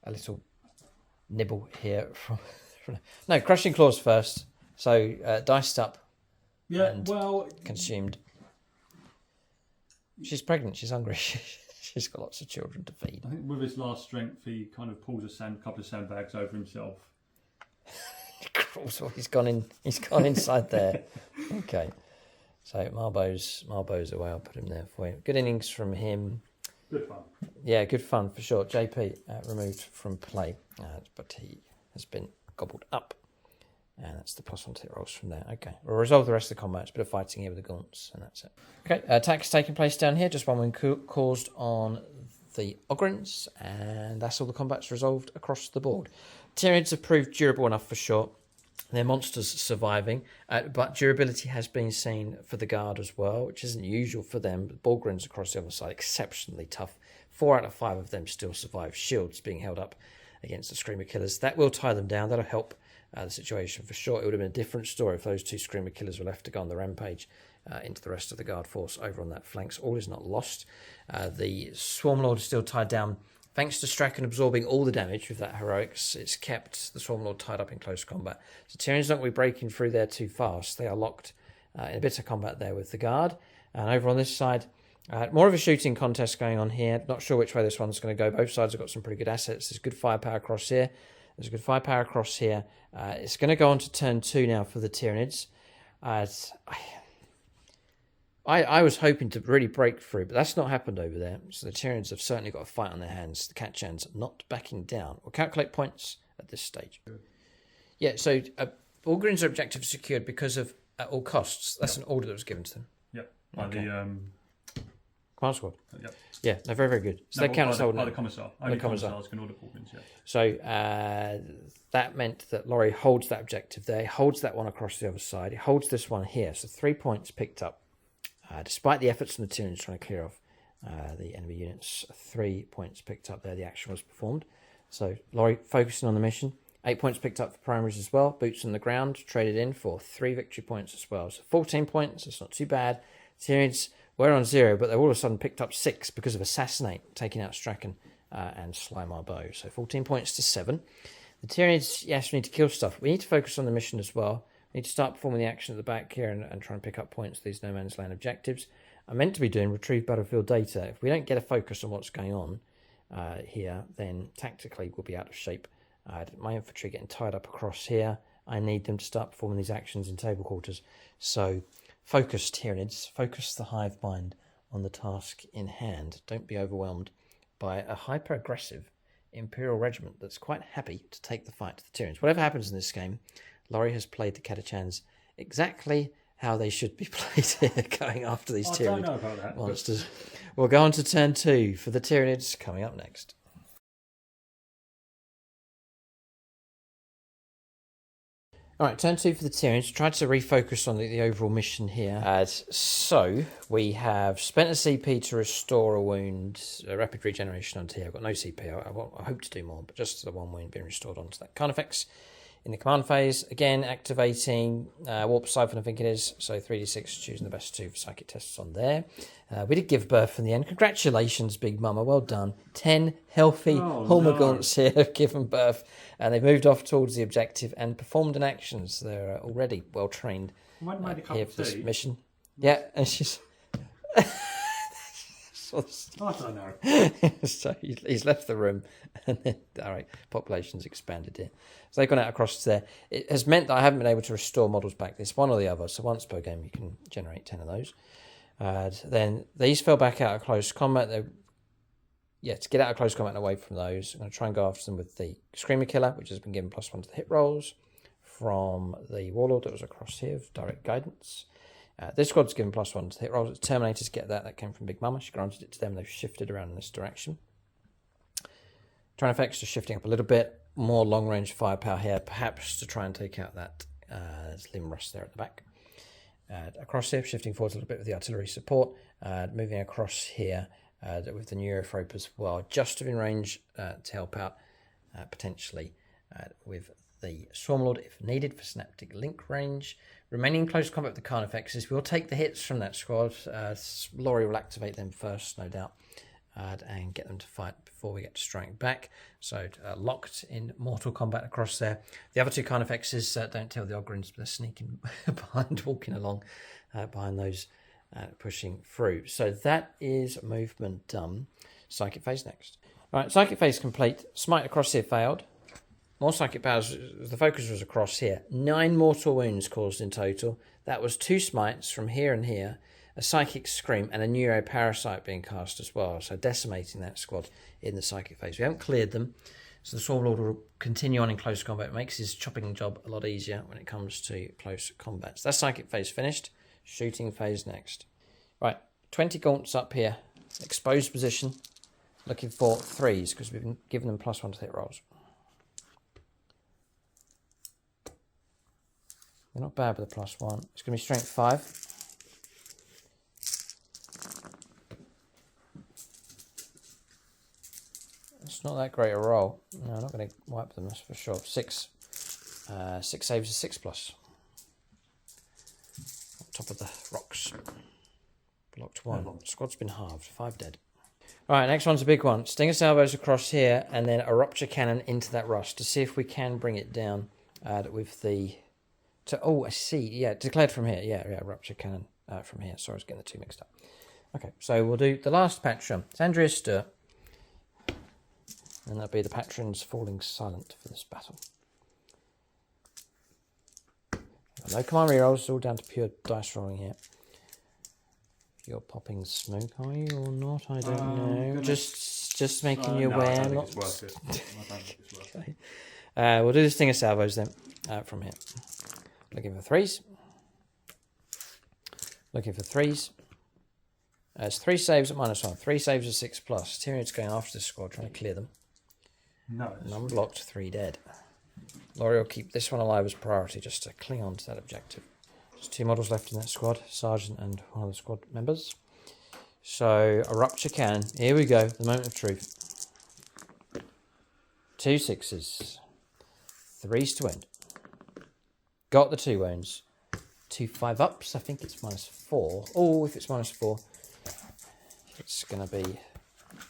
little nibble here from... No, crushing claws first. So diced up. Yeah, and consumed. She's pregnant. She's hungry. She's got lots of children to feed. I think with his last strength, he kind of pulls a couple of sandbags over himself. He crawls. He's gone in. He's gone inside there. Okay. So Marbo's away. I'll put him there for you. Good innings from him. Good fun. Yeah, good fun for sure. JP removed from play, but he has been gobbled up. And that's the +1 to hit rolls from there. Okay, we'll resolve the rest of the combat. It's a bit of fighting here with the gaunts, and that's it. Okay, attack's taking place down here. Just one wound caused on the Ogrins, and that's all the combat's resolved across the board. Tyranids have proved durable enough for sure. They're monsters surviving, but durability has been seen for the Guard as well, which isn't usual for them. But Borgrins across the other side, exceptionally tough. 4 out of 5 of them still survive. Shields being held up against the Screamer Killers. That will tie them down. That'll help the situation for sure. It would have been a different story if those 2 Screamer Killers were left to go on the rampage into the rest of the Guard force over on that flanks. All is not lost. The Swarmlord is still tied down. Thanks to Strachan absorbing all the damage with that heroics, it's kept the Swarmlord tied up in close combat. So Tyranids not going to be breaking through there too fast. They are locked in a bit of combat there with the Guard. And over on this side, more of a shooting contest going on here. Not sure which way this one's going to go. Both sides have got some pretty good assets. There's good firepower across here. There's a good firepower across here. It's going to go on to turn 2 now for the Tyranids. I was hoping to really break through, but that's not happened over there. So the Tyranids have certainly got a fight on their hands. The Catachans not backing down. We'll calculate points at this stage. Yeah, so Borgrins are objective secured because of at all costs. That's an order that was given to them. Yep. By the Command Squad. Yep. Yeah, they're very, very good. So they count as by the Commissar. Only Commissars can order Borgrins, yeah. So that meant that Lawrie holds that objective there. He holds that one across the other side. He holds this one here. So 3 points picked up. Despite the efforts from the Tyranids trying to clear off the enemy units, 3 points picked up there. The action was performed. So Lawrie focusing on the mission. 8 points picked up for primaries as well. Boots on the ground, traded in for 3 victory points as well. So 14 points, that's not too bad. Tyranids were on 0, but they all of a sudden picked up 6 because of Assassinate, taking out Strachan and Slimar Bow. So 14 points to 7. The Tyranids, yes, we need to kill stuff. We need to focus on the mission as well. We need to start performing the action at the back here and try and pick up points for these no man's land objectives. I'm meant to be doing retrieve battlefield data. If we don't get a focus on what's going on here, then tactically we'll be out of shape. My infantry getting tied up across here. I need them to start performing these actions in table quarters. So focus, Tyranids. Focus the hive mind on the task in hand. Don't be overwhelmed by a hyper-aggressive Imperial regiment that's quite happy to take the fight to the Tyranids. Whatever happens in this game, Lawrie has played the Catachans exactly how they should be played here, going after these Tyranid monsters. We'll go on to turn 2 for the Tyranids coming up next. Alright, turn 2 for the Tyranids. Try to refocus on the overall mission here. So, we have spent a CP to restore a wound, a rapid regeneration onto here. I've got no CP, I hope to do more, but just the 1 wound being restored onto that. Carnifex in the command phase, again activating Warp Siphon, I think it is. So 3d6, choosing the best 2 for psychic tests on there. We did give birth in the end. Congratulations, Big Mama, well done. 10 healthy Hormagaunts here have given birth, and they've moved off towards the objective and performed an action. So they're already well trained here for this mission. Yeah, and she's. I don't know. So he's left the room, and then, all right, population's expanded here. So they've gone out across there. It has meant that I haven't been able to restore models back. This one or the other. So once per game, you can generate 10 of those. Then these fell back out of close combat. To get out of close combat and away from those, I'm going to try and go after them with the Screamer Killer, which has been given +1 to the hit rolls from the Warlord that was across here with direct guidance. This squad's given +1 to hit rolls. Terminators get that. That came from Big Mama. She granted it to them. They've shifted around in this direction. Trying effects just shifting up a little bit. More long-range firepower here, perhaps to try and take out that Limb Rust there at the back. across here, shifting forward a little bit with the artillery support, moving across here with the new Airfrope as well, just within range to help out potentially with the Swarmlord if needed for synaptic link range. Remaining in close combat with the Carnifexes, we'll take the hits from that squad. Lawrie will activate them first, no doubt, and get them to fight before we get to strike back. So locked in mortal combat across there. The other two Carnifexes don't tell the Ogryns, but they're sneaking behind, walking along behind those, pushing through. So that is movement done. Psychic phase next. All right, psychic phase complete. Smite across here failed. More psychic powers. The focus was across here. 9 mortal wounds caused in total. That was 2 smites from here and here, a psychic scream, and a neuro parasite being cast as well. So decimating that squad in the psychic phase. We haven't cleared them, so the Swarmlord will continue on in close combat. It makes his chopping job a lot easier when it comes to close combat. So that's psychic phase finished. Shooting phase next. Right, 20 gaunts up here. Exposed position. Looking for 3s because we've been giving them +1 to hit rolls. They're not bad with a +1. It's going to be strength 5. It's not that great a roll. No, I'm not going to wipe them, that's for sure. 6 saves is 6+. On top of the rocks. Blocked 1. Squad's been halved. 5 dead. Alright, next one's a big one. Stinger salvos across here, and then a rupture cannon into that rust to see if we can bring it down with the... oh, I see. Yeah, declared from here. Yeah, rupture cannon from here. Sorry, I was getting the two mixed up. Okay, so we'll do the last patron. It's Andrea Stur. And that'll be the patrons falling silent for this battle. No command rerolls, it's all down to pure dice rolling here. You're popping smoke, are you, or not? I don't know. Just making you aware. I don't think it's worth it. I don't think it's worth it. Okay. We'll do the Stinger salvos then from here. Looking for 3s. Looking for 3s. It's 3 saves at -1. 3 saves at 6+. Tyranid's going after this squad, trying to clear them. No. None blocked, 3 dead. Lawrie will keep this one alive as priority, just to cling on to that objective. There's 2 models left in that squad, Sergeant and one of the squad members. So, a rupture cannon. Here we go, the moment of truth. 2 6s. 3s to end. Got the 2 wounds. 2 5-ups, I think it's -4. Oh, if it's -4, it's going to be...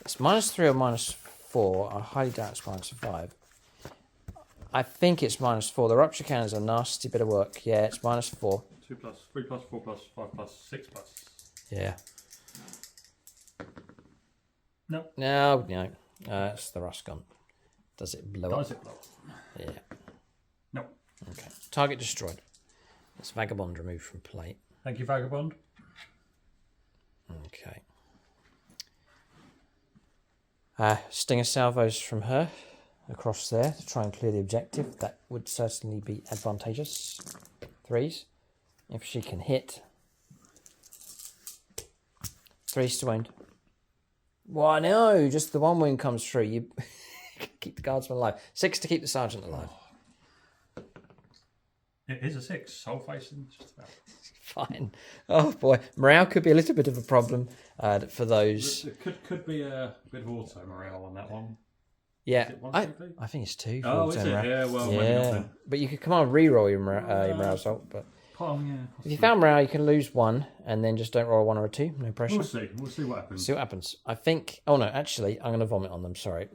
It's -3 or -4. I highly doubt it's -5. I think it's -4. The rupture cannons are a nasty bit of work. Yeah, it's -4. 2+, 3+, 4+, 5+, 6+. Yeah. No. No. It's the rust gun. Does it blow up? Does it blow up? Yeah. No. Okay. Target destroyed. It's Vagabond removed from plate. Thank you, Vagabond. Okay. Stinger salvos from her across there to try and clear the objective. That would certainly be advantageous. 3s. If she can hit. 3s to end. Why no? Just the 1 wound comes through. You keep the guardsman alive. 6 to keep the sergeant alive. It is a 6. Whole facing, just about. Fine. Oh boy, morale could be a little bit of a problem for those. It could be a bit of auto morale on that one. Yeah, CP? I think it's 2. For oh, is it? morale. Yeah, well, yeah. maybe not then. But you could come on reroll your morale result. But Oh, yeah. if you found morale, you can lose 1 and then just don't roll a 1 or a 2. No pressure. We'll see. We'll see what happens. See what happens. I think. Oh no, actually, I'm going to vomit on them. Sorry.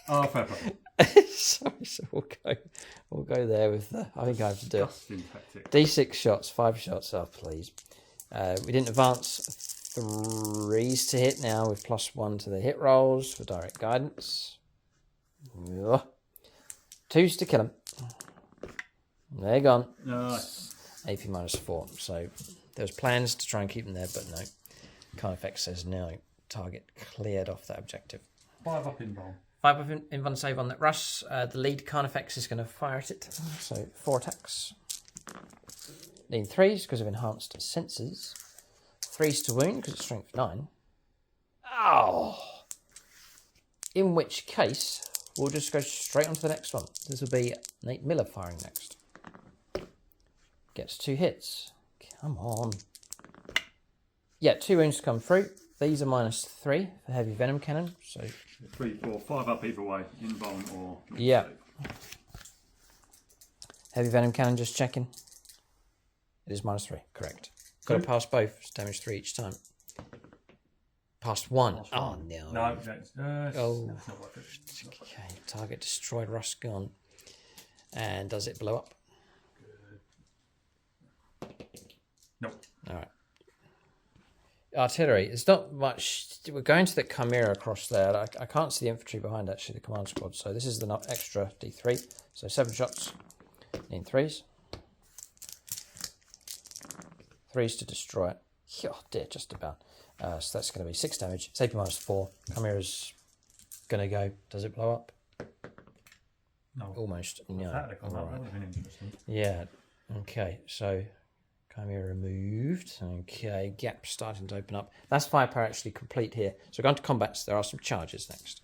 Oh, fair play. Sorry, so we'll go there with the... I think I have to do it. Disgusting tactic. D6 shots, 5 shots. Oh, please. We didn't advance 3s to hit now with +1 to the hit rolls for direct guidance. Ugh. 2s to kill them. They're gone. AP -4. So there's plans to try and keep them there, but no. Carnifex says no. Target cleared off that objective. 5 up in roll. 5 up in one save on that rush. The lead Carnifex is going to fire at it. So 4 attacks. Need 3s because of enhanced senses. 3s to wound because it's strength 9. Oh! In which case, we'll just go straight on to the next one. This will be Nate Miller firing next. Gets 2 hits. Come on. Yeah, 2 wounds come through. These are -3 for heavy venom cannon. So 3, 4, 5 up either way, invuln or. Yeah. Heavy venom cannon, just checking. It is -3, correct. Got to pass both. It's damage 3 each time. Passed 1. Oh no. No, that's not worth it. Okay, target destroyed, rust gone. And does it blow up? No. Alright. Artillery. There's not much. We're going to the Chimera across there. I can't see the infantry behind, actually, the command squad. So this is the extra D3. So 7 shots in 3s. 3s to destroy it. Oh dear, just about. So that's going to be 6 damage. It's AP -4. Chimera's going to go. Does it blow up? No. Almost. No. That would have been interesting. Yeah. Okay. So Chimera removed. Okay. Gap starting to open up. That's firepower actually complete here. So we're going to combats. There are some charges next.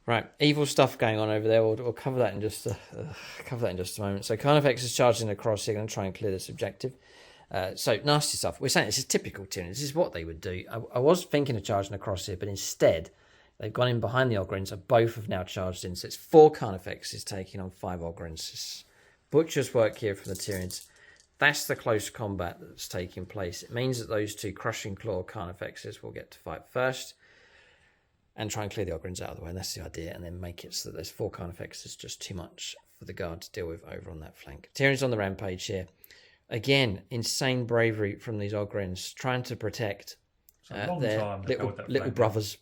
Right. Evil stuff going on over there. We'll cover that in just a moment. So Carnifex is charging across here. Going to try and clear this objective. So nasty stuff. We're saying this is typical Tyranid. This is what they would do. I was thinking of charging across here, but instead they've gone in behind the Ogrins, so both have now charged in. So it's 4 Carnifexes taking on 5 Ogrins. It's butcher's work here from the Tyranids. That's the close combat that's taking place. It means that those 2 Crushing Claw Carnifexes will get to fight first and try and clear the Ogrins out of the way. And that's the idea. And then make it so that there's 4 Carnifexes, just too much for the guard to deal with over on that flank. Tyranids on the rampage here. Again, insane bravery from these Ogrins, trying to protect their little brothers.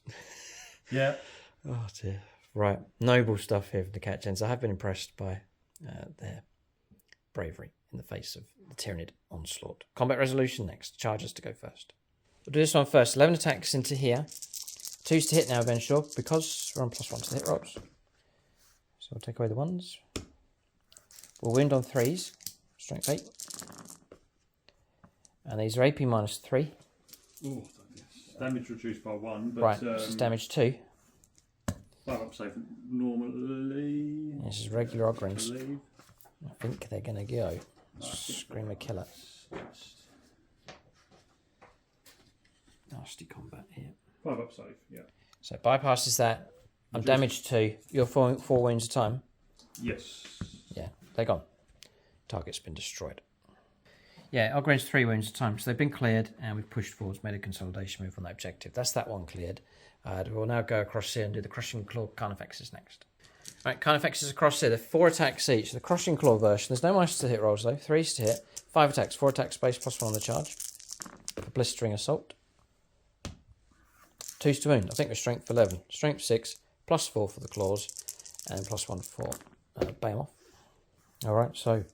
Yeah. Oh dear. Right. Noble stuff here from the Catachans. I have been impressed by their bravery in the face of the Tyranid onslaught. Combat resolution next. Chargers to go first. We'll do this one first. 11 attacks into here. 2s to hit now, Ben Shaw, because we're on +1 to the hit rolls. So we'll take away the 1s. We'll wound on 3s. Strength 8. And these are AP -3. Ooh, damage reduced by 1, but right, this is damage 2. 5 up safe normally. This is regular Ogrins. I think they're going to go. Screamer killer. Nasty combat here. 5 up safe, yeah. So bypasses that. I'm damaged 2. You're 4 wounds a time? Yes. Yeah, they're gone. Target's been destroyed. Yeah, Ogrins 3 wounds a time. So they've been cleared and we've pushed forwards, made a consolidation move on that objective. That's that one cleared. We'll now go across here and do the Crushing Claw Carnifexes next. Right, Carnifexes across here. They're 4 attacks each. The Crushing Claw version. There's no minus to hit rolls though. 3s to hit. 5 attacks. 4 attacks space +1 on the charge. For blistering assault. 2s to wound. I think we're strength 11. Strength 6. +4 for the claws. And +1 for bam off. Alright, so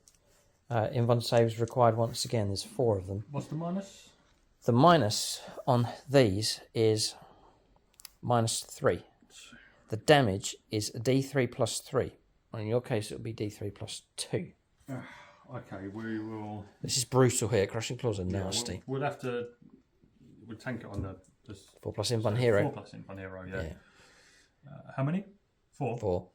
invuln saves required once again. There's 4 of them. What's the minus? The minus on these is -3. The damage is a D3 +3. Well, in your case, it'll be D3 +2. Okay, we will. This is brutal here. Crushing Claws are nasty. We'll have to. We'll tank it on the 4+ invuln hero. 4+ invuln hero, yeah. How many? 4. 4.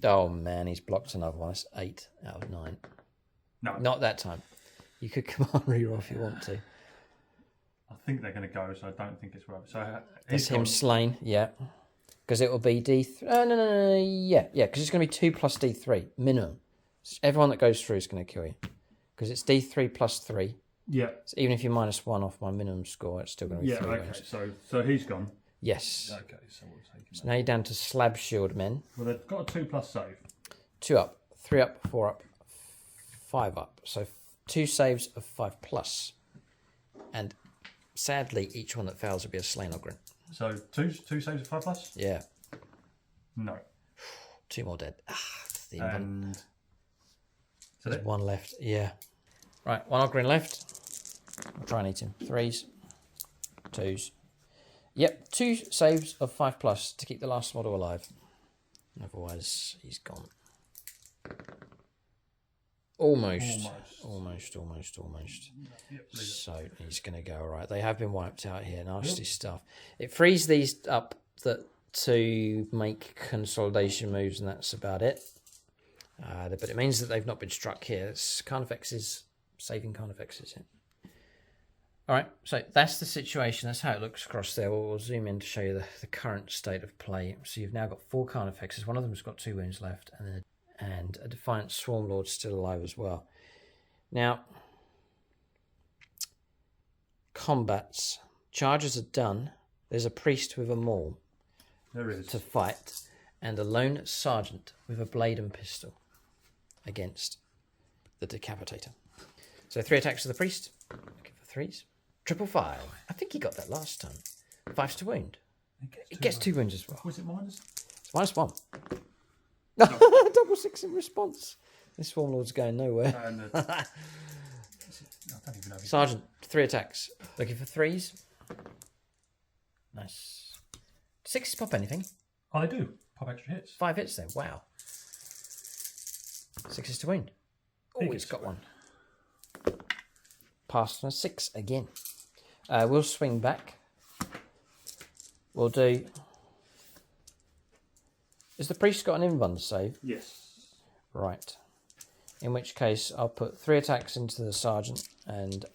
Oh man, he's blocked another one. It's 8 out of 9. No, not that time. You could command reroll if you want to. I think they're going to go, so I don't think it's right. So it's him slain, yeah. Because it will be D3. No. Yeah, because it's going to be 2 + D3 minimum. Everyone that goes through is going to kill you because it's D3 +3. Yeah. So even if you -1 off my minimum score, it's still going to be 3 okay. wounds. So he's gone. Yes. Okay, so we'll take him. So now you're down to slab shield men. Well, they've got a 2+ save. 2 up, 3 up, 4 up, 5 up. So 2 saves of 5+. And sadly, each one that fails will be a slain Ogren. So two saves of 5+? Yeah. No. 2 more dead. The and there's 1 left. Yeah. Right, 1 Ogren left. I'll try and eat him. 3s, 2s. Yep, 2 saves of 5+ to keep the last model alive. Otherwise, he's gone. Almost. Yep, so he's going to go all right. They have been wiped out here. Nasty stuff. It frees these up to make consolidation moves, and that's about it. But it means that they've not been struck here. Carnifexes saving Carnifexes. Yeah. All right, so that's the situation. That's how it looks across there. We'll zoom in to show you the current state of play. So you've now got 4 Carnifexes. One of them's got 2 wounds left, and a Defiant Swarmlord still alive as well. Now, combats. Charges are done. There's a priest with a maul. There is. To fight, and a lone sergeant with a blade and pistol against the Decapitator. So 3 attacks to the priest. Looking for 3s. 555. I think he got that last time. 5s to wound. It gets 2 wounds as well. Was it minus? It's -1. No. Double 6 in response. This Swarmlord's going nowhere. I don't even know. Sergeant, 3 attacks. Looking for 3s. Nice. 6s pop anything? Oh, they do. Pop extra hits. 5 hits then. Wow. 6s to wound. Oh, it's got 1. Passed on a 6 again. We'll swing back. We'll do... Has the priest got an invuln save? Yes. Right. In which case, I'll put 3 attacks into the sergeant and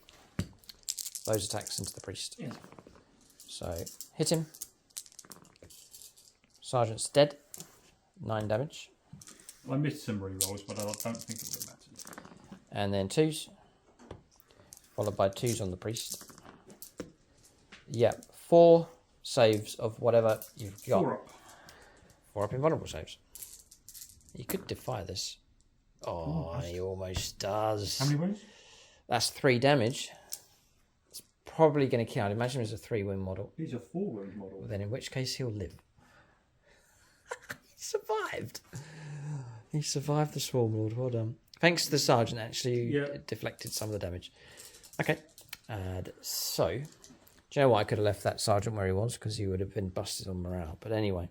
those attacks into the priest. Yeah. So, hit him. Sergeant's dead. 9 damage. I missed some rerolls, but I don't think it would matter. And then 2s. Followed by 2s on the priest. Yep. 4 saves of whatever you've got. 4 up. 4 up invulnerable saves. You could defy this. Oh, he almost does. How many wounds? That's 3 damage. It's probably going to kill. I'd imagine it's a 3-wound model. He's a 4-wound model. Well, then in which case he'll live. He survived. He survived the Swarmlord. Well done. Thanks to the sergeant, actually, who deflected some of the damage. Okay. So, do you know what? I could have left that sergeant where he was because he would have been busted on morale. But anyway,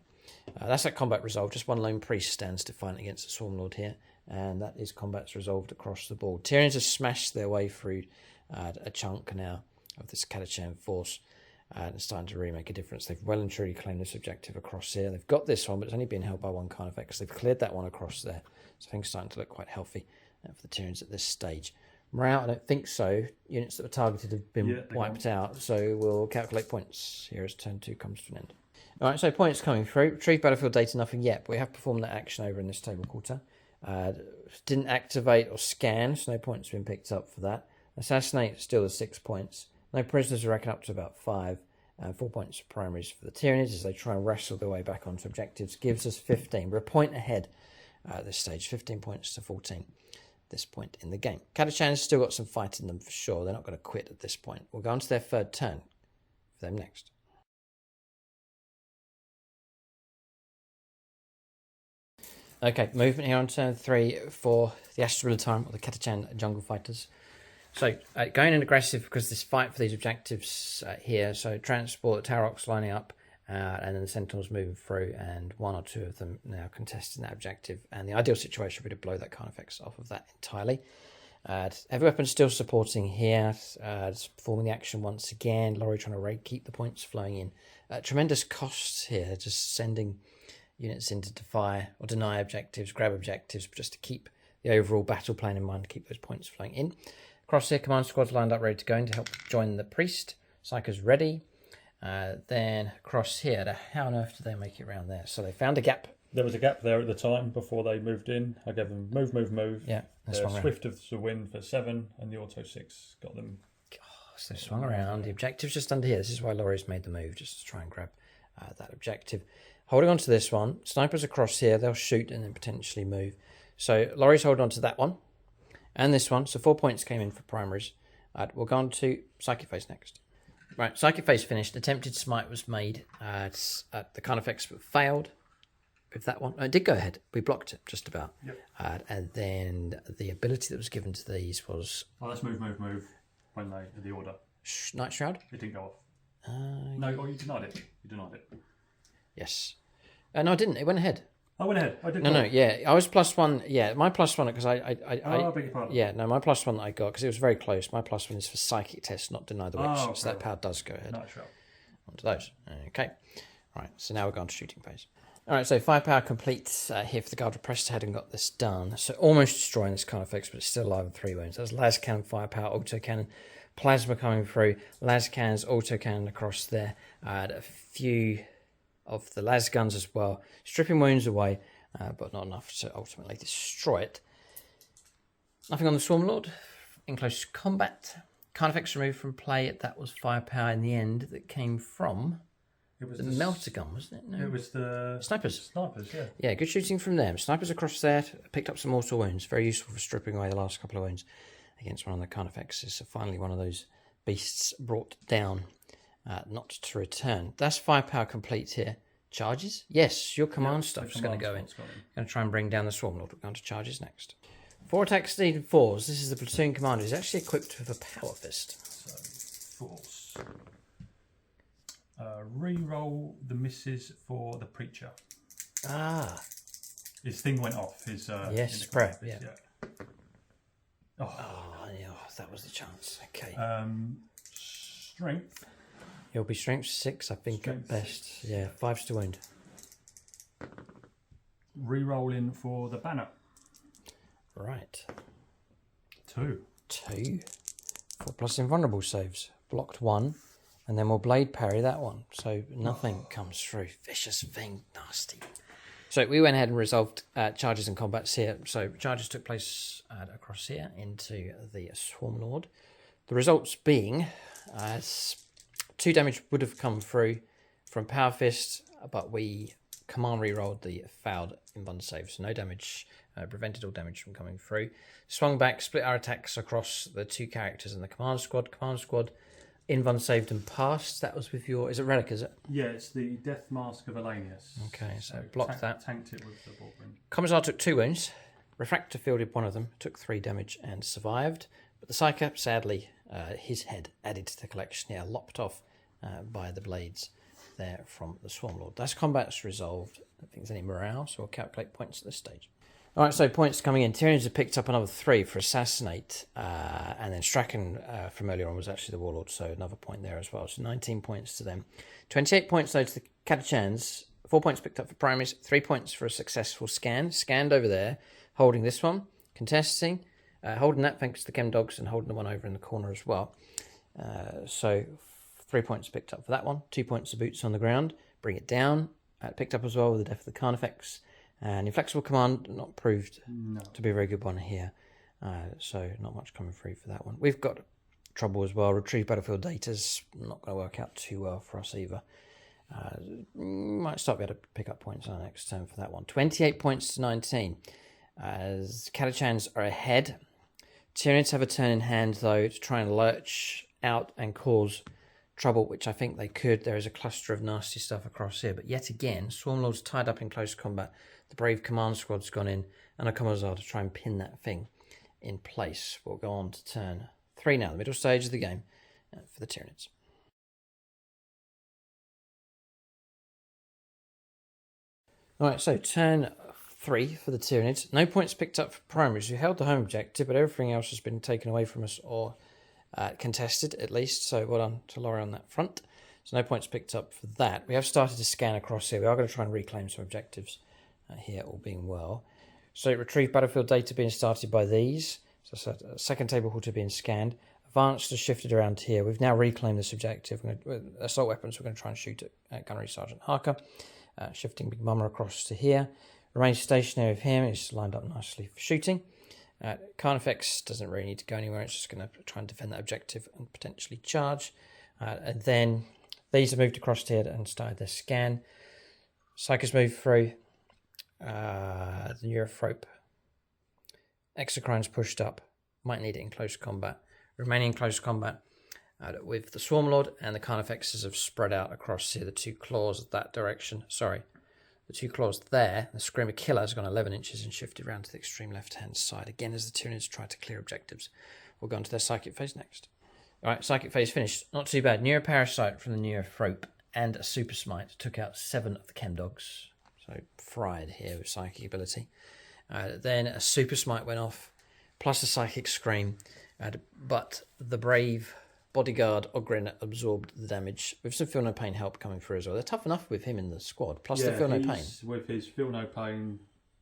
that's that combat resolved. Just 1 lone priest stands defiant against the Swarmlord here. And that is combat's resolved across the board. Tyranids have smashed their way through a chunk now of this Catachan force. And it's starting to really make a difference. They've well and truly claimed this objective across here. They've got this one, but it's only been held by 1 Carnifex. They've cleared that one across there. So things are starting to look quite healthy for the Tyranids at this stage. Morale, I don't think so. Units that were targeted have been wiped out. So we'll calculate points here as turn 2 comes to an end. All right, so points coming through. Retrieve battlefield data, nothing yet, but we have performed that action over in this table quarter. Didn't activate or scan, so no points have been picked up for that. Assassinate, still the 6 points. No prisoners are reckoned up to about 5. 4 points for primaries for the Tyranids as they try and wrestle their way back onto objectives. Gives us 15. We're a point ahead at this stage. 15 points to 14 at this point in the game. Catachan's still got some fight in them for sure. They're not going to quit at this point. We'll go on to their 3rd turn for them next. Okay, movement here on turn 3 for the Austria or the Catachan Jungle Fighters. So, going in aggressive because this fight for these objectives here. So, transport, Taroks lining up, and then the Sentinels moving through, and 1 or 2 of them now contesting that objective. And the ideal situation would be to blow that Carnifex off of that entirely. Heavy weapons still supporting here, performing the action once again. Lawrie trying to keep the points flowing in. Tremendous costs here, just sending units in to defy or deny objectives, grab objectives, just to keep the overall battle plan in mind, to keep those points flowing in. Across here, command squad's lined up, ready to go in to help join the priest. Psycho's ready. Then across here, how on earth did they make it around there? So they found a gap. There was a gap there at the time before they moved in. I gave them move. Yeah, they swung around. Swift of the win for 7, and the auto 6 got them. So they swung around. The objective's just under here. This is why Laurie's made the move, just to try and grab that objective. Holding on to this one. Snipers across here. They'll shoot and then potentially move. So Laurie's holding on to that one. And this one. So 4 points came in for primaries. We'll go on to Psychic Phase next. Right, Psychic Phase finished. Attempted smite was made. The Carnifex failed with that one. No, it did go ahead. We blocked it just about. Yep. And then the ability that was given to these was... Oh, let's move when they the order. Night Shroud? It didn't go off. No, you denied it. You denied it. Yes. No, I didn't. It went ahead. I went ahead. I did. No, yeah. I was +1. Yeah, my +1 because I beg your pardon. Yeah, no, my +1 that I got because it was very close. My +1 is for psychic tests, not deny the witch. So that power does go ahead. Nice shot. Onto those. Okay. Right. So now we're going to shooting phase. All right, so firepower complete here for the guard. We pressed ahead and got this done. So almost destroying this Carnifex, but it's still alive with 3 wounds. That's las cannon, firepower, auto cannon, plasma coming through, las cannons, auto cannon across there. I had a few of the las guns as well, stripping wounds away, but not enough to ultimately destroy it. Nothing on the Swarmlord. In close combat, Carnifex removed from play. That was firepower in the end that came from... It was the melter gun, wasn't it? No. It was the... Snipers. Snipers, yeah. Yeah, good shooting from them. Snipers across there, picked up some mortal wounds. Very useful for stripping away the last couple of wounds against one of the Carnifexes. So finally one of those beasts brought down, not to return. That's firepower complete here. Charges? Yes, your command stuff's going to go in. Going to try and bring down the Swarmlord. We're going to charges next. 4 attacks needed 4s. This is the platoon commander. He's actually equipped with a power fist. So, force. Re-roll the misses for the preacher. Ah. His thing went off. His yes, prep. Yeah. Oh, yeah, that was the chance. Okay. Strength. He'll be strength 6, I think, strength at best. 6. Yeah, 5's to wound. Re-rolling for the banner. Right. 2. 4+ invulnerable saves. Blocked 1. And then we'll blade parry that one. So nothing comes through. Vicious thing. Nasty. So we went ahead and resolved charges and combats here. So charges took place across here into the Swarmlord. The results being 2 damage would have come through from Power Fist, but we command re-rolled the fouled invuln save. So no damage, prevented all damage from coming through. Swung back, split our attacks across the 2 characters in the command squad. Command squad. Invuln saved and passed. That was with your... Is it Relic, is it? Yeah, it's the Death Mask of Elanius. Okay, so blocked that. Tanked it with the Ballroom. Commissar took 2 wounds. Refractor fielded one of them, took 3 damage and survived. But the Psyker, sadly, his head added to the collection here, lopped off by the blades there from the Swarmlord. That's combat's resolved. I don't think there's any morale, so we'll calculate points at this stage. All right, so points coming in. Tyranids have picked up another 3 for Assassinate, and then Strachan from earlier on was actually the Warlord, so another point there as well. So 19 points to them. 28 points, though, to the Catachans. 4 points picked up for primaries, 3 points for a successful scan. Scanned over there, holding this one, contesting, holding that thanks to the Chem Dogs, and holding the one over in the corner as well. So 3 points picked up for that one. 2 points of boots on the ground. Bring it down. Picked up as well with the death of the Carnifex. And Inflexible Command, not proved to be a very good one here. So not much coming through for that one. We've got trouble as well. Retrieve battlefield data's not going to work out too well for us either. Might start be able to pick up points on the next turn for that one. 28 points to 19. As Catachans are ahead. Tyranids have a turn in hand, though, to try and lurch out and cause trouble, which I think they could. There is a cluster of nasty stuff across here. But yet again, Swarmlord's tied up in close combat. The Brave Command Squad's gone in, and a Commissar to try and pin that thing in place. We'll go on to turn 3 now, the middle stage of the game for the Tyranids. Alright, so turn 3 for the Tyranids. No points picked up for primaries. We held the home objective, but everything else has been taken away from us or contested, at least. So well done to Lawrie on that front. So no points picked up for that. We have started to scan across here. We are going to try and reclaim some objectives here, all being well. So retrieve battlefield data being started by these. So second table halter being scanned. Advanced has shifted around here. We've now reclaimed this objective. With assault weapons, we're going to try and shoot at Gunnery Sergeant Harker. Shifting Big Mama across to here. Remains stationary with him. He's lined up nicely for shooting. Carnifex doesn't really need to go anywhere. It's just going to try and defend that objective and potentially charge. And then these have moved across here and started their scan. Psychers move through. The Neurophrope. Exocrine's pushed up. Might need it in close combat. Remaining in close combat with the Swarmlord, and the Carnifexes have spread out across here. The 2 claws that direction. Sorry. The 2 claws there. The Screamer Killer has gone 11 inches and shifted around to the extreme left-hand side. Again, as the Tyranids try to clear objectives. We'll go on to their Psychic phase next. Alright, Psychic phase finished. Not too bad. Neuroparasite from the Neurophrope and a Super Smite took out 7 of the Chem Dogs. So fried here with Psychic ability. Then a Super Smite went off, plus a Psychic Scream. But the Brave bodyguard Ogren absorbed the damage with some feel no pain help coming through as well. They're tough enough with him in the squad, plus the feel no pain. With his feel no pain,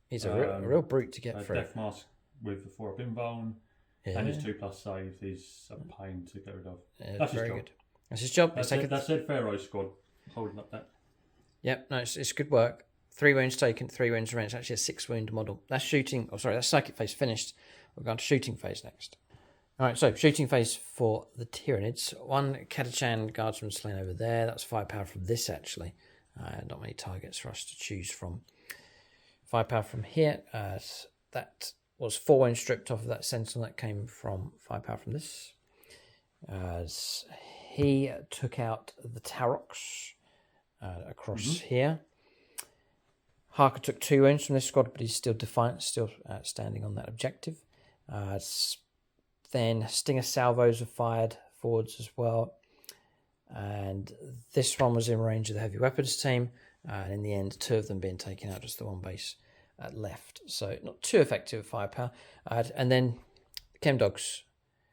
he's a real brute to get through. Death mask with the 4-up invuln, and his 2+ save is a pain to get rid of. Yeah, that's very good. That's his job. That's Ed Pharaoh's squad holding up that. Yep, no, it's good work. 3 wounds taken, 3 wounds remain. It's actually a 6-wound model. That's shooting. Oh, sorry, that's psychic phase finished. We're going to shooting phase next. All right, so shooting phase for the Tyranids. 1 Catachan guardsman slain over there. That's firepower from this, actually. Not many targets for us to choose from. Firepower from here. That was 4 wounds stripped off of that sentinel. That came from firepower from this. He took out the Taroks across here. Harker took 2 wounds from this squad, but he's still defiant, still standing on that objective. Then Stinger salvos are fired forwards as well. And this one was in range of the heavy weapons team. And in the end, 2 of them being taken out, just the 1 base left. So not too effective firepower. And then the Chem Dogs.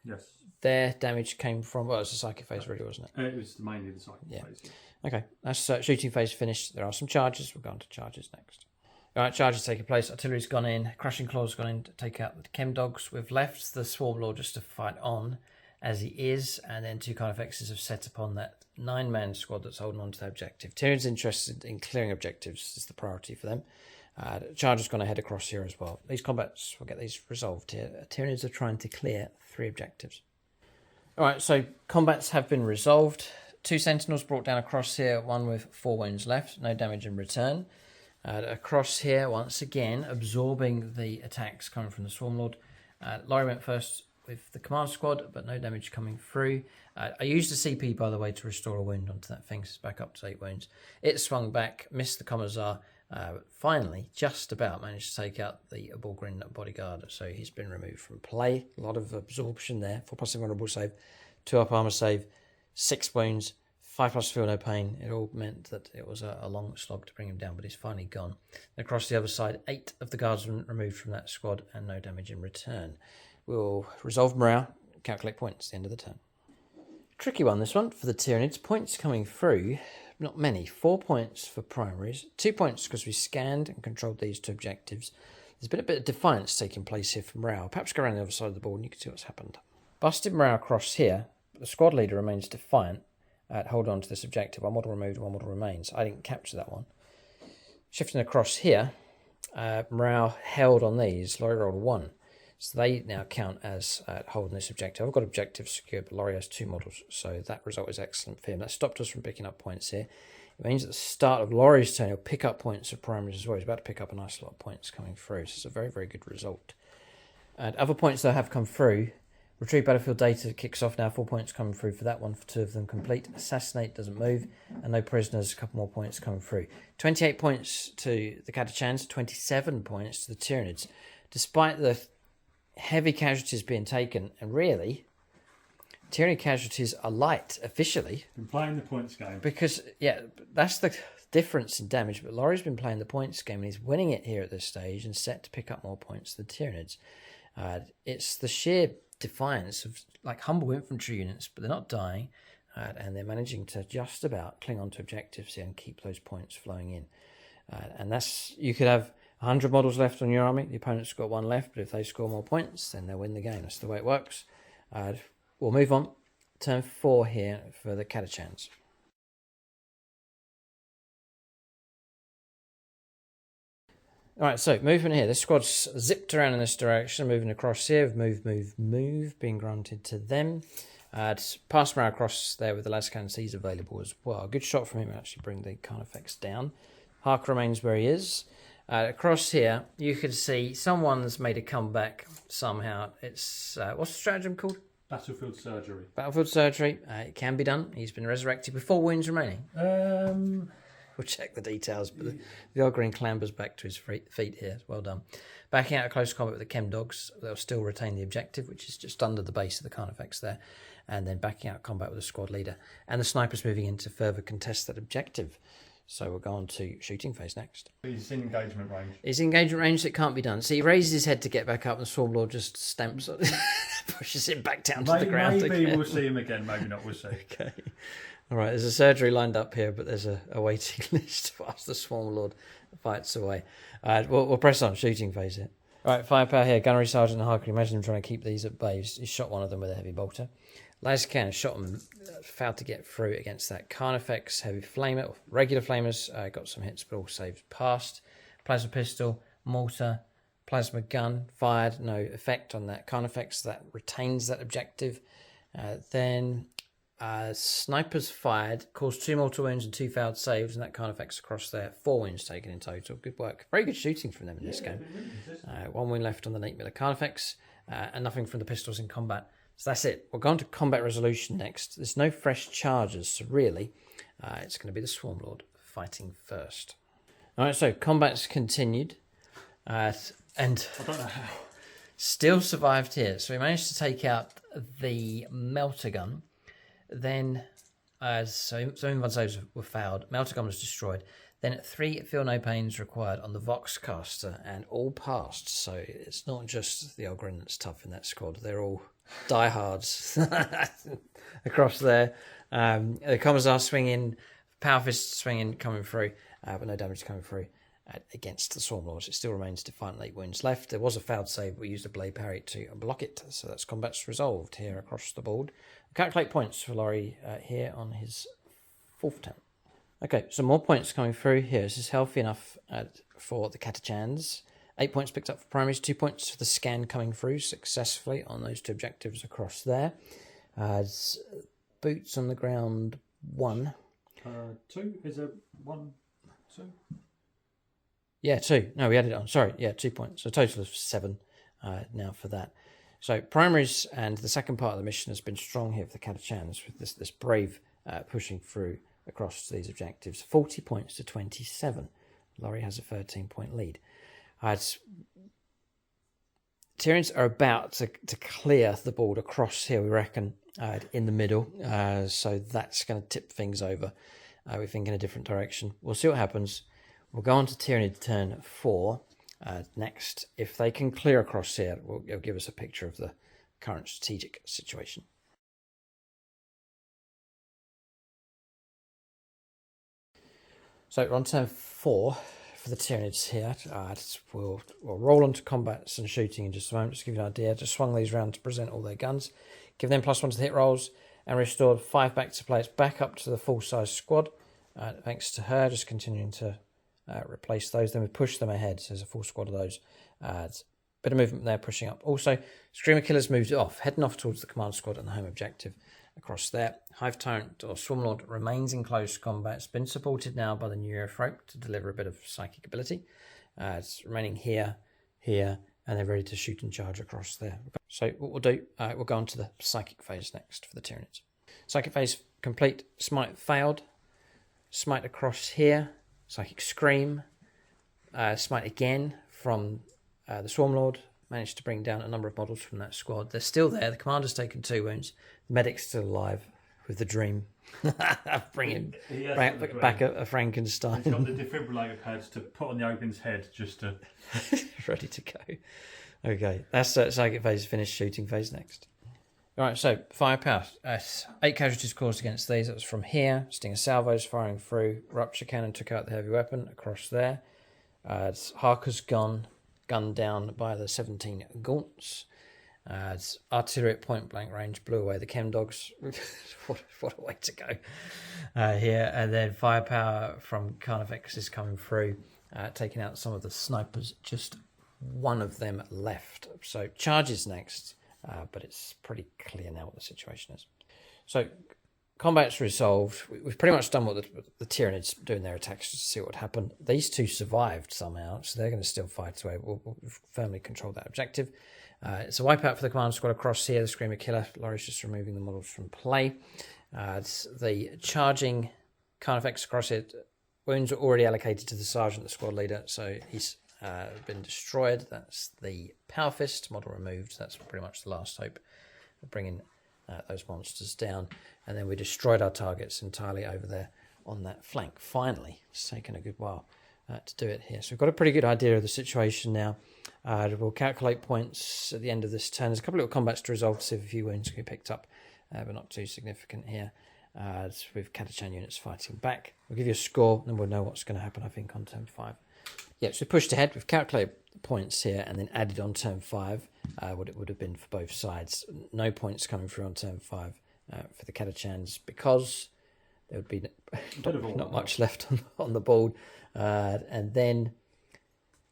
Yes. Their damage came from, well, it was the psychic phase really, wasn't it? It was mainly the psychic phase. Yeah. Okay, that's shooting phase finished. There are some charges. We'll go on to charges next. All right, charges taking place. Artillery's gone in. Crushing Claw's gone in to take out the Chem Dogs. We've left the Swarm Lord just to fight on as he is, and then 2 Carnifexes have set upon that 9-man squad that's holding on to their objective. Tyranids interested in clearing objectives is the priority for them. Charger's going to head across here as well. These combats, we'll get these resolved here. Tyranids are trying to clear 3 objectives. All right, so combats have been resolved. 2 Sentinels brought down across here, 1 with 4 wounds left, no damage in return. Across here, once again, absorbing the attacks coming from the Swarm Lord. Lawrie went first with the command squad, but no damage coming through. I used the CP, by the way, to restore a wound onto that thing, so it's back up to 8 wounds. It swung back, missed the Commissar, finally, just about managed to take out the Aborgrin bodyguard, so he's been removed from play. A lot of absorption there. 4+ invulnerable save, 2-up armor save, 6 wounds, 5+ feel no pain. It all meant that it was a long slog to bring him down, but he's finally gone. And across the other side, 8 of the guardsmen removed from that squad and no damage in return. We'll resolve morale, calculate points at the end of the turn. Tricky one, this one, for the Tyranids. Points coming through, not many. 4 points for primaries, 2 points because we scanned and controlled these 2 objectives. There's been a bit of defiance taking place here for morale. Perhaps go around the other side of the board and you can see what's happened. Busted morale across here, but the squad leader remains defiant. Hold on to this objective. 1 model removed, 1 model remains. I didn't capture that one. Shifting across here, morale held on these. Lawrie rolled a 1. So they now count as holding this objective. I've got objectives secured, but Lawrie has 2 models. So that result is excellent for him. That stopped us from picking up points here. It means at the start of Laurie's turn, he'll pick up points of primaries as well. He's about to pick up a nice lot of points coming through. So it's a very, very good result. And other points that have come through. Retrieve battlefield data kicks off now. 4 points coming through for that one, for 2 of them complete. Assassinate doesn't move, and no prisoners. A couple more points coming through. 28 points to the Catachans, 27 points to the Tyranids. Despite the heavy casualties being taken, and really, Tyranid casualties are light officially. Been playing the points game. Because, yeah, that's the difference in damage, but Laurie's been playing the points game, and he's winning it here at this stage and set to pick up more points than the Tyranids. It's the sheer defiance of like humble infantry units, but they're not dying, and they're managing to just about cling on to objectives here and keep those points flowing in. And that's, you could have 100 models left on your army, the opponent's got 1 left, but if they score more points, then they'll win the game. That's the way it works. We'll move on. Turn 4 here for the Catachans. All right, so movement here. This squad's zipped around in this direction, moving across here. Move, being granted to them. Pass morale across there with the las cannons. He's available as well. A good shot from him, actually bring the Carnifex down. Harker remains where he is. Across here, you can see someone's made a comeback somehow. It's, what's the stratagem called? Battlefield Surgery. Battlefield Surgery. It can be done. He's been resurrected with 4 wounds remaining. We'll check the details, but the Ogren clambers back to his feet here. Well done. Backing out of close combat with the Chem Dogs, they'll still retain the objective, which is just under the base of the Carnifex there. And then backing out of combat with the squad leader. And the snipers moving in to further contest that objective. So we'll go on to shooting phase next. He's in engagement range. He's in engagement range, so it can't be done. So he raises his head to get back up, and the Swarm Lord just stamps on pushes him back down to the ground Maybe again. we'll see him again, maybe not, we'll see. Okay. All right, there's a surgery lined up here, but there's a waiting list whilst the Swarm Lord fights away. We'll press on, shooting phase here. All right, firepower here. Gunnery Sergeant and Harker. Imagine him trying to keep these at bay. He shot one of them with a heavy bolter. Lascan shot him, failed to get through against that Carnifex heavy flamer. Regular flamers got some hits, but all saved past. Plasma pistol, mortar, plasma gun fired. No effect on that Carnifex. That retains that objective. Then snipers fired, caused 2 mortal wounds and 2 failed saves, and that Carnifex across there. 4 wounds taken in total. Good work. Very good shooting from them in this game. 1 wound left on the 8mm Carnifex, and nothing from the pistols in combat. So that's it. We're going to combat resolution next. There's no fresh charges, so really, it's going to be the Swarm Lord fighting first. All right, so combat's continued, and I don't know how. still survived here. So we managed to take out the melter gun. Then, so some of saves were failed. Melter gun was destroyed. Then 3 feel no pains required on the Voxcaster, and all passed. So it's not just the Ogryn that's tough in that squad. They're all diehards across there. The Commissar swinging, Power Fist swinging, coming through, but no damage coming through against the Swarm Lords. It still remains defiant 8 wounds left. There was a failed save, but we used a blade parry to block it. So that's combat's resolved here across the board. Calculate points for Lawrie here on his 4th turn. Okay, so more points coming through here. This is healthy enough for the Catachans. 8 points picked up for primaries, 2 points for the scan coming through successfully on those 2 objectives across there. Boots on the ground, 1. 2? Is there 1, 2? Yeah, 2. No, we added it on. Sorry, yeah, 2 points. So a total of 7 now for that. So primaries and the second part of the mission has been strong here for the Catachans with this brave pushing through across these objectives. 40 points to 27. Lawrie has a 13-point lead. Tyranids are about to clear the board across here, we reckon, in the middle. So that's going to tip things over, we think, in a different direction. We'll see what happens. We'll go on to Tyranid turn 4 next. If they can clear across here, it'll give us a picture of the current strategic situation. So we're on turn 4 for the Tyranids here. We'll roll on to combats and shooting in just a moment. Just to give you an idea. Just swung these round to present all their guns. Give them +1 to the hit rolls and restored 5 back to players back up to the full-size squad. Thanks to her, just continuing to replace those. Then we push them ahead. So there's a full squad of those. Bit of movement there, pushing up. Also, Screamer Killers moved off, heading off towards the command squad and the home objective across there. Hive Tyrant or Swarm Lord remains in close combat. It's been supported now by the new Airfolk to deliver a bit of psychic ability. It's remaining here, and they're ready to shoot and charge across there. So what we'll do, we'll go on to the psychic phase next for the Tyranids. Psychic phase complete. Smite failed. Smite across here. Psychic Scream. Smite again from the Swarm Lord. Managed to bring down a number of models from that squad. They're still there. The commander's taken 2 wounds. The medic's still alive with the dream. bring back a Frankenstein. He's got the defibrillator pads to put on the Ogryn's head just to... Ready to go. Okay, that's psychic phase finished. Shooting phase next. All right, so firepower. 8 casualties caused against these. That was from here. Stinger salvos firing through. Rupture cannon took out the heavy weapon across there. Harker's gunned down by the 17 gaunts. Artillery at point blank range blew away the chem dogs. what a way to go here. And then firepower from Carnifex is coming through, taking out some of the snipers. Just one of them left. So charges next, but it's pretty clear now what the situation is. So combat's resolved. We've pretty much done what the Tyranids doing their attacks just to see what would happen. These 2 survived somehow, so they're going to still fight away. We'll firmly control that objective. It's a wipeout for the command squad across here. The Screamer Killer. Laurie's just removing the models from play. The charging Carnifex across it. Wounds are already allocated to the sergeant, the squad leader, so he's been destroyed. That's the Power Fist model removed. That's pretty much the last hope of bringing those monsters down. And then we destroyed our targets entirely over there on that flank. Finally, it's taken a good while to do it here. So we've got a pretty good idea of the situation now. We'll calculate points at the end of this turn. There's a couple of little combats to resolve to see if a few wounds can be picked up, but not too significant here. With Catachan units fighting back. We'll give you a score, and we'll know what's going to happen, I think, on turn 5. Yeah, so we pushed ahead. We've calculated the points here and then added on turn 5 what it would have been for both sides. No points coming through on turn 5 for the Catachans because there would be not much left on the board. And then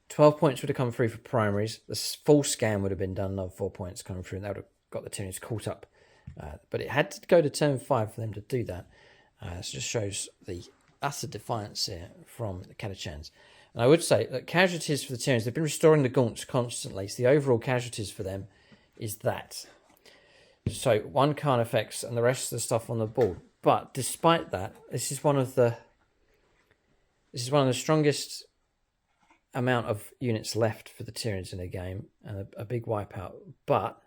12 points would have come through for primaries. The full scan would have been done, another 4 points coming through, and that would have got the Tyranids caught up. But it had to go to turn 5 for them to do that. So it just shows the utter defiance here from the Catachans. And I would say that casualties for the Tyranids, they've been restoring the gaunts constantly. So the overall casualties for them is that. So 1 Carnifex and the rest of the stuff on the board. But despite that, this is one of the strongest amount of units left for the Tyranids in a game, and a big wipeout. But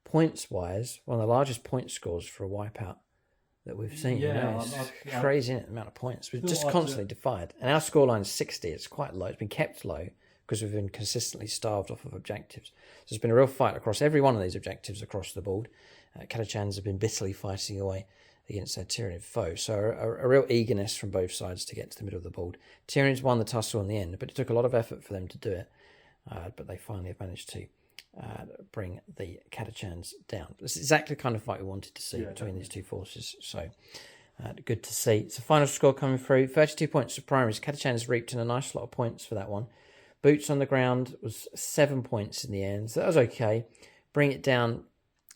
points-wise, one of the largest point scores for a wipeout that we've seen. Yeah, it's crazy amount of points. We've just constantly defied. And our scoreline is 60. It's quite low. It's been kept low because we've been consistently starved off of objectives. So there's been a real fight across every one of these objectives across the board. Catachans have been bitterly fighting away against their Tyranid foe. So a real eagerness from both sides to get to the middle of the board. Tyranids won the tussle in the end, but it took a lot of effort for them to do it. But they finally have managed to bring the Catachans down. This is exactly the kind of fight we wanted to see between these two forces. So good to see. It's a final score coming through. 32 points for primaries. Catachans reaped in a nice lot of points for that one. Boots on the ground was 7 points in the end. So that was okay. Bring it down.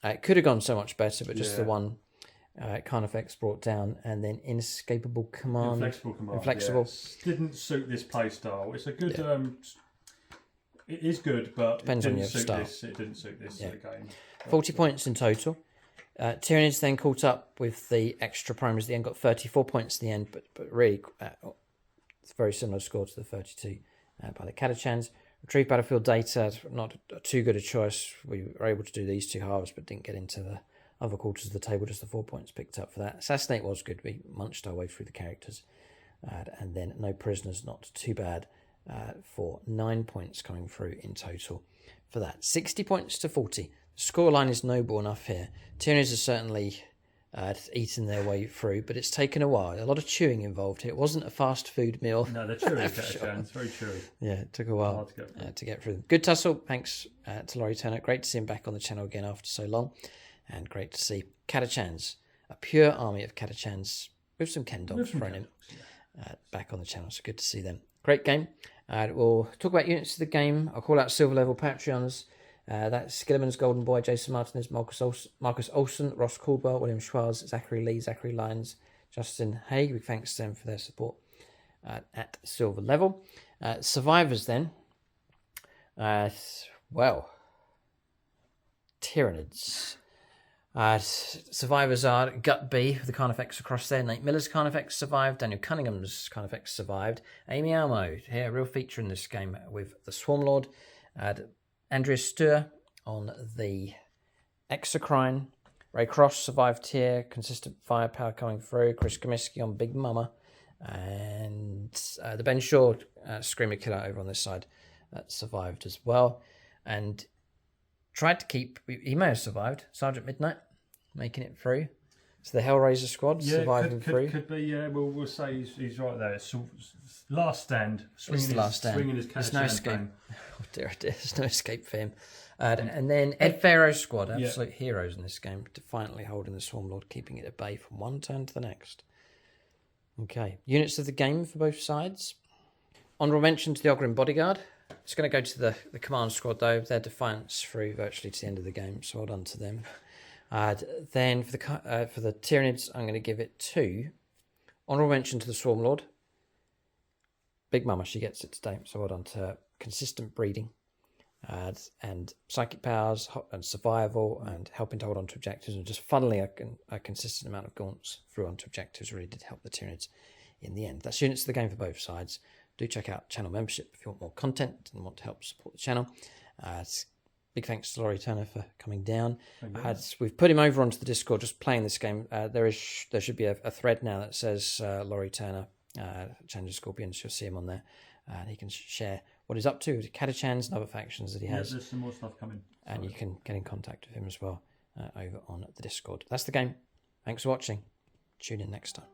It could have gone so much better, but just the one Carnifex brought down, and then Inescapable Command. Inflexible. Yes. Didn't suit this play style. It's a good. It is good, but depends on your style. It didn't suit this game. 40 points in total. Tyranids then caught up with the extra primaries at the end, got 34 points in the end, but really it's a very similar score to the 32 by the Catachans. Retrieve battlefield data, not too good a choice. We were able to do these 2 halves, but didn't get into the other quarters of the table. Just the 4 points picked up for that. Assassinate was good. We munched our way through the characters. And then no prisoners, not too bad. For 9 points coming through in total for that. 60 points to 40. The scoreline is noble enough here. Tyranids are certainly eaten their way through, but it's taken a while. A lot of chewing involved here. It wasn't a fast food meal. No, they're chewy, It's very chewy. Yeah, it took a while to get through them. Good tussle. Thanks to Lawrie Turner. Great to see him back on the channel again after so long. And great to see Catachans, a pure army of Catachans with some Ken dogs thrown in, back on the channel. So good to see them. Great game. We'll talk about units of the game. I'll call out silver level Patreons. That's Skillerman's Golden Boy, Jason Martinez, Marcus Olsen, Ross Caldwell, William Schwarz, Zachary Lee, Zachary Lyons, Justin Haig. Big thanks to them for their support at silver level. Survivors then. Tyranids. Survivors are Gut B with the Carnifex across there. Nate Miller's Carnifex survived. Daniel Cunningham's Carnifex survived. Amy Almo, here, a real feature in this game with the Swarmlord. Andrea Stur on the Exocrine. Ray Cross survived here. Consistent firepower coming through. Chris Comiskey on Big Mama. And the Ben Shaw Screamer Killer over on this side survived as well. And tried to keep, he may have survived, Sergeant Midnight, making it through. So the Hellraiser squad surviving through. Could be, we'll say he's right there. So, last stand, swinging his Catachan. There's no escape. Oh dear, there's no escape for him. And then Ed Pharaoh's squad, absolute heroes in this game, defiantly holding the Swarmlord, keeping it at bay from one turn to the next. Okay, units of the game for both sides. Honourable mention to the Ogryn Bodyguard. It's going to go to the command squad, though. Their defiance through virtually to the end of the game, so well done to them. Then for the Tyranids, I'm going to give it 2. Honourable mention to the Swarmlord. Big Mama, she gets it today, so well done to her. Consistent breeding and psychic powers and survival and helping to hold on to objectives and just funneling a consistent amount of gaunts through onto objectives really did help the Tyranids in the end. That's units of the game for both sides. Do check out channel membership if you want more content and want to help support the channel. Big thanks to Lawrie Turner for coming down. We've put him over onto the Discord just playing this game. There should be a thread now that says Lawrie Turner, Challenger Scorpions. You'll see him on there. And he can share what he's up to, the Catachans and other factions that he has. There's some more stuff coming. And you can get in contact with him as well over on the Discord. That's the game. Thanks for watching. Tune in next time.